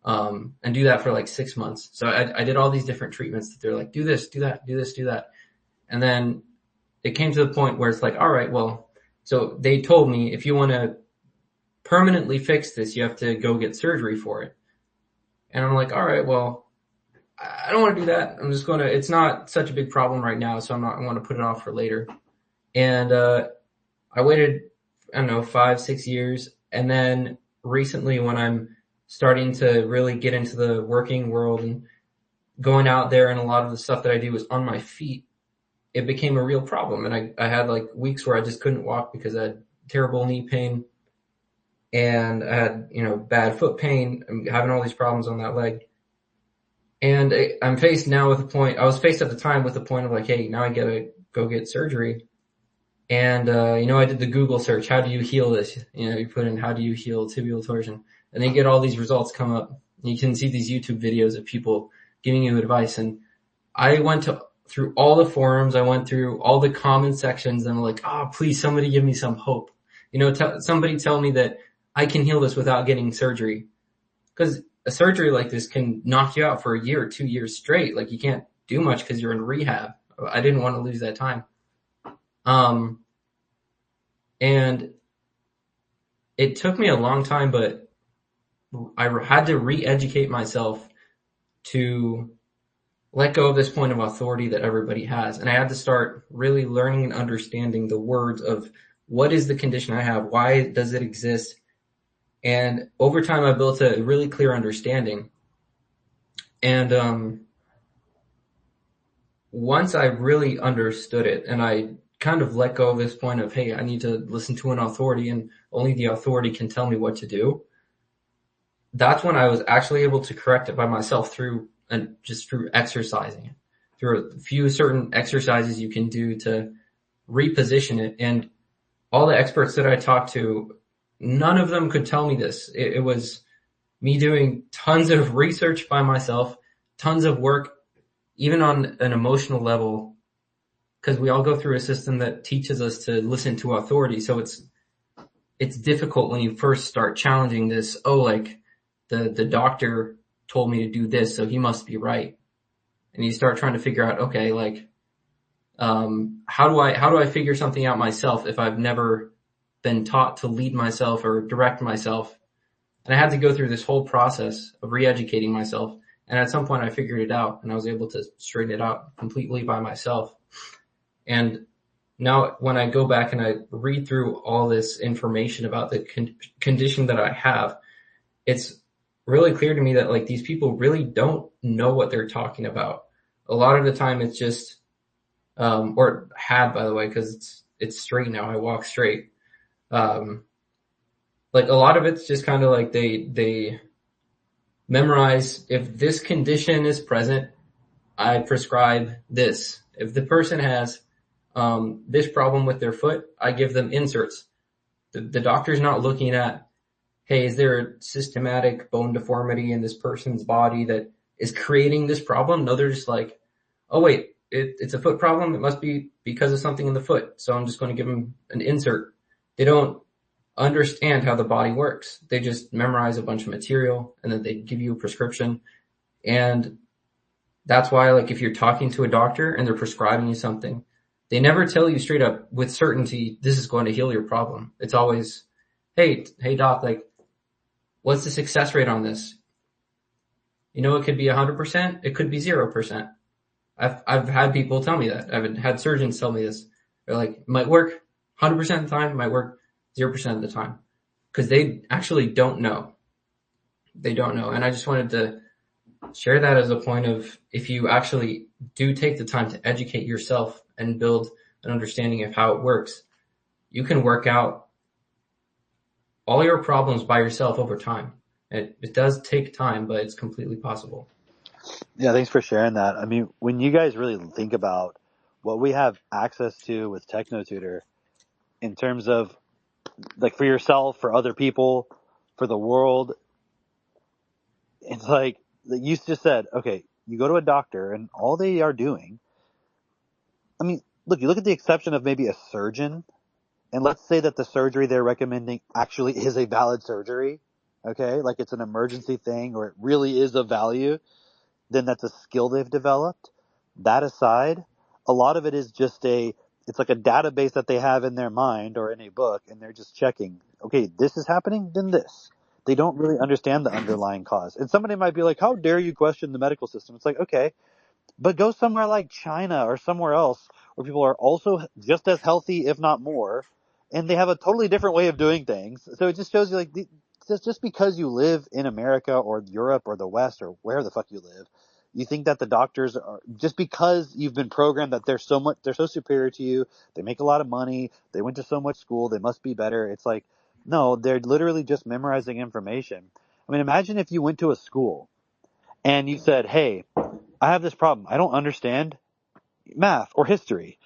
S10: and do that for like 6 months. So I did all these different treatments that they're like, do this, do that, do this, do that. And then it came to the point where it's like, all right, well, so they told me if you want to permanently fix this, you have to go get surgery for it. And I'm like, all right, well, I don't want to do that. It's not such a big problem right now, so I want to put it off for later. And, I waited, I don't know, 5-6 years. And then recently when I'm starting to really get into the working world and going out there, and a lot of the stuff that I do was on my feet, it became a real problem. And I had like weeks where I just couldn't walk because I had terrible knee pain, and I had, bad foot pain. I'm having all these problems on that leg. And I'm faced now with I was faced at the time with the point of like, hey, now I gotta go get surgery. And, I did the Google search. How do you heal this? You put in, how do you heal tibial torsion? And then you get all these results come up. You can see these YouTube videos of people giving you advice. And I went through all the forums. I went through all the comment sections, and I'm like, please, somebody give me some hope. Somebody tell me that I can heal this without getting surgery. Cause a surgery like this can knock you out for a year or 2 years straight. Like, you can't do much because you're in rehab. I didn't want to lose that time. And it took me a long time, but I had to re-educate myself to let go of this point of authority that everybody has. And I had to start really learning and understanding the words of what is the condition I have? Why does it exist? And over time, I built a really clear understanding. And once I really understood it, and I kind of let go of this point of, hey, I need to listen to an authority and only the authority can tell me what to do. That's when I was actually able to correct it by myself through exercising, through a few certain exercises you can do to reposition it. And all the experts that I talked to, none of them could tell me this. It was me doing tons of research by myself, tons of work, even on an emotional level, because we all go through a system that teaches us to listen to authority. So it's difficult when you first start challenging this. The doctor told me to do this, so he must be right. And you start trying to figure out, okay, how do I figure something out myself if I've never been taught to lead myself or direct myself? And I had to go through this whole process of re-educating myself. And at some point I figured it out, and I was able to straighten it out completely by myself. And now when I go back and I read through all this information about the condition that I have, it's really clear to me that these people really don't know what they're talking about. A lot of the time it's just, or had, by the way, cause it's straight now. I walk straight. A lot of it's just kind of they memorize, if this condition is present, I prescribe this. If the person has, this problem with their foot, I give them inserts. The doctor's not looking at, hey, is there a systematic bone deformity in this person's body that is creating this problem? No, they're just like, oh wait, it's a foot problem. It must be because of something in the foot. So I'm just going to give them an insert. They don't understand how the body works. They just memorize a bunch of material and then they give you a prescription. And that's why, if you're talking to a doctor and they're prescribing you something, they never tell you straight up with certainty, this is going to heal your problem. It's always, hey doc, what's the success rate on this? It could be 100%. It could be 0%. I've had people tell me that. I've had surgeons tell me this. They're like, it might work 100% of the time, it might work 0% of the time. Cause they actually don't know. They don't know. And I just wanted to share that as a point of, if you actually do take the time to educate yourself and build an understanding of how it works, you can work out all your problems by yourself over time. It does take time, but it's completely possible.
S4: Yeah, thanks for sharing that. I mean, when you guys really think about what we have access to with TechnoTutor in terms of for yourself, for other people, for the world, it's you just said, okay, you go to a doctor and all they are doing, I mean, you look at the exception of maybe a surgeon, and let's say that the surgery they're recommending actually is a valid surgery, okay? It's an emergency thing or it really is of value, then that's a skill they've developed. That aside, a lot of it is just it's like a database that they have in their mind or in a book, and they're just checking, okay, this is happening, then this. They don't really understand the underlying cause. And somebody might be like, how dare you question the medical system? It's like, okay, but go somewhere like China or somewhere else where people are also just as healthy, if not more, and they have a totally different way of doing things. So it just shows you just because you live in America or Europe or the West or where the fuck you live, you think that the doctors are, just because you've been programmed that they're so superior to you, they make a lot of money, they went to so much school, they must be better. It's like, no, they're literally just memorizing information. I mean, imagine if you went to a school and you said, hey, I have this problem. I don't understand math or history.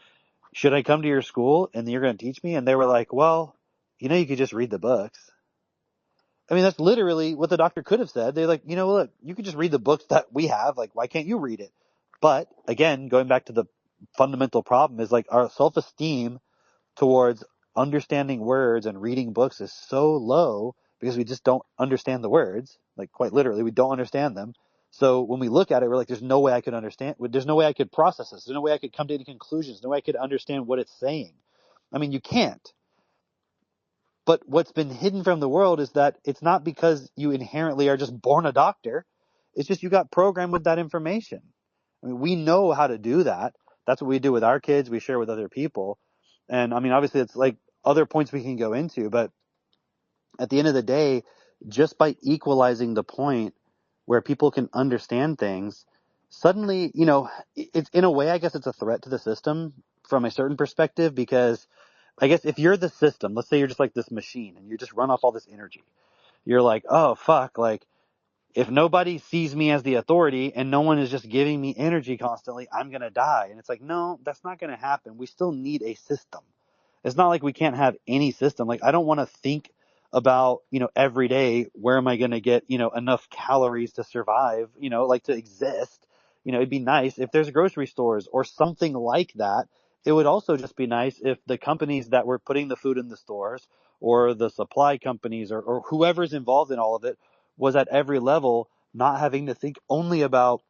S4: should I come to your school and you're going to teach me? And they were like, well, you could just read the books. I mean, that's literally what the doctor could have said. They're like, look, you could just read the books that we have. Like, why can't you read it? But again, going back to the fundamental problem is like our self-esteem towards understanding words and reading books is so low because we just don't understand the words. Like, quite literally, we don't understand them. So when we look at it, we're like, there's no way I could understand. There's no way I could process this. There's no way I could come to any conclusions. No way I could understand what it's saying. I mean, you can't. But what's been hidden from the world is that it's not because you inherently are just born a doctor. It's just you got programmed with that information. I mean, we know how to do that. That's what we do with our kids. We share with other people. And I mean, obviously, it's like other points we can go into. But at the end of the day, just by equalizing the point where people can understand things, suddenly, it's in a way, I guess it's a threat to the system from a certain perspective because I guess if you're the system, let's say you're just like this machine and you just run off all this energy, you're like, oh, fuck, like if nobody sees me as the authority and no one is just giving me energy constantly, I'm going to die. And it's like, no, that's not going to happen. We still need a system. It's not like we can't have any system. Like, I don't want to think about, every day, where am I going to get, enough calories to survive, like to exist. It'd be nice if there's grocery stores or something like that. It would also just be nice if the companies that were putting the food in the stores or the supply companies or whoever's involved in all of it was at every level, not having to think only about,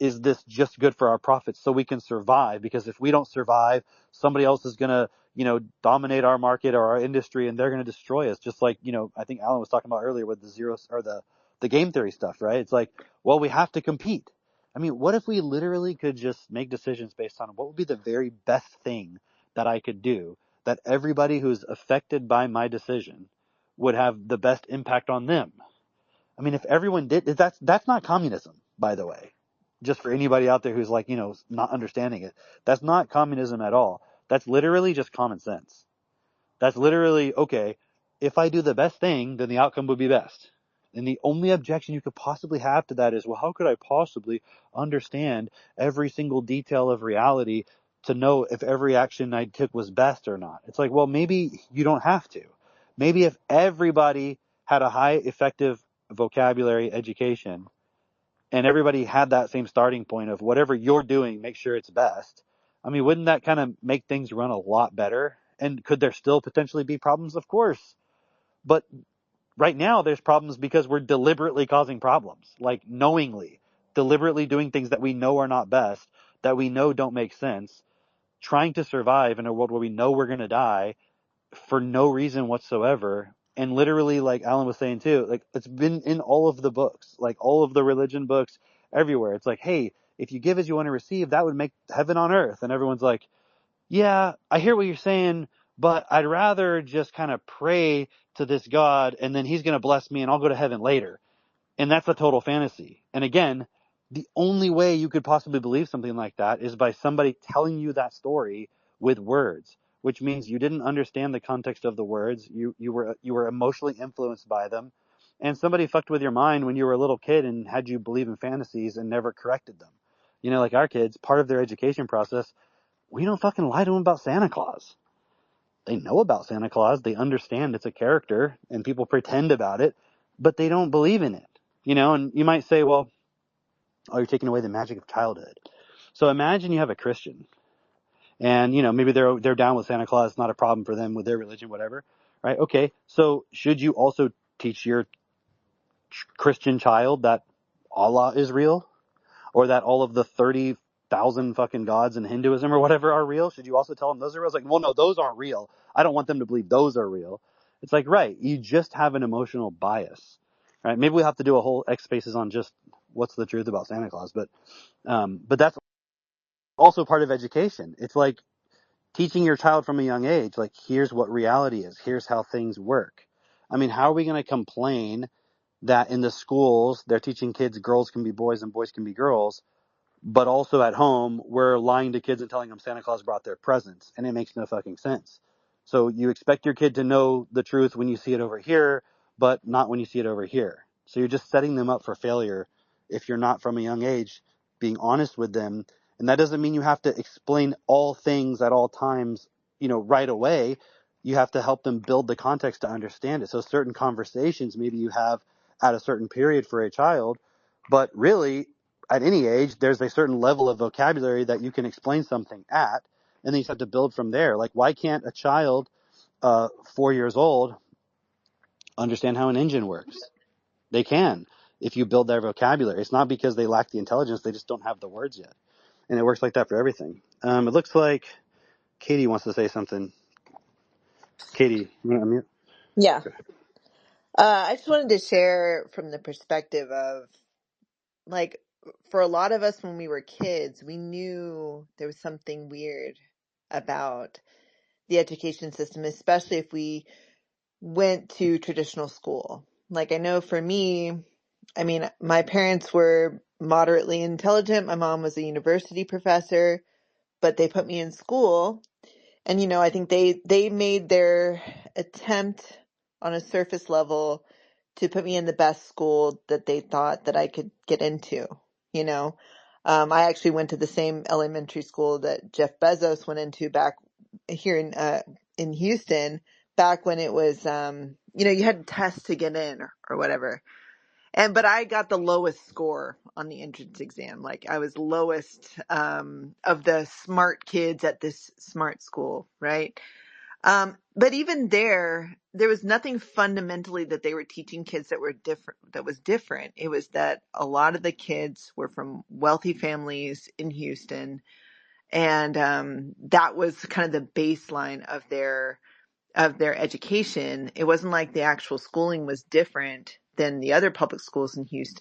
S4: is this just good for our profits so we can survive? Because if we don't survive, somebody else is going to, dominate our market or our industry and they're going to destroy us. Just like, I think Alan was talking about earlier with the zeros or the game theory stuff, right? It's like, well, we have to compete. I mean, what if we literally could just make decisions based on what would be the very best thing that I could do that everybody who's affected by my decision would have the best impact on them? I mean, if everyone did, that's not communism, by the way. Just for anybody out there who's like, not understanding it. That's not communism at all. That's literally just common sense. That's literally, okay, if I do the best thing, then the outcome would be best. And the only objection you could possibly have to that is, well, how could I possibly understand every single detail of reality to know if every action I took was best or not? It's like, well, maybe you don't have to. Maybe if everybody had a high effective vocabulary education and everybody had that same starting point of whatever you're doing, make sure it's best. I mean, wouldn't that kind of make things run a lot better? And could there still potentially be problems? Of course. But right now there's problems because we're deliberately causing problems, like knowingly, deliberately doing things that we know are not best, that we know don't make sense, trying to survive in a world where we know we're going to die for no reason whatsoever. And literally, like Alan was saying too, like it's been in all of the books, like all of the religion books everywhere. It's like, hey, if you give as you want to receive, that would make heaven on earth. And everyone's like, yeah, I hear what you're saying, but I'd rather just kind of pray to this God and then he's going to bless me and I'll go to heaven later. And that's a total fantasy. And again, the only way you could possibly believe something like that is by somebody telling you that story with words, which means you didn't understand the context of the words. You were emotionally influenced by them. And somebody fucked with your mind when you were a little kid and had you believe in fantasies and never corrected them. Like our kids, part of their education process, we don't fucking lie to them about Santa Claus. They know about Santa Claus. They understand it's a character and people pretend about it, but they don't believe in it. And you might say, well, oh, you're taking away the magic of childhood. So imagine you have a Christian and, maybe they're down with Santa Claus. It's not a problem for them with their religion, whatever. Right. Okay. So should you also teach your Christian child that Allah is real? Or that all of the 30,000 fucking gods in Hinduism or whatever are real? Should you also tell them those are real? It's like, well, no, those aren't real. I don't want them to believe those are real. It's like, right, you just have an emotional bias, right? Maybe we'll have to do a whole X Spaces on just what's the truth about Santa Claus, but that's also part of education. It's like teaching your child from a young age, like, here's what reality is. Here's how things work. I mean, how are we going to complain that in the schools they're teaching kids girls can be boys and boys can be girls, but also at home, we're lying to kids and telling them Santa Claus brought their presents, and it makes no fucking sense. So you expect your kid to know the truth when you see it over here, but not when you see it over here. So you're just setting them up for failure if you're not from a young age being honest with them And that doesn't mean you have to explain all things at all times, right away. You have to help them build the context to understand it. So certain conversations maybe you have at a certain period for a child, but really at any age, there's a certain level of vocabulary that you can explain something at, and then you just have to build from there. Like, why can't a child, 4 years old, understand how an engine works? They can if you build their vocabulary. It's not because they lack the intelligence, they just don't have the words yet. And it works like that for everything. It looks like Katie wants to say something. Katie, you want to unmute?
S14: Yeah. I just wanted to share from the perspective of, like, for a lot of us when we were kids, we knew there was something weird about the education system, especially if we went to traditional school. Like, I know for me, I mean, my parents were moderately intelligent. My mom was a university professor, but they put me in school. And, I think they made their attempt on a surface level to put me in the best school that they thought that I could get into, you know. I actually went to the same elementary school that Jeff Bezos went into back here in Houston, back when it was, you had to test to get in or whatever. But I got the lowest score on the entrance exam. Like, I was lowest of the smart kids at this smart school, right? But even there was nothing fundamentally that they were teaching kids that was different. It was that a lot of the kids were from wealthy families in Houston. And that was kind of the baseline of their education. It wasn't like the actual schooling was different than the other public schools in Houston.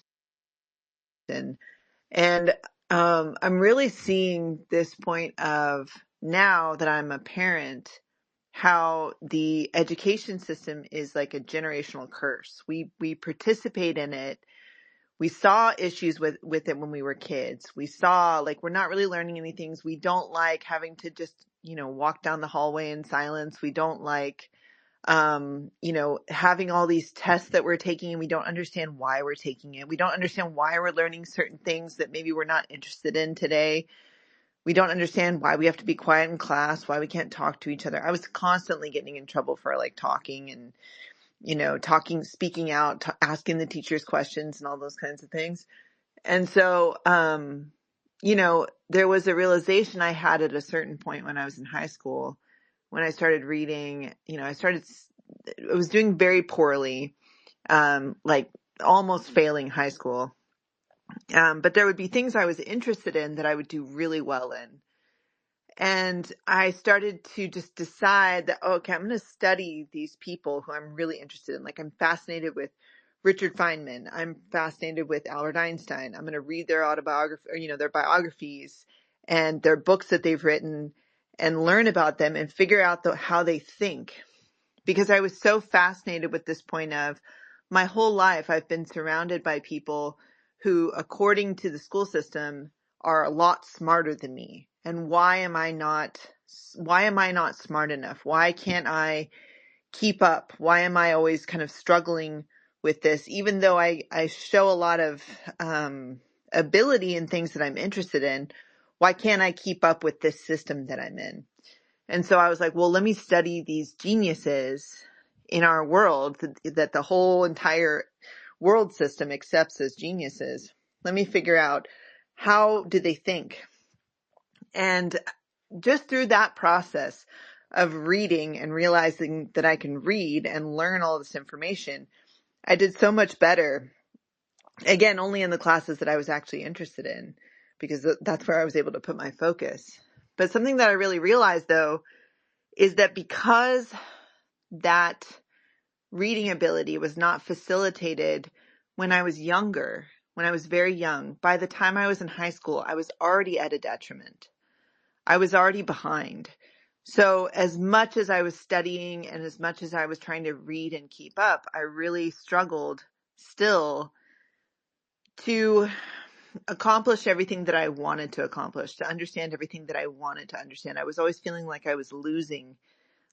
S14: And I'm really seeing this point of, now that I'm a parent, how the education system is like a generational curse. We participate in it. We saw issues with it when we were kids. We saw, like, we're not really learning any things. We don't like having to just, walk down the hallway in silence. We don't like having all these tests that we're taking and we don't understand why we're taking it. We don't understand why we're learning certain things that maybe we're not interested in today. We don't understand why we have to be quiet in class, why we can't talk to each other. I was constantly getting in trouble for like talking and, speaking out, asking the teachers questions and all those kinds of things. And so, there was a realization I had at a certain point when I was in high school, when I started reading. I was doing very poorly, like almost failing high school. But there would be things I was interested in that I would do really well in. And I started to just decide that, okay, I'm going to study these people who I'm really interested in. Like, I'm fascinated with Richard Feynman. I'm fascinated with Albert Einstein. I'm going to read their autobiography, or, their biographies and their books that they've written, and learn about them and figure out how they think. Because I was so fascinated with this point of, my whole life I've been surrounded by people who, according to the school system, are a lot smarter than me. And why am I not smart enough? Why can't I keep up? Why am I always kind of struggling with this? Even though I show a lot of ability in things that I'm interested in, why can't I keep up with this system that I'm in? And so I was like, well, let me study these geniuses in our world that the whole entire world system accepts as geniuses. Let me figure out, how do they think? And just through that process of reading and realizing that I can read and learn all this information, I did so much better. Again, only in the classes that I was actually interested in, because that's where I was able to put my focus. But something that I really realized, though, is that because that reading ability was not facilitated when I was younger, when I was very young, by the time I was in high school, I was already at a detriment. I was already behind. So as much as I was studying and as much as I was trying to read and keep up, I really struggled still to accomplish everything that I wanted to accomplish, to understand everything that I wanted to understand. I was always feeling like I was losing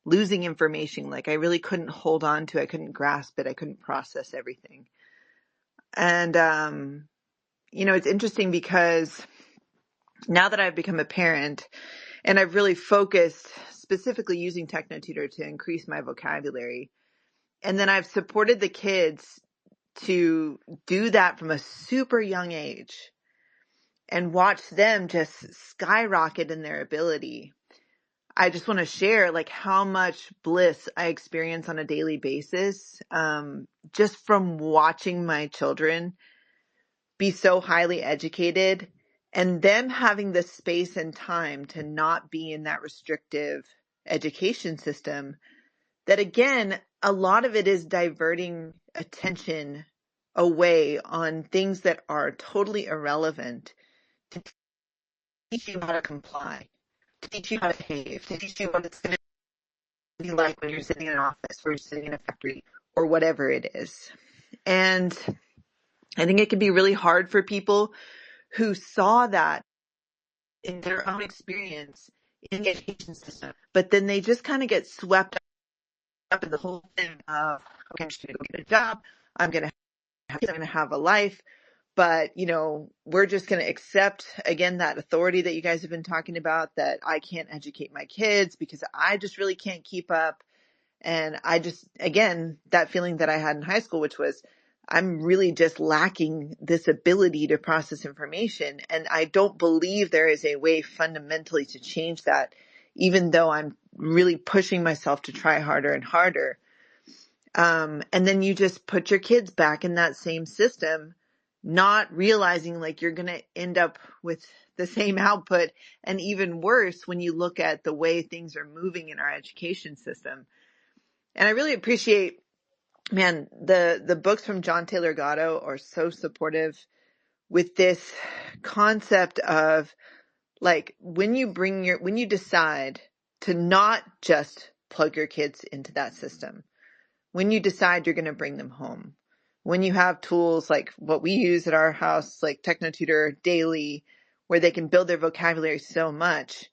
S14: information. Like, I really couldn't hold on to it. I couldn't grasp it. I couldn't process everything. And, it's interesting because Now that I've become a parent and I've really focused specifically using TechnoTutor to increase my vocabulary, and then I've supported the kids to do that from a super young age and watch them just skyrocket in their ability. I just want to share like how much bliss I experience on a daily basis, just from watching my children be so highly educated and them having the space and time to not be in that restrictive education system. That again, a lot of it is diverting attention away on things that are totally irrelevant to teach you how to comply, to teach you how to behave, to teach you what it's going to be like when you're sitting in an office or you're sitting in a factory or whatever it is. And I think it can be really hard for people who saw that in their own experience in the education system, but then they just kind of get swept up in the whole thing of, okay, I'm just going to go get a job. I'm going to have a life. But, we're just going to accept, again, that authority that you guys have been talking about, that I can't educate my kids because I just really can't keep up. And I just, again, that feeling that I had in high school, which was I'm really just lacking this ability to process information. And I don't believe there is a way fundamentally to change that, even though I'm really pushing myself to try harder and harder. And then you just put your kids back in that same system, not realizing like you're going to end up with the same output and even worse when you look at the way things are moving in our education system. And I really appreciate, man, the books from John Taylor Gatto are so supportive with this concept of like when you decide to not just plug your kids into that system, when you decide you're going to bring them home, when you have tools like what we use at our house, like TechnoTutor Daily, where they can build their vocabulary so much,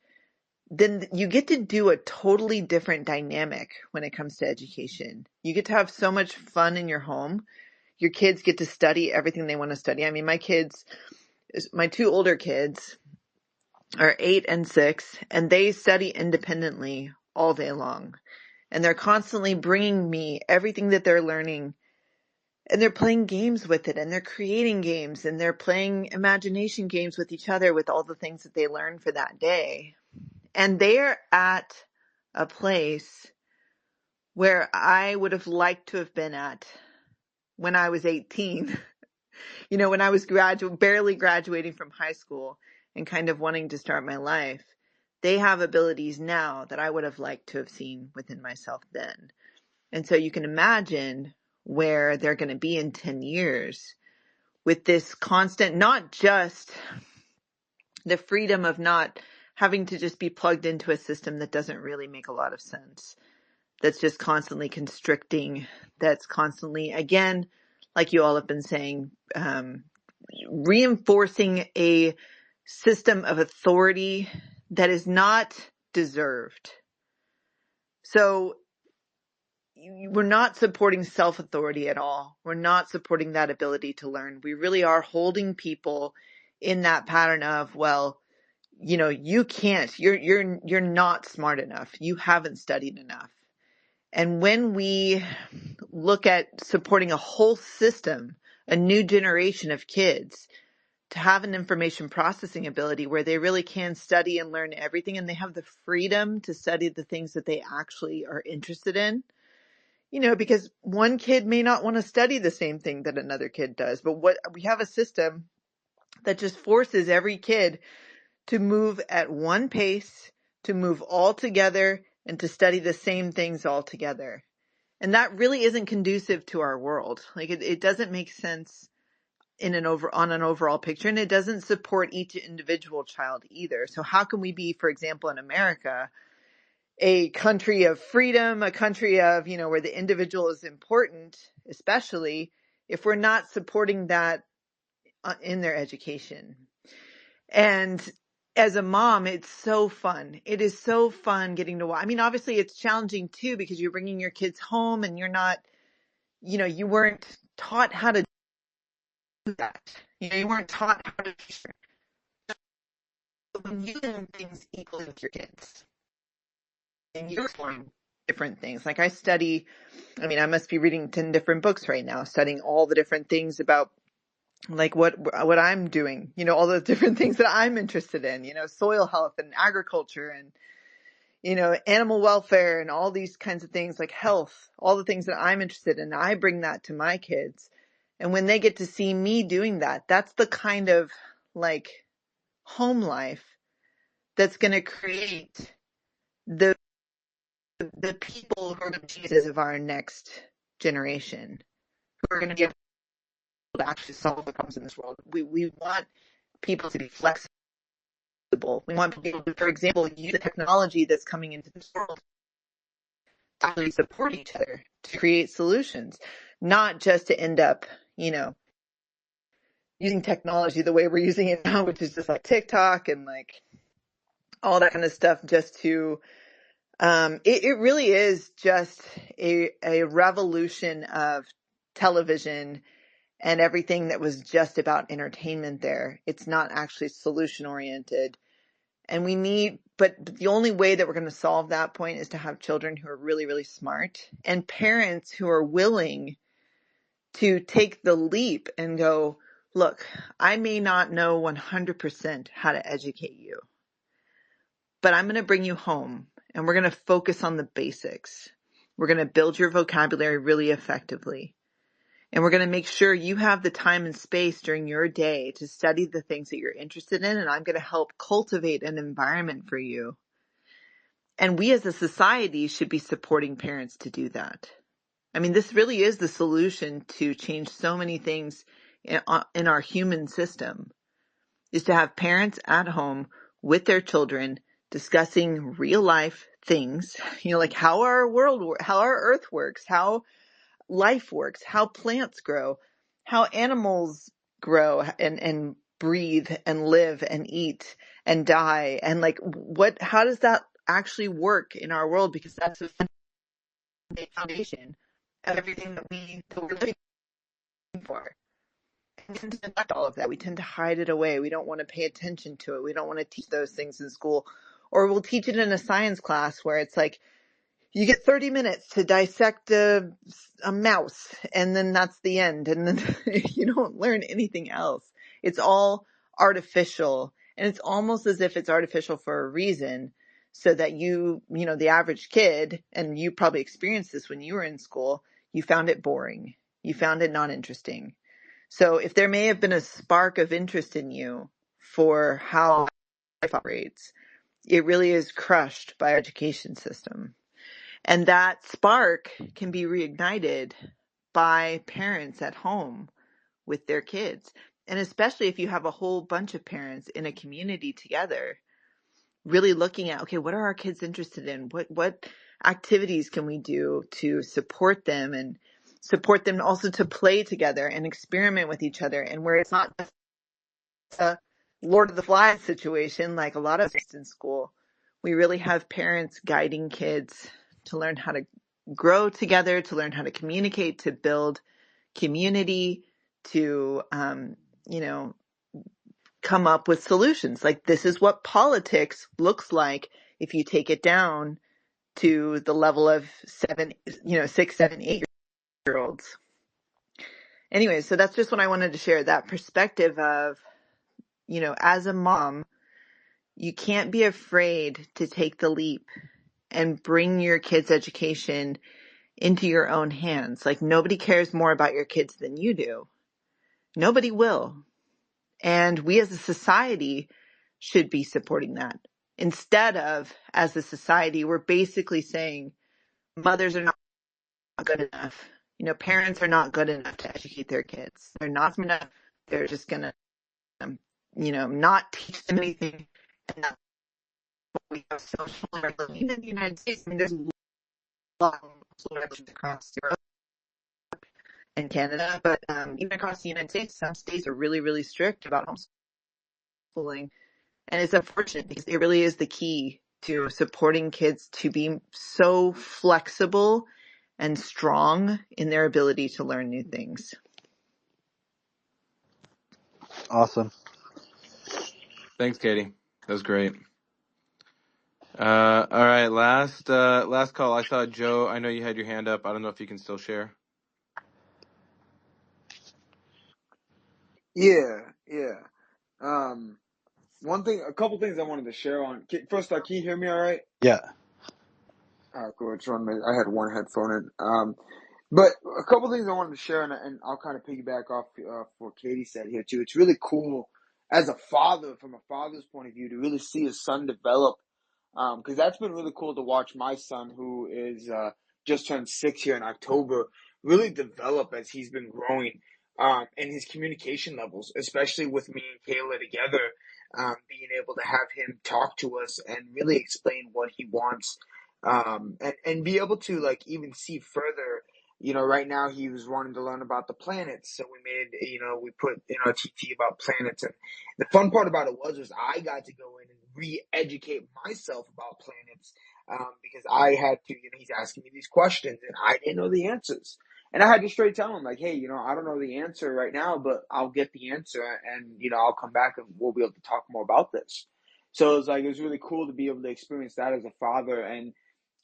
S14: then you get to do a totally different dynamic when it comes to education. You get to have so much fun in your home. Your kids get to study everything they want to study. I mean, my two older kids are 8 and 6, and they study independently all day long. And they're constantly bringing me everything that they're learning, and they're playing games with it, and they're creating games, and they're playing imagination games with each other with all the things that they learn for that day. And they're at a place where I would have liked to have been at when I was 18, when I was barely graduating from high school and kind of wanting to start my life. They have abilities now that I would have liked to have seen within myself then. And so you can imagine where they're going to be in 10 years with this constant, not just the freedom of not having to just be plugged into a system that doesn't really make a lot of sense, that's just constantly constricting, that's constantly, again, like you all have been saying, reinforcing a system of authority that is not deserved. So we're not supporting self-authority at all. We're not supporting that ability to learn. We really are holding people in that pattern of, well, you can't, you're not smart enough. You haven't studied enough. And when we look at supporting a whole system, a new generation of kids to have an information processing ability where they really can study and learn everything, and they have the freedom to study the things that they actually are interested in, because one kid may not want to study the same thing that another kid does, but what we have a system that just forces every kid to move at one pace, to move all together, and to study the same things all together. And that really isn't conducive to our world. Like it doesn't make sense on an overall picture, and it doesn't support each individual child either. So how can we be, for example, in America, a country of freedom, a country of, where the individual is important, especially if we're not supporting that in their education? And as a mom, it's so fun. It is so fun getting to watch. I mean, obviously it's challenging too, because you're bringing your kids home and you're not, you weren't taught how to do that. You weren't taught how to when you do things equally with your kids and you're exploring different things, like I must be reading 10 different books right now, studying all the different things about like what I'm doing, all the different things that I'm interested in, soil health and agriculture and, animal welfare and all these kinds of things like health, all the things that I'm interested in. I bring that to my kids. And when they get to see me doing that, that's the kind of like home life that's going to create the people who are the Jesus of our next generation, who are going to be able to actually solve the problems in this world. We want people to be flexible. We want people to, for example, use the technology that's coming into this world to actually support each other, to create solutions, not just to end up, using technology the way we're using it now, which is just like TikTok and like all that kind of stuff just to, it really is just a revolution of television and everything that was just about entertainment there. It's not actually solution oriented. And but the only way that we're going to solve that point is to have children who are really, really smart and parents who are willing to take the leap and go, look, I may not know 100% how to educate you, but I'm going to bring you home and we're going to focus on the basics. We're going to build your vocabulary really effectively. And we're going to make sure you have the time and space during your day to study the things that you're interested in. And I'm going to help cultivate an environment for you. And we as a society should be supporting parents to do that. I mean, this really is the solution to change so many things in our human system, is to have parents at home with their children discussing real life things, like how our earth works, how life works, how plants grow, how animals grow and breathe and live and eat and die. And like, how does that actually work in our world? Because that's the foundation of everything that we're living for. We tend to neglect all of that. We tend to hide it away. We don't want to pay attention to it. We don't want to teach those things in school, or we'll teach it in a science class where it's like, you get 30 minutes to dissect a mouse, and then that's the end. And then you don't learn anything else. It's all artificial. And it's almost as if it's artificial for a reason, so that the average kid, and you probably experienced this when you were in school, you found it boring. You found it not interesting. So if there may have been a spark of interest in you for how life operates, it really is crushed by our education system. And that spark can be reignited by parents at home with their kids. And especially if you have a whole bunch of parents in a community together, really looking at, okay, what are our kids interested in? What activities can we do to support them, and support them also to play together and experiment with each other, and where it's not just a Lord of the Flies situation like a lot of us in school. We really have parents guiding kids to learn how to grow together, to learn how to communicate, to build community, to, come up with solutions. Like, this is what politics looks like if you take it down to the level of 6, 7, 8-year olds. Anyway, so that's just what I wanted to share, that perspective of, as a mom, you can't be afraid to take the leap and bring your kids' education into your own hands. Like, nobody cares more about your kids than you do. Nobody will. And we as a society should be supporting that. Instead of, as a society, we're basically saying mothers are not good enough. Parents are not good enough to educate their kids. They're not going to, they're just going to, not teach them anything. And that's what we have social learning. Even in the United States, I mean, there's a lot of social learning across Europe and Canada, but even across the United States, some states are really, really strict about homeschooling. And it's unfortunate because it really is the key to supporting kids to be so flexible and strong in their ability to learn new things.
S4: Awesome.
S1: Thanks, Katie. That was great. All right, last call. I saw Joe. I know you had your hand up. I don't know if you can still share.
S15: Yeah, yeah. A couple things I wanted to share on. First off, can you hear me all right?
S4: Yeah.
S15: All right, cool. I had one headphone in. But a couple things I wanted to share, and I'll kind of piggyback off what Katie said here too. It's really cool as a father, from a father's point of view, to really see his son develop. Because that's been really cool to watch my son, who is just turned 6 here in October, really develop as he's been growing. And his communication levels, especially with me and Kayla together, being able to have him talk to us and really explain what he wants, and be able to like even see further. You know, right now he was wanting to learn about the planets, so we put in our TT about planets, and the fun part about it was I got to go in and re-educate myself about planets, because I had to, he's asking me these questions and I didn't know the answers. And I had to straight tell him, like, hey, I don't know the answer right now, but I'll get the answer, and, I'll come back and we'll be able to talk more about this. So it was really cool to be able to experience that as a father and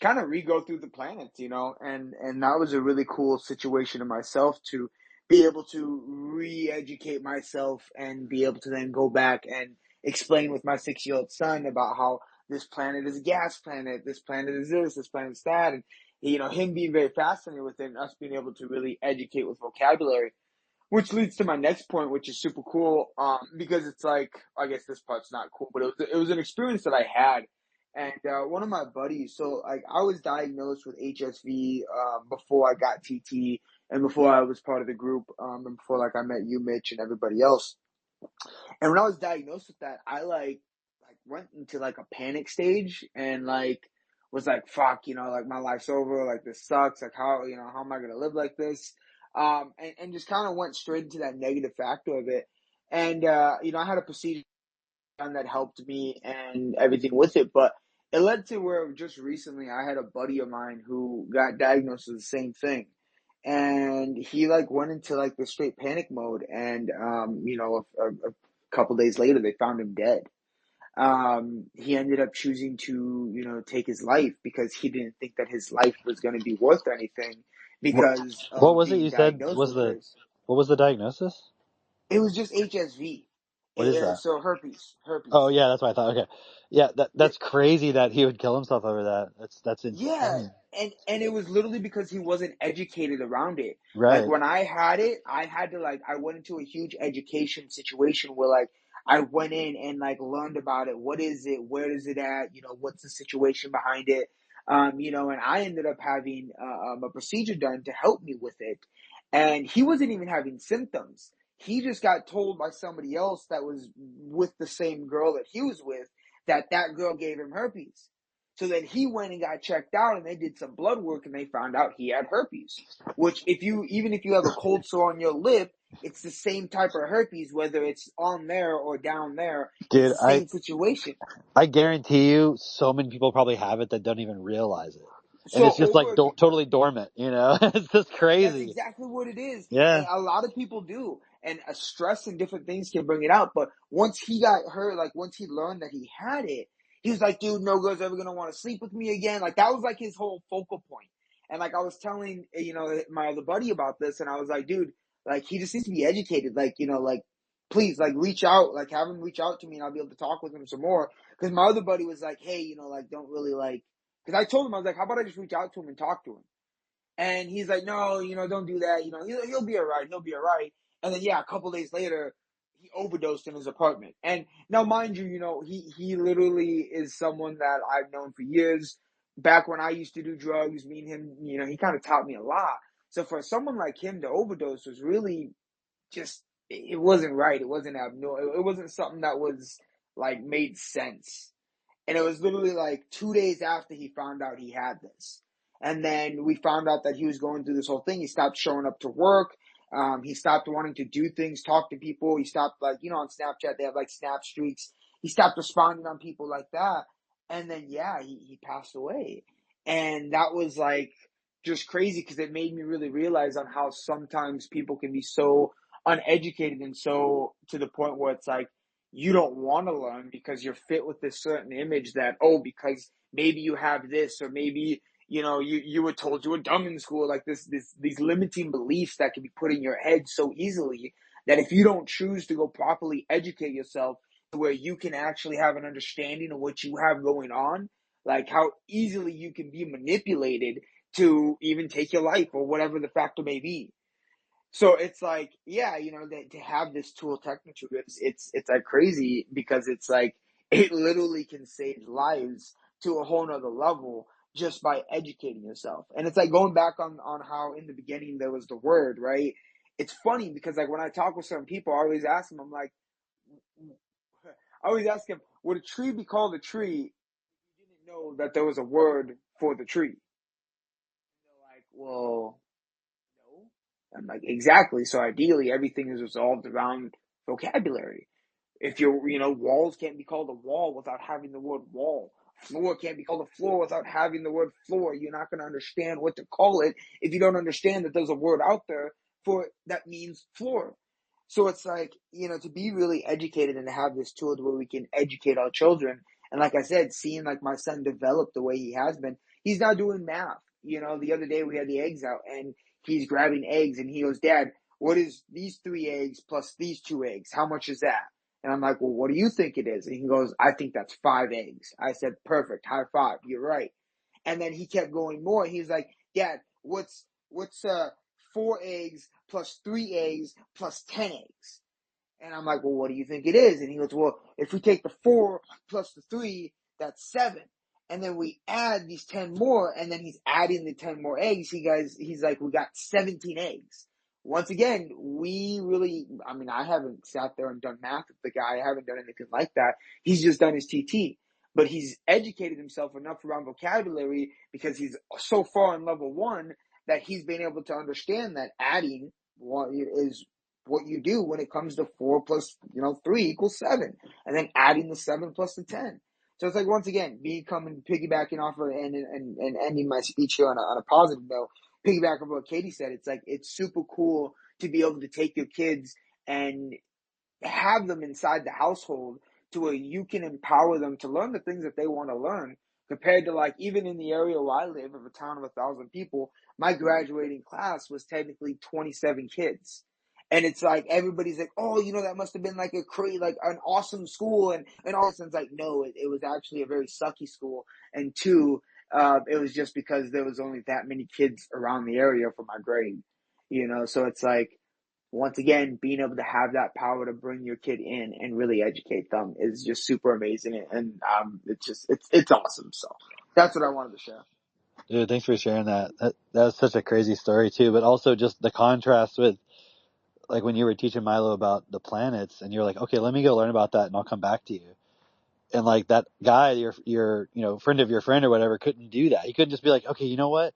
S15: kind of re-go through the planets, and that was a really cool situation in myself to be able to re-educate myself and be able to then go back and explain with my 6-year-old son about how this planet is a gas planet, this planet is this planet is that, and him being very fascinated with it, and us being able to really educate with vocabulary, which leads to my next point, which is super cool, because it's like, I guess this part's not cool, but it was an experience that I had, and one of my buddies, so like I was diagnosed with HSV before I got TT, and before I was part of the group, and before like I met you, Mitch, and everybody else. And when I was diagnosed with that, I like went into like a panic stage and like was like, fuck, like my life's over, like this sucks, like how am I gonna live like this? And just kind of went straight into that negative factor of it. And I had a procedure that helped me and everything with it, but it led to where just recently I had a buddy of mine who got diagnosed with the same thing. And he like went into like the straight panic mode, and a couple days later they found him dead. He ended up choosing to take his life because he didn't think that his life was going to be worth anything
S4: What
S15: because
S4: what
S15: of
S4: was it
S15: being
S4: you said
S15: diagnosed
S4: was
S15: with
S4: the
S15: this.
S4: what was the diagnosis?
S15: It was just HSV.
S4: What is that?
S15: So herpes.
S4: Oh yeah, that's what I thought. Okay. Yeah,
S15: Yeah,
S4: that's crazy that he would kill himself over that. That's
S15: yeah,
S4: insane.
S15: and it was literally because he wasn't educated around it. Like
S4: Right.
S15: when I had it, I had to I went into a huge education situation where like I went in and like learned about it. What is it? Where is it at? What's the situation behind it? And I ended up having a procedure done to help me with it. And he wasn't even having symptoms. He just got told by somebody else that was with the same girl that he was with that girl gave him herpes. So then he went and got checked out, and they did some blood work, and they found out he had herpes. Which, even if you have a cold sore on your lip, it's the same type of herpes, whether it's on there or down there. It's
S4: Dude,
S15: the same situation.
S4: I guarantee you so many people probably have it that don't even realize it. And
S15: So
S4: it's just like
S15: over
S4: totally dormant, you know? It's just
S15: That's
S4: crazy.
S15: exactly what it is. And
S4: Yeah.
S15: a lot of people do. And stress and different things can bring it out. But once he got hurt, like once he learned that he had it, he was like, dude, no girl's ever going to want to sleep with me again. Like that was like his whole focal point. And like I was telling, my other buddy about this, and I was like, dude, like he just needs to be educated. Like, like please, like reach out, like have him reach out to me and I'll be able to talk with him some more. Cause my other buddy was like, hey, like don't really like, cause I told him, I was like, how about I just reach out to him and talk to him? And he's like, no, don't do that. He'll be all right. He'll be all right. And then, yeah, a couple days later, he overdosed in his apartment. And now, mind you, he literally is someone that I've known for years. Back when I used to do drugs, me and him, he kind of taught me a lot. So for someone like him to overdose was really just, it wasn't right. It wasn't abnormal. It wasn't something that was like made sense. And it was literally like 2 days after he found out he had this. And then we found out that he was going through this whole thing. He stopped showing up to work. He stopped wanting to do things, talk to people. He stopped, like, on Snapchat, they have like snap streaks. He stopped responding on people like that. And then, yeah, he passed away. And that was like just crazy because it made me really realize on how sometimes people can be so uneducated and so to the point where it's like, you don't want to learn because you're fit with this certain image that, oh, because maybe you have this, or maybe, you were told you were dumb in school, like these limiting beliefs that can be put in your head so easily, that if you don't choose to go properly educate yourself to where you can actually have an understanding of what you have going on, like how easily you can be manipulated to even take your life or whatever the factor may be. So it's like, yeah, that to have this tool technically, it's like crazy, because it's like it literally can save lives to a whole nother level just by educating yourself. And it's like going back on how in the beginning there was the word, right? It's funny because like when I talk with certain people, I always ask them, I'm like, I always ask them, would a tree be called a tree if you didn't know that there was a word for the tree? And they're like, well, no. I'm like, exactly. So ideally, everything is resolved around vocabulary. If walls can't be called a wall without having the word wall. Floor can't be called a floor without having the word floor. You're not going to understand what to call it if you don't understand that there's a word out there for that means floor. So it's like, to be really educated and to have this tool where we can educate our children. And like I said, seeing like my son develop the way he has been, he's now doing math. The other day we had the eggs out and he's grabbing eggs and he goes, Dad, what is these 3 eggs plus these 2 eggs? How much is that? And I'm like, well, what do you think it is? And he goes, I think that's 5 eggs. I said, perfect. High five. You're right. And then he kept going more. He's like, Dad, what's 4 eggs plus 3 eggs plus 10 eggs? And I'm like, well, what do you think it is? And he goes, well, if we take the 4 plus the 3, that's 7. And then we add these 10 more, and then he's adding the 10 more eggs. He's like, we got 17 eggs. Once again, I haven't sat there and done math with the guy. I haven't done anything like that. He's just done his TT. But he's educated himself enough around vocabulary because he's so far in level 1 that he's been able to understand that adding is what you do when it comes to 4 plus 3 equals 7, and then adding the 7 plus the 10. So it's like, once again, piggybacking off of and ending my speech here on a positive note, piggyback on what Katie said. It's like, it's super cool to be able to take your kids and have them inside the household to where you can empower them to learn the things that they want to learn, compared to, like, even in the area where I live, of a town of 1,000 people, my graduating class was technically 27 kids. And it's like, everybody's like, oh, that must have been like an awesome school. And all of a sudden it's like, no, it was actually a very sucky school. And 2, it was just because there was only that many kids around the area for my grade, so it's like, once again, being able to have that power to bring your kid in and really educate them is just super amazing. And it's awesome. So that's what I wanted to share.
S4: Dude, thanks for sharing that. That was such a crazy story too, but also just the contrast with, like, when you were teaching Milo about the planets and you're like, okay, let me go learn about that and I'll come back to you. And like that guy, your friend of your friend or whatever, couldn't do that. He couldn't just be like, okay, you know what?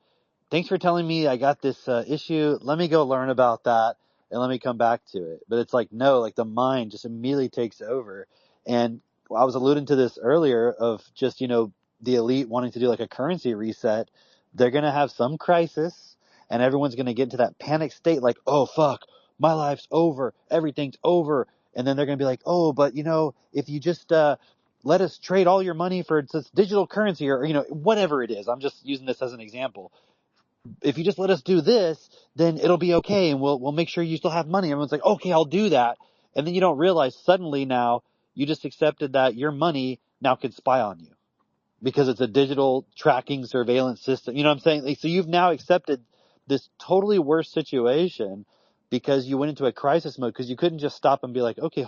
S4: Thanks for telling me I got this issue. Let me go learn about that and let me come back to it. But it's like, no, like the mind just immediately takes over. And I was alluding to this earlier of just, the elite wanting to do like a currency reset. They're going to have some crisis and everyone's going to get into that panic state like, oh, fuck, my life's over. Everything's over. And then they're going to be like, oh, but if you just, let us trade all your money for this digital currency or, whatever it is. I'm just using this as an example. If you just let us do this, then it'll be okay, and we'll make sure you still have money. Everyone's like, okay, I'll do that. And then you don't realize suddenly now you just accepted that your money now can spy on you because it's a digital tracking surveillance system. You know what I'm saying? Like, so you've now accepted this totally worse situation because you went into a crisis mode because you couldn't just stop and be like, okay,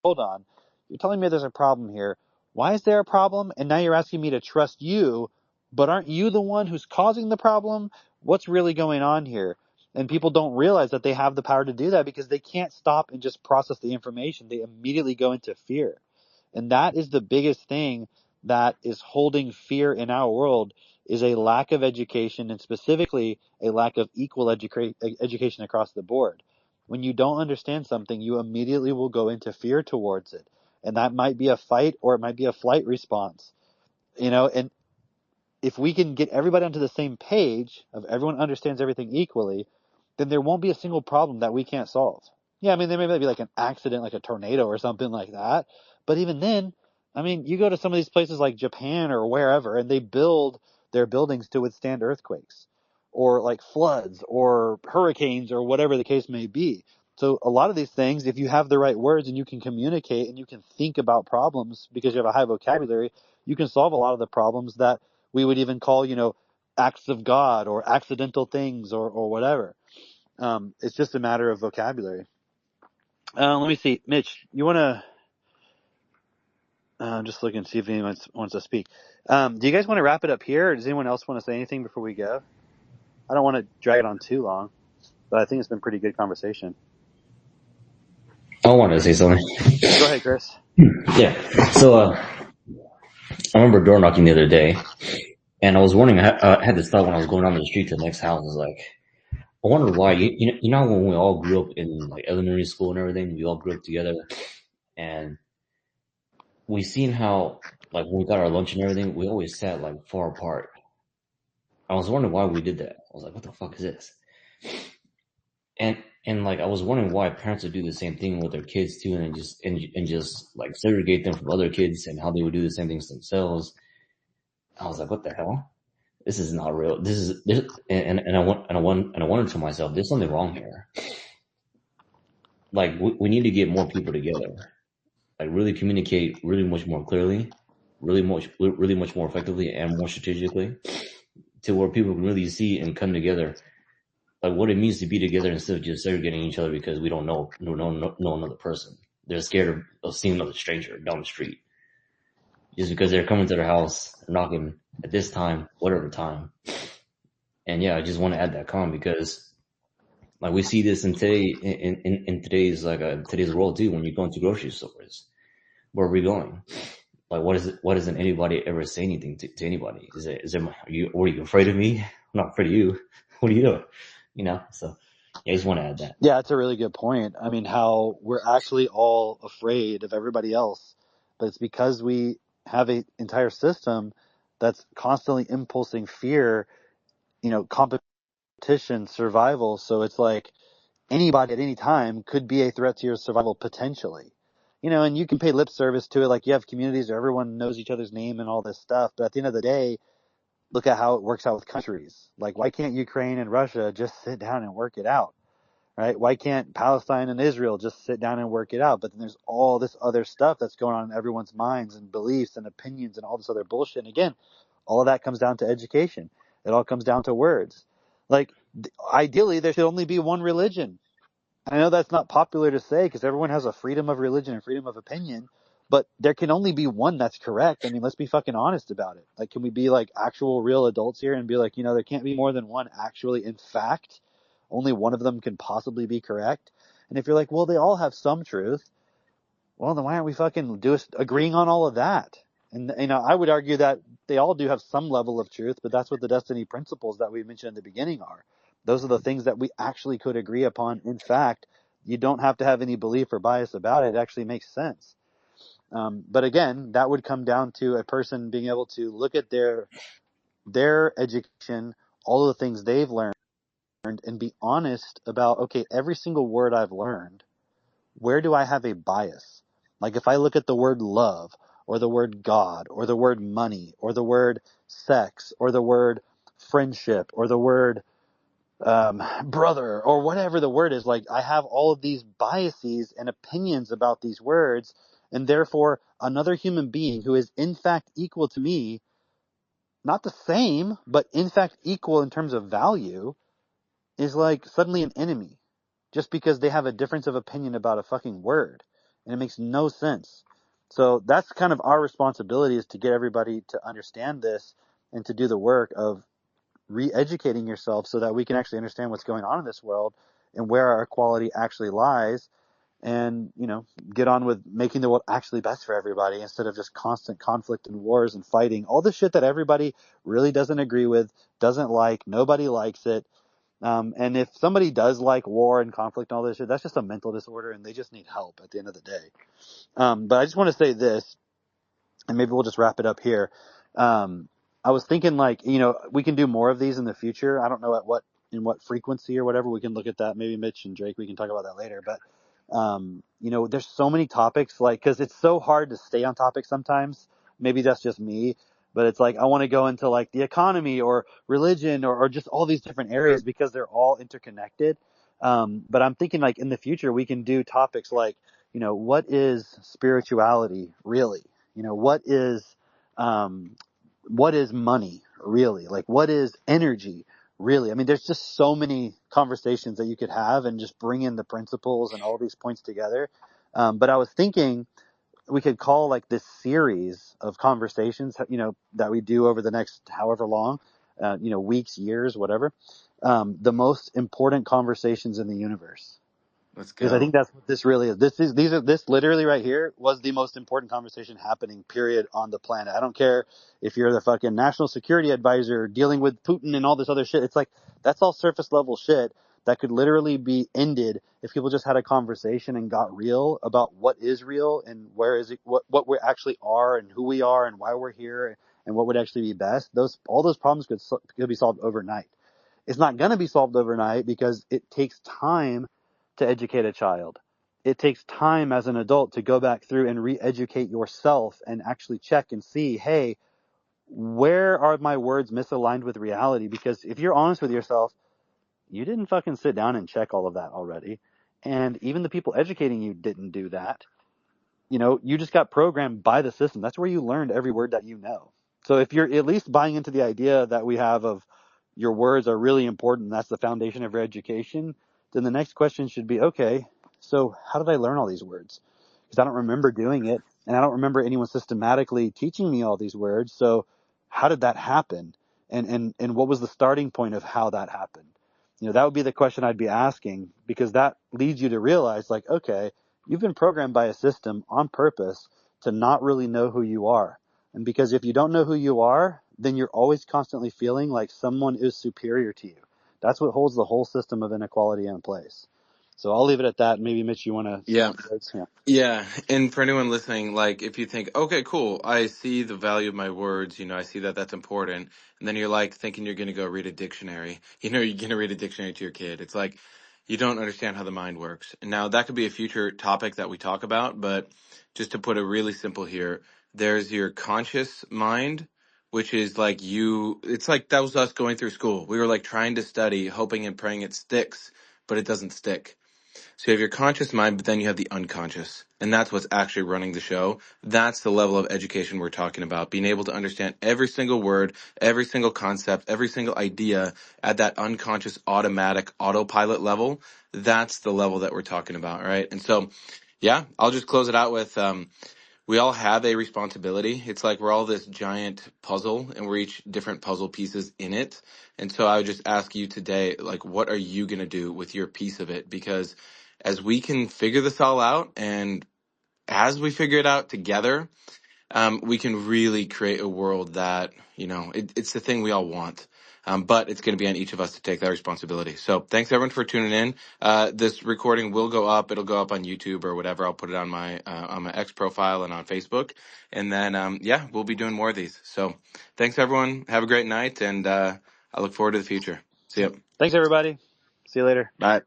S4: hold on. You're telling me there's a problem here. Why is there a problem? And now you're asking me to trust you, but aren't you the one who's causing the problem? What's really going on here? And people don't realize that they have the power to do that because they can't stop and just process the information. They immediately go into fear. And that is the biggest thing that is holding fear in our world, is a lack of education, and specifically a lack of equal education across the board. When you don't understand something, you immediately will go into fear towards it. And that might be a fight or it might be a flight response. And if we can get everybody onto the same page of everyone understands everything equally, then there won't be a single problem that we can't solve. Yeah, I mean, there may be like an accident, like a tornado or something like that. But even then, I mean, you go to some of these places like Japan or wherever, and they build their buildings to withstand earthquakes or like floods or hurricanes or whatever the case may be. So a lot of these things, if you have the right words and you can communicate and you can think about problems because you have a high vocabulary, you can solve a lot of the problems that we would even call, acts of God or accidental things or whatever. It's just a matter of vocabulary. Let me see. Mitch, you want to just look and see if anyone wants to speak. Do you guys want to wrap it up here, or does anyone else want to say anything before we go? I don't want to drag it on too long, but I think it's been pretty good conversation.
S16: I wanted to say something.
S4: Go ahead, Chris.
S16: Yeah. So, I remember door knocking the other day, and I was wondering, I had this thought when I was going down the street to the next house. I was like, I wonder why. You know when we all grew up in like elementary school and everything, we all grew up together, and we seen how like when we got our lunch and everything, we always sat like far apart. I was wondering why we did that. I was like, what the fuck is this? And like I was wondering why parents would do the same thing with their kids too, and just like segregate them from other kids, and how they would do the same things themselves. I was like, what the hell? This is not real. And I wondered to myself, there's something wrong here. Like we need to get more people together, like really communicate really much more clearly, really much more effectively and more strategically, to where people can really see and come together, like what it means to be together instead of just segregating each other because we don't know another person. They're scared of seeing another stranger down the street just because they're coming to their house, knocking at this time, whatever time. And yeah, I just want to add that comment because like we see this in today's today's world too. When you go into grocery stores, where are we going? Like, why doesn't anybody ever say anything to anybody? Are you afraid of me? I'm not afraid of you. What are you doing? So yeah, I just want to add that.
S4: Yeah, it's a really good point. I mean, how we're actually all afraid of everybody else, but it's because we have an entire system that's constantly impulsing fear, competition, survival. So it's like anybody at any time could be a threat to your survival potentially. And you can pay lip service to it, like you have communities where everyone knows each other's name and all this stuff. But at the end of the day, look at how it works out with countries. Like, why can't Ukraine and Russia just sit down and work it out? Right? Why can't Palestine and Israel just sit down and work it out? But then there's all this other stuff that's going on in everyone's minds and beliefs and opinions and all this other bullshit. And again, all of that comes down to education. It all comes down to words. Like, ideally, there should only be one religion. I know that's not popular to say because everyone has a freedom of religion and freedom of opinion, but there can only be one that's correct. I mean, let's be fucking honest about it. Like, can we be like actual real adults here and be like, there can't be more than one actually, in fact, only one of them can possibly be correct. And if you're like, well, they all have some truth, well, then why aren't we fucking agreeing on all of that? And, I would argue that they all do have some level of truth, but that's what the destiny principles that we mentioned in the beginning are. Those are the things that we actually could agree upon. In fact, you don't have to have any belief or bias about it. It actually makes sense. But again, that would come down to a person being able to look at their education, all of the things they've learned, and be honest about, okay, every single word I've learned, where do I have a bias? Like if I look at the word love or the word God or the word money or the word sex or the word friendship or the word brother or whatever the word is, like I have all of these biases and opinions about these words, and therefore another human being who is in fact equal to me, not the same, but in fact equal in terms of value, is like suddenly an enemy just because they have a difference of opinion about a fucking word. And it makes no sense. So that's kind of our responsibility, is to get everybody to understand this and to do the work of re-educating yourself so that we can actually understand what's going on in this world and where our equality actually lies, and get on with making the world actually best for everybody instead of just constant conflict and wars and fighting, all the shit that everybody really doesn't agree with, doesn't like, nobody likes it. And if somebody does like war and conflict and all this shit, that's just a mental disorder and they just need help at the end of the day. But I just want to say this, and maybe we'll just wrap it up here. I was thinking we can do more of these in the future. I don't know in what frequency or whatever. We can look at that. Maybe Mitch and Drake, we can talk about that later. But There's so many topics, like, because it's so hard to stay on topic sometimes. Maybe that's just me, but it's like I want to go into like the economy or religion or just all these different areas because they're all interconnected. But I'm thinking like in the future we can do topics like, what is spirituality really? Um, what is money really? Like, what is energy really? I mean, there's just so many conversations that you could have and just bring in the principles and all these points together. But I was thinking we could call like this series of conversations, that we do over the next however long, weeks, years, whatever, the most important conversations in the universe.
S1: Let's
S4: Because I
S1: go.
S4: think that's what this really is. This literally right here was the most important conversation happening, period, on the planet. I don't care if you're the fucking national security advisor dealing with Putin and all this other shit. It's like, that's all surface level shit that could literally be ended if people just had a conversation and got real about what is real and where is it, what we actually are and who we are and why we're here and what would actually be best. All those problems could be solved overnight. It's not going to be solved overnight because it takes time to educate a child. It takes time as an adult to go back through and re-educate yourself and actually check and see, hey, where are my words misaligned with reality? Because if you're honest with yourself, you didn't fucking sit down and check all of that already. And even the people educating you didn't do that. You just got programmed by the system. That's where you learned every word that you know. So if you're at least buying into the idea that we have of your words are really important, that's the foundation of your education, then the next question should be, okay, so how did I learn all these words? Because I don't remember doing it, and I don't remember anyone systematically teaching me all these words. So how did that happen? And what was the starting point of how that happened? That would be the question I'd be asking, because that leads you to realize, like, okay, you've been programmed by a system on purpose to not really know who you are. And because if you don't know who you are, then you're always constantly feeling like someone is superior to you. That's what holds the whole system of inequality in place. So I'll leave it at that. Maybe Mitch, you want to say
S1: Yeah.
S4: some words? Yeah.
S1: Yeah, and for anyone listening, like if you think, okay, cool, I see the value of my words, I see that that's important, and then you're like thinking you're going to go read a dictionary, you're going to read a dictionary to your kid. It's like you don't understand how the mind works. And now that could be a future topic that we talk about, but just to put it really simple here, there's your conscious mind, which is like it's like that was us going through school. We were like trying to study, hoping and praying it sticks, but it doesn't stick. So you have your conscious mind, but then you have the unconscious. And that's what's actually running the show. That's the level of education we're talking about. Being able to understand every single word, every single concept, every single idea at that unconscious automatic autopilot level. That's the level that we're talking about, right? And so, yeah, I'll just close it out with we all have a responsibility. It's like we're all this giant puzzle and we're each different puzzle pieces in it. And so I would just ask you today, like, what are you going to do with your piece of it? Because as we can figure this all out and as we figure it out together, we can really create a world that, it's the thing we all want. But it's going to be on each of us to take that responsibility. So thanks everyone for tuning in. This recording will go up. It'll go up on YouTube or whatever. I'll put it on my X profile and on Facebook. And then, yeah, we'll be doing more of these. So thanks everyone. Have a great night. And I look forward to the future. See
S4: Yep.
S1: you.
S4: Thanks, everybody. See you later.
S1: Bye.